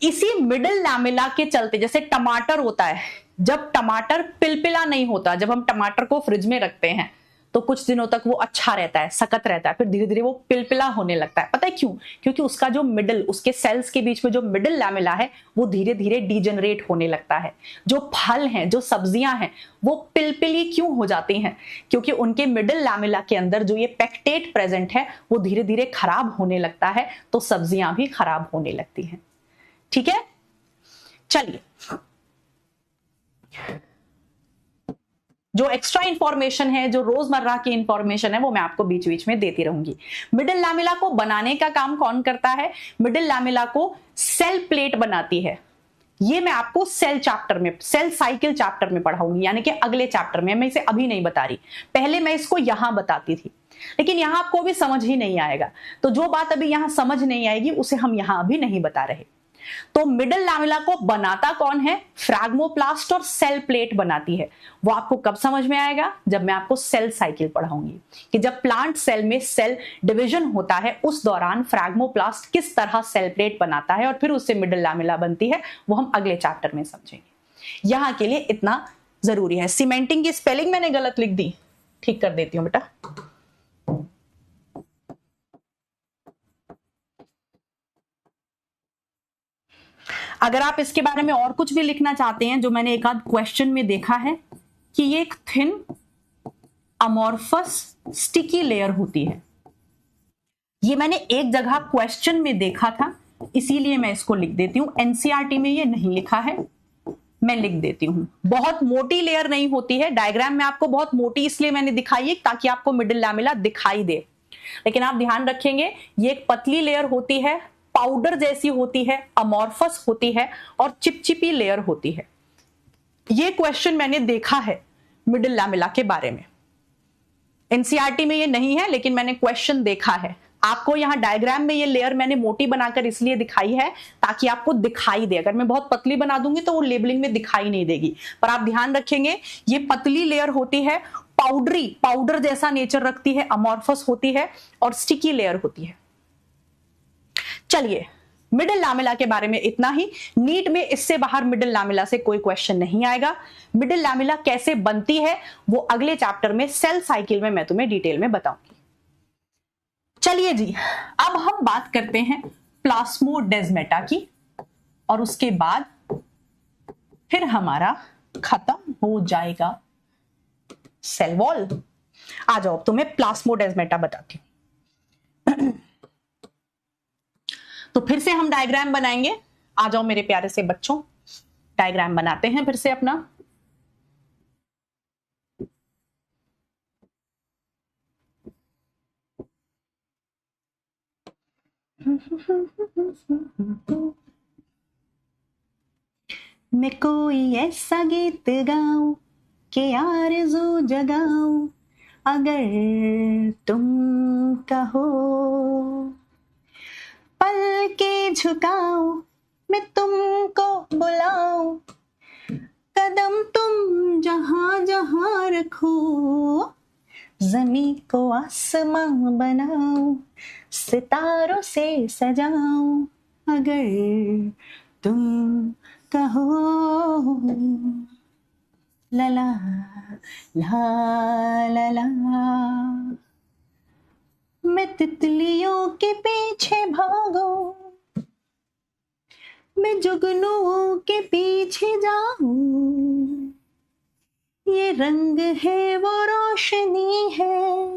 इसी मिडिल लैमेला के चलते, जैसे टमाटर होता है, जब टमाटर पिलपिला नहीं होता, जब हम टमाटर को फ्रिज में रखते हैं तो कुछ दिनों तक वो अच्छा रहता है, सख्त रहता है, फिर धीरे धीरे वो पिलपिला होने लगता है। पता है क्यों? क्योंकि उसका जो मिडिल, उसके सेल्स के बीच में जो मिडिल लैमेला है वो धीरे धीरे डीजेनरेट होने लगता है। जो फल हैं, जो सब्जियां हैं, वो पिलपिली क्यों हो जाती हैं? क्योंकि उनके मिडिल लैमेला के अंदर जो ये पेक्टेट प्रेजेंट है वो धीरे धीरे खराब होने लगता है, तो सब्जियां भी खराब होने लगती हैं। ठीक है, चलिए जो एक्स्ट्रा इंफॉर्मेशन है, जो रोजमर्रा की इंफॉर्मेशन है, वो मैं आपको बीच बीच में देती रहूंगी। मिडिल लैमेला को बनाने का काम कौन करता है? मिडिल लैमेला को सेल प्लेट बनाती है। ये मैं आपको सेल चैप्टर में, सेल साइकिल चैप्टर में पढ़ाऊंगी, यानी कि अगले चैप्टर में। मैं इसे अभी नहीं बता रही, पहले मैं इसको यहां बताती थी, लेकिन यहां आपको भी समझ ही नहीं आएगा। तो जो बात अभी यहां समझ नहीं आएगी उसे हम यहां अभी नहीं बता रहे। तो मिडिल लैमेला को बनाता कौन है? फ्रैग्मोप्लास्ट और सेल प्लेट बनाती है। वो आपको कब समझ में आएगा? जब मैं आपको सेल साइकिल पढ़ाऊंगी कि जब प्लांट सेल में सेल डिवीजन होता है उस दौरान फ्रैग्मोप्लास्ट किस तरह सेल प्लेट बनाता है और फिर उससे मिडिल लैमेला बनती है, वो हम अगले चैप्टर में समझेंगे। यहां के लिए इतना जरूरी है। सीमेंटिंग की स्पेलिंग मैंने गलत लिख दी, ठीक कर देती हूं बेटा। अगर आप इसके बारे में और कुछ भी लिखना चाहते हैं, जो मैंने एक आध क्वेश्चन में देखा है कि ये एक थिन अमॉर्फस स्टिकी लेयर होती है, ये मैंने एक जगह क्वेश्चन में देखा था, इसीलिए मैं इसको लिख देती हूं। एनसीईआरटी में ये नहीं लिखा है, मैं लिख देती हूं। बहुत मोटी लेयर नहीं होती है, डायग्राम में आपको बहुत मोटी इसलिए मैंने दिखाई है ताकि आपको मिडिल लैमेला दिखाई दे, लेकिन आप ध्यान रखेंगे ये एक पतली लेयर होती है, पाउडर जैसी होती है, अमॉर्फस होती है और चिपचिपी लेयर होती है। ये क्वेश्चन मैंने देखा है मिडिल लैमेला के बारे में, एनसीईआरटी में ये नहीं है लेकिन मैंने क्वेश्चन देखा है। आपको यहां डायग्राम में ये लेयर मैंने मोटी बनाकर इसलिए दिखाई है ताकि आपको दिखाई दे, अगर मैं बहुत पतली बना दूंगी तो वो लेबलिंग में दिखाई नहीं देगी, पर आप ध्यान रखेंगे ये पतली लेयर होती है, पाउडरी, पाउडर जैसा नेचर रखती है, अमॉर्फस होती है और स्टिकी लेयर होती है। चलिए मिडिल लैमेला के बारे में इतना ही। नीट में इससे बाहर मिडिल लैमेला से कोई क्वेश्चन नहीं आएगा। मिडिल लैमेला कैसे बनती है वो अगले चैप्टर में सेल साइकिल में मैं तुम्हें डिटेल में बताऊंगी। चलिए जी, अब हम बात करते हैं प्लास्मोडेस्माटा की और उसके बाद फिर हमारा खत्म हो जाएगा सेल वॉल। आ जाओ तुम्हें प्लास्मोडेस्माटा बताती हूं। तो फिर से हम डायग्राम बनाएंगे। आ जाओ मेरे प्यारे से बच्चों, डायग्राम बनाते हैं फिर से अपना। मैं कोई ऐसा गीत गाऊं कि आरज़ू जगाऊं, अगर तुम कहो पल के झुकाऊं, मैं तुमको बुलाऊं, कदम तुम जहां जहां रखो, जमी को आसमां बनाऊं, सितारों से सजाऊं, अगर तुम कहो। ला ला ला ला ला। मैं तितलियों के पीछे भागूं, मैं जुगनुओं के पीछे जाऊं, ये रंग है वो रोशनी है,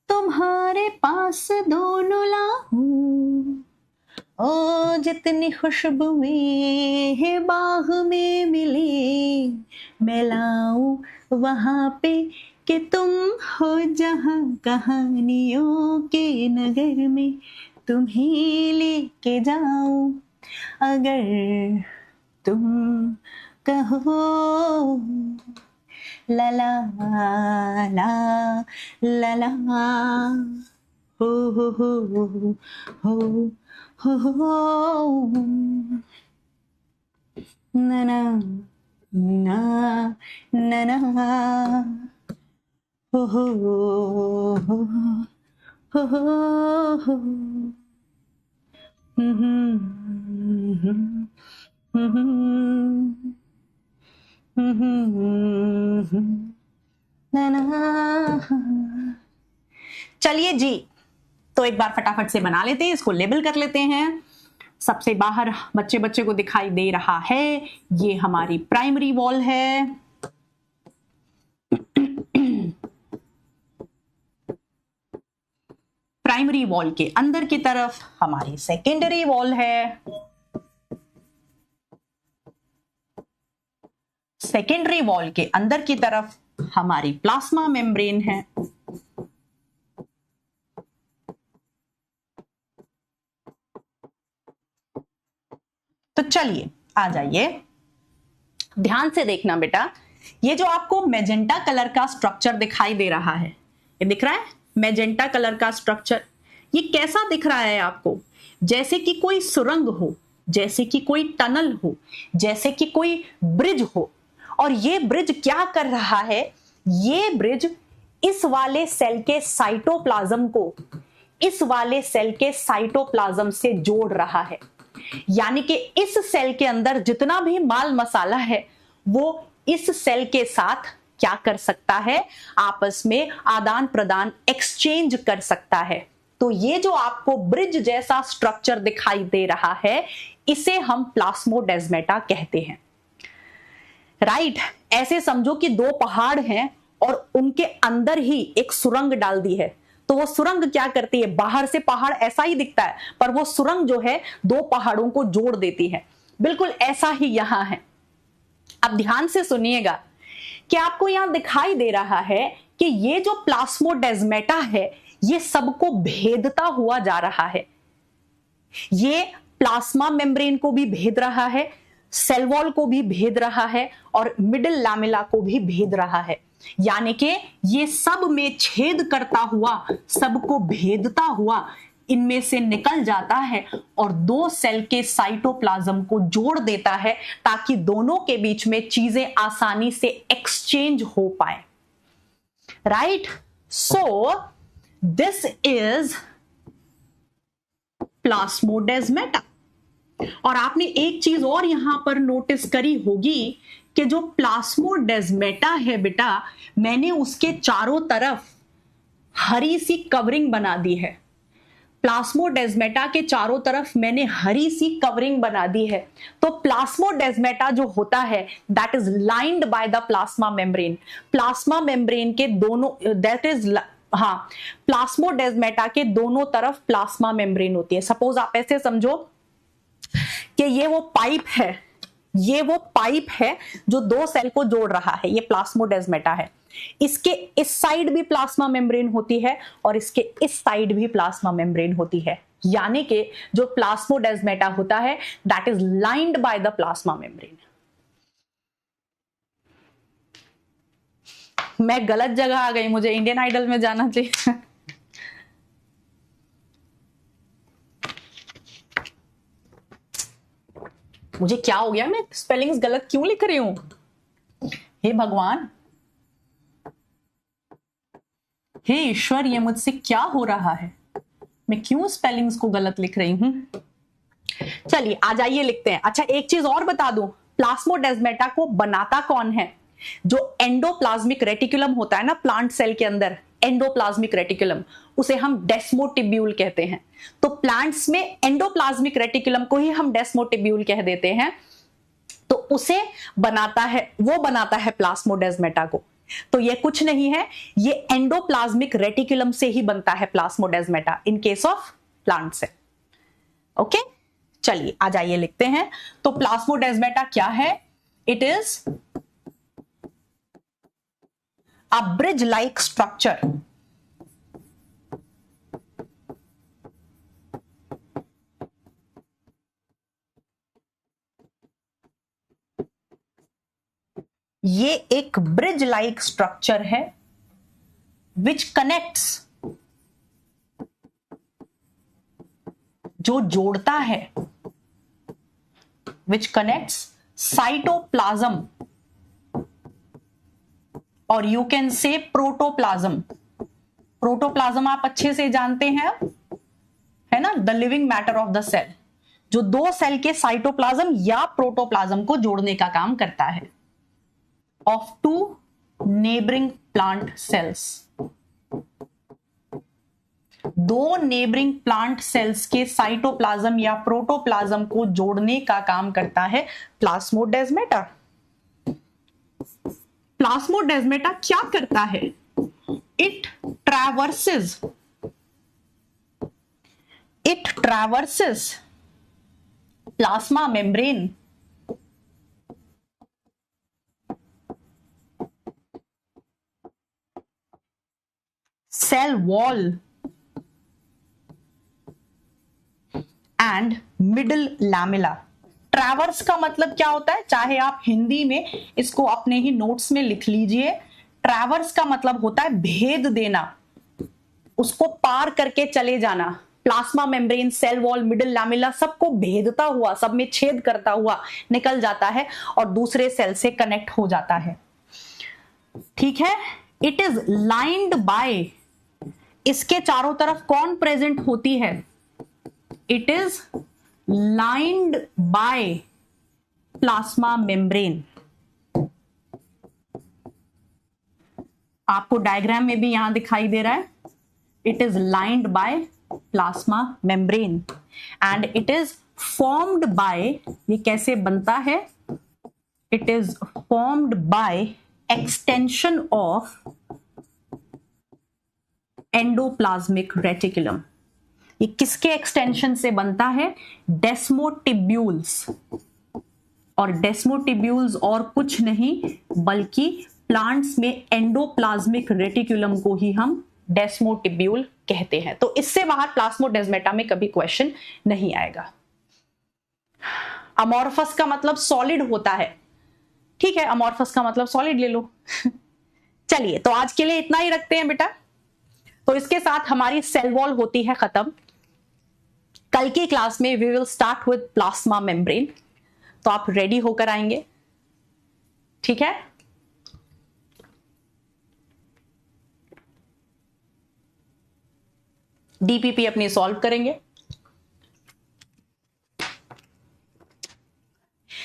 तुम्हारे पास दोनों लाऊं, ओ जितनी खुशबुएं है बाग में मिली, मैं लाऊं वहां पे कि तुम हो जहां, कहानियों के नगर में तुम्हें लेके जाऊं, अगर तुम कहो। ला ला ला ला ला, हो हो हो हो हो, ना ना ना ना ना, हो हो हो हो हो, ना ना। चलिए जी, तो एक बार फटाफट से बना लेते हैं, इसको लेबल कर लेते हैं। सबसे बाहर बच्चे बच्चे को दिखाई दे रहा है, ये हमारी प्राइमरी वॉल है। प्राइमरी वॉल के अंदर की तरफ हमारी सेकेंडरी वॉल है। सेकेंडरी वॉल के अंदर की तरफ हमारी प्लाज्मा मेम्ब्रेन है। तो चलिए आ जाइए, ध्यान से देखना बेटा, ये जो आपको मैजेंटा कलर का स्ट्रक्चर दिखाई दे रहा है, ये दिख रहा है मैजेंटा कलर का स्ट्रक्चर, ये कैसा दिख रहा है आपको? जैसे कि कोई सुरंग हो, जैसे कि कोई टनल हो, जैसे कि कोई ब्रिज हो। और ये ब्रिज क्या कर रहा है? ये ब्रिज इस वाले सेल के साइटोप्लाज्म को इस वाले सेल के साइटोप्लाज्म से जोड़ रहा है। यानी कि इस सेल के अंदर जितना भी माल मसाला है वो इस सेल के साथ क्या कर सकता है? आपस में आदान प्रदान, एक्सचेंज कर सकता है। तो ये जो आपको ब्रिज जैसा स्ट्रक्चर दिखाई दे रहा है, इसे हम प्लाज्मोडेस्माटा कहते हैं। राइट, ऐसे समझो कि दो पहाड़ हैं और उनके अंदर ही एक सुरंग डाल दी है। तो वो सुरंग क्या करती है? बाहर से पहाड़ ऐसा ही दिखता है, पर वो सुरंग जो है दो पहाड़ों को जोड़ देती है। बिल्कुल ऐसा ही यहां है। अब ध्यान से सुनिएगा कि आपको यहां दिखाई दे रहा है कि ये जो प्लास्मोडेस्माटा है ये सबको भेदता हुआ जा रहा है। ये प्लाज्मा मेम्ब्रेन को भी भेद रहा है, सेल वॉल को भी भेद रहा है और मिडिल लैमेला को भी भेद रहा है। यानी कि ये सब में छेद करता हुआ, सबको भेदता हुआ इनमें से निकल जाता है और दो सेल के साइटोप्लाज्म को जोड़ देता है ताकि दोनों के बीच में चीजें आसानी से एक्सचेंज हो पाए। Right, so this is plasmodesmata. और आपने एक चीज और यहां पर नोटिस करी होगी कि जो प्लास्मोडेस्माटा है बेटा, मैंने उसके चारों तरफ हरी सी कवरिंग बना दी है। प्लास्मोडेस्माटा के चारों तरफ मैंने हरी सी कवरिंग बना दी है। तो प्लास्मोडेस्माटा जो होता है that is lined by the plasma membrane. Plasma membrane के दोनों दैट इज प्लास्मोडेस्माटा के दोनों तरफ प्लाज्मा मेम्ब्रेन होती है। सपोज आप ऐसे समझो कि ये वो पाइप है, ये वो पाइप है जो दो सेल को जोड़ रहा है, ये प्लास्मोडेस्माटा है। इसके इस साइड भी प्लाज्मा मेम्ब्रेन होती है और इसके इस साइड भी प्लाज्मा मेम्ब्रेन होती है। यानी कि जो प्लास्मोडेस्माटा होता है that is lined by the plasma membrane. मैं गलत जगह आ गई, मुझे इंडियन आइडल में जाना चाहिए। मुझे क्या हो गया, मैं स्पेलिंग्स गलत क्यों लिख रही हूं? हे भगवान, हे ईश्वर, ये मुझसे क्या हो रहा है? मैं क्यों स्पेलिंग्स को गलत लिख रही हूं? चलिए आ जाइए लिखते हैं। अच्छा एक चीज और बता दूं, प्लास्मोडेस्माटा को बनाता कौन है? जो एंडोप्लाज्मिक रेटिकुलम होता है ना प्लांट सेल के अंदर, एंडोप्लाज्मिक रेटिकुलम, उसे हम डेस्मोटिब्यूल कहते हैं। तो प्लांट्स में एंडोप्लाज्मिक रेटिकुलम को ही हम डेस्मोटिब्यूल कह देते हैं। तो उसे बनाता है, वो बनाता है प्लास्मोडेस्माटा को। तो ये कुछ नहीं है, ये एंडोप्लाज्मिक रेटिकुलम से ही बनता है plasmodesmata in case of plant cell. Okay, चलिए आ जाइए लिखते हैं। तो प्लास्मोडेस्माटा क्या है? It is a bridge like structure ये एक ब्रिज लाइक स्ट्रक्चर है विच कनेक्ट्स, जो जोड़ता है, विच कनेक्ट्स साइटोप्लाज्म और you can say protoplasm. Protoplasm आप अच्छे से जानते हैं, है ना, the living matter of the cell, जो दो सेल के साइटोप्लाज्म या प्रोटोप्लाज्म को जोड़ने का काम करता है, of two neighbouring plant cells. दो नेबरिंग प्लांट सेल्स के साइटोप्लाज्म या प्रोटोप्लाज्म को जोड़ने का काम करता है प्लास्मोडेस्माटा। प्लास्मोडेस्माटा क्या करता है? It traverses plasma membrane cell wall and middle lamella. Traverse का मतलब क्या होता है? चाहे आप हिंदी में इसको अपने ही नोट्स में लिख लीजिए। ट्रैवर्स का मतलब होता है भेद देना, उसको पार करके चले जाना। Plasma membrane, cell wall, middle lamella सबको भेदता हुआ, सब में छेद करता हुआ निकल जाता है और दूसरे सेल से कनेक्ट हो जाता है। ठीक है, इट इज लाइंड बाय, इसके चारों तरफ कौन प्रेजेंट होती है? It is lined by plasma membrane. आपको डायग्राम में भी यहां दिखाई दे रहा है, it is lined by plasma membrane and it is formed by, ये कैसे बनता है? It is formed by extension of endoplasmic reticulum. ये किसके एक्सटेंशन से बनता है? डेस्मोटिब्यूल्स, और डेस्मोटिब्यूल्स और कुछ नहीं बल्कि प्लांट्स में एंडोप्लाज्मिक रेटिकुलम को ही हम डेस्मोटिब्यूल कहते हैं। तो इससे बाहर प्लास्मोडेस्माटा में कभी क्वेश्चन नहीं आएगा। अमॉर्फस का मतलब सॉलिड होता है, ठीक है, अमॉर्फस का मतलब सॉलिड ले लो। चलिए, तो आज के लिए इतना ही रखते हैं बेटा। तो इसके साथ हमारी सेल वॉल होती है खत्म। कल की क्लास में we will start with plasma membrane, तो आप रेडी होकर आएंगे, ठीक है। डीपीपी अपनी सॉल्व करेंगे।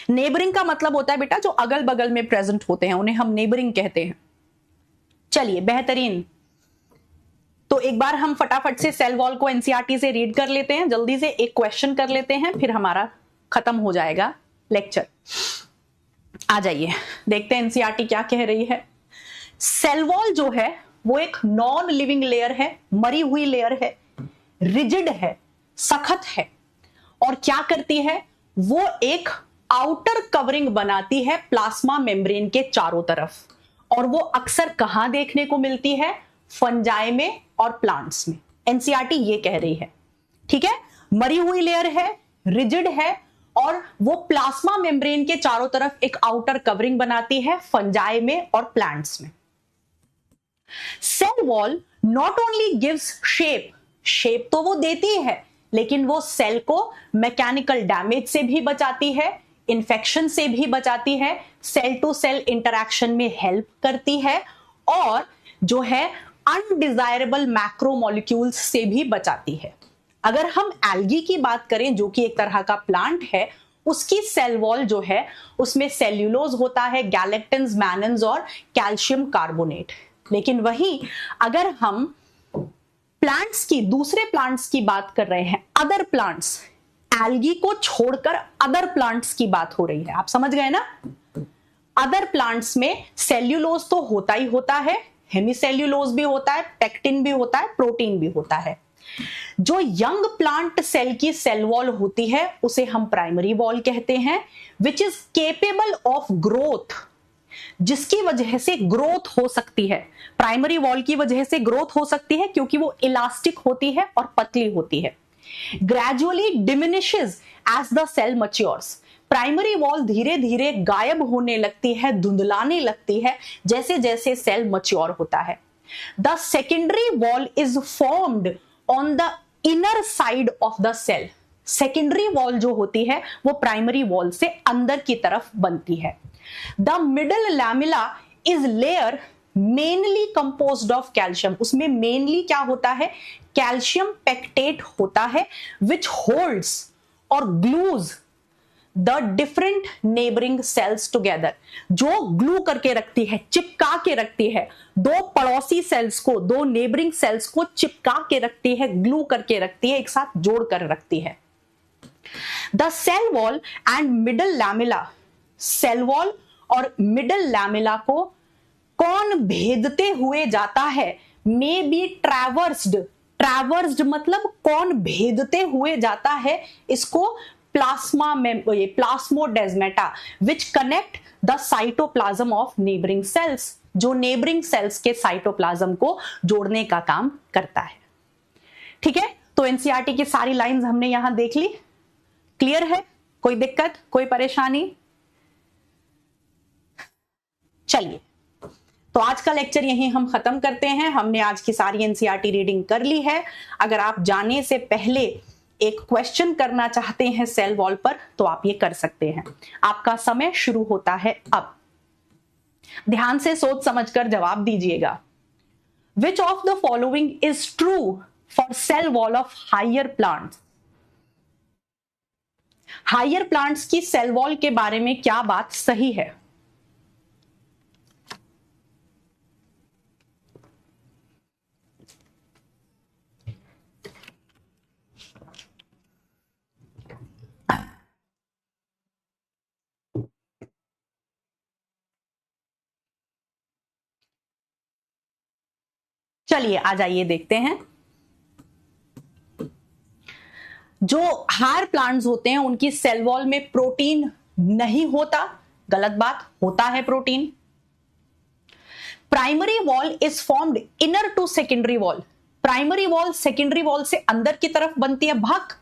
नेबरिंग का मतलब होता है बेटा जो अगल बगल में प्रेजेंट होते हैं, उन्हें हम नेबरिंग कहते हैं। चलिए, बेहतरीन। तो एक बार हम फटाफट से सेल वॉल को एनसीईआरटी से रीड कर लेते हैं, जल्दी से एक क्वेश्चन कर लेते हैं, फिर हमारा खत्म हो जाएगा लेक्चर। आ जाइए, देखते हैं एनसीईआरटी क्या कह रही है। सेल वॉल जो है वो एक नॉन लिविंग लेयर है, मरी हुई लेयर है, रिजिड है, सख्त है, और क्या करती है, वो एक आउटर कवरिंग बनाती है प्लाज्मा मेम्ब्रेन के चारों तरफ, और वो अक्सर कहां देखने को मिलती है, फंजाई में और प्लांट्स में। एनसीईआरटी ये कह रही है, ठीक है, मरी हुई लेयर है, रिजिड है, और वो प्लाज्मा मेम्ब्रेन के चारों तरफ एक आउटर कवरिंग बनाती है फंजाई में और प्लांट्स में। Cell wall not only gives shape तो वो देती है, लेकिन वो सेल को मैकेनिकल डैमेज से भी बचाती है, इन्फेक्शन से भी बचाती है, सेल टू सेल इंटरैक्शन में हेल्प करती है, और जो है अनडिजायरेबल मैक्रोमोलिक्यूल्स से भी बचाती है। अगर हम एल्गी की बात करें, जो कि एक तरह का प्लांट है, उसकी सेल वॉल जो है उसमें सेल्यूलोज होता है, गैलेक्टिन्स, मैनन्स और कैल्शियम कार्बोनेट। लेकिन वहीं अगर हम प्लांट्स की, दूसरे प्लांट्स की बात कर रहे हैं, अदर प्लांट्स, एल्गी को छोड़कर अदर प्लांट्स की बात हो रही है, आप समझ गए ना। अदर प्लांट्स में सेल्यूलोज तो होता ही होता है, हेमीसेल्यूलोज भी होता है, पेक्टिन भी होता है, प्रोटीन भी होता है। जो यंग प्लांट सेल की सेल वॉल होती है उसे हम प्राइमरी वॉल कहते हैं, which is capable of growth, जिसकी वजह से ग्रोथ हो सकती है। प्राइमरी वॉल की वजह से ग्रोथ हो सकती है क्योंकि वो इलास्टिक होती है और पतली होती है। Gradually diminishes as the cell matures, प्राइमरी वॉल धीरे धीरे गायब होने लगती है, धुंधलाने लगती है जैसे जैसे सेल मैच्योर होता है। The secondary wall is formed on the inner side of the cell. Secondary wall जो होती है वो प्राइमरी वॉल से अंदर की तरफ बनती है। The middle lamella is layer mainly composed of calcium, उसमें मेनली क्या होता है, कैल्शियम पेक्टेट होता है, विच होल्ड्स और glues the different neighbouring cells together, जो ग्लू करके रखती है, चिपका के रखती है, दो पड़ोसी सेल्स को, दो नेबरिंग सेल्स को चिपका के रखती है, ग्लू करके रखती है, एक साथ जोड़ कर रखती है। The cell wall and middle lamella, cell wall और मिडल लैमिला को कौन भेदते हुए जाता है, मे बी ट्रैवर्स्ड, ट्रैवर्स्ड मतलब कौन भेदते हुए जाता है, इसको plasmodesmata, which connect the cytoplasm of neighbouring cells, जो नेबरिंग सेल्स के साइटोप्लाज्म को जोड़ने का काम करता है। ठीक है, तो एनसीईआरटी की सारी लाइंस हमने यहां देख ली। क्लियर है, कोई दिक्कत, कोई परेशानी? चलिए, तो आज का लेक्चर यहीं हम खत्म करते हैं। हमने आज की सारी एनसीईआरटी रीडिंग कर ली है। अगर आप जाने से पहले एक क्वेश्चन करना चाहते हैं सेल वॉल पर तो आप ये कर सकते हैं। आपका समय शुरू होता है अब। ध्यान से सोच समझकर जवाब दीजिएगा। Which of the following is true for cell wall of higher plants? Higher plants की सेल वॉल के बारे में क्या बात सही है? चलिए आ जाइए देखते हैं। जो हायर प्लांट्स होते हैं उनकी सेल वॉल में प्रोटीन नहीं होता, गलत बात, होता है protein. Primary wall is formed inner to secondary wall. Primary wall secondary wall से अंदर की तरफ बनती है, भाग।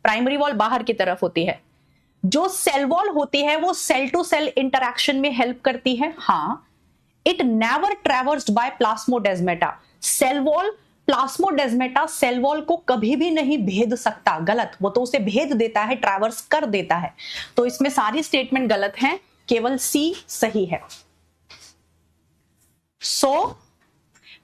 प्राइमरी वॉल बाहर की तरफ होती है। जो सेल वॉल होती है वो सेल टू सेल इंटरैक्शन में हेल्प करती है। हाँ, it never traversed by plasmodesmata. Cell wall, plasmodesmata cell wall को कभी भी नहीं भेद सकता, गलत। वो तो उसे भेद देता है, ट्रैवर्स कर देता है। तो इसमें सारी स्टेटमेंट गलत हैं, केवल सी सही है। सो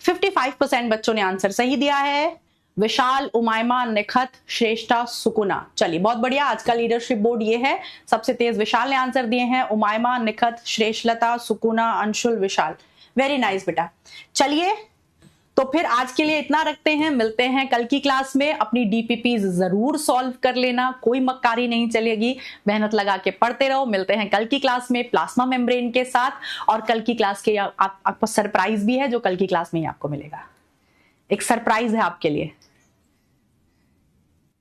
55% बच्चों ने आंसर सही दिया है। विशाल, उमायमा, निखत, श्रेष्ठा, सुकुना। चलिए बहुत बढ़िया, आज का लीडरशिप बोर्ड ये है। सबसे तेज विशाल ने आंसर दिए हैं, उमायमा, निखत, श्रेष्ठलता, सुकुना, अंशुल, विशाल। वेरी नाइस बेटा। चलिए तो फिर आज के लिए इतना रखते हैं, मिलते हैं कल की क्लास में। अपनी डीपीपी जरूर सॉल्व कर लेना, कोई मक्कारी नहीं चलेगी, मेहनत लगा के पढ़ते रहो। मिलते हैं कल की क्लास में प्लाज्मा मेम्ब्रेन के साथ। और कल की क्लास के आपको सरप्राइज भी है, जो कल की क्लास में ही आपको मिलेगा। एक सरप्राइज है आपके लिए,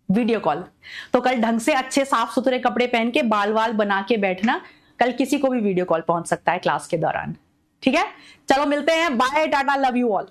वीडियो कॉल। तो कल ढंग से अच्छे साफ सुथरे कपड़े पहन के बाल वाल बना के बैठना, कल किसी को भी वीडियो कॉल पहुंच सकता है क्लास के दौरान। ठीक है, चलो मिलते हैं, बाय, टाटा, लव यू ऑल।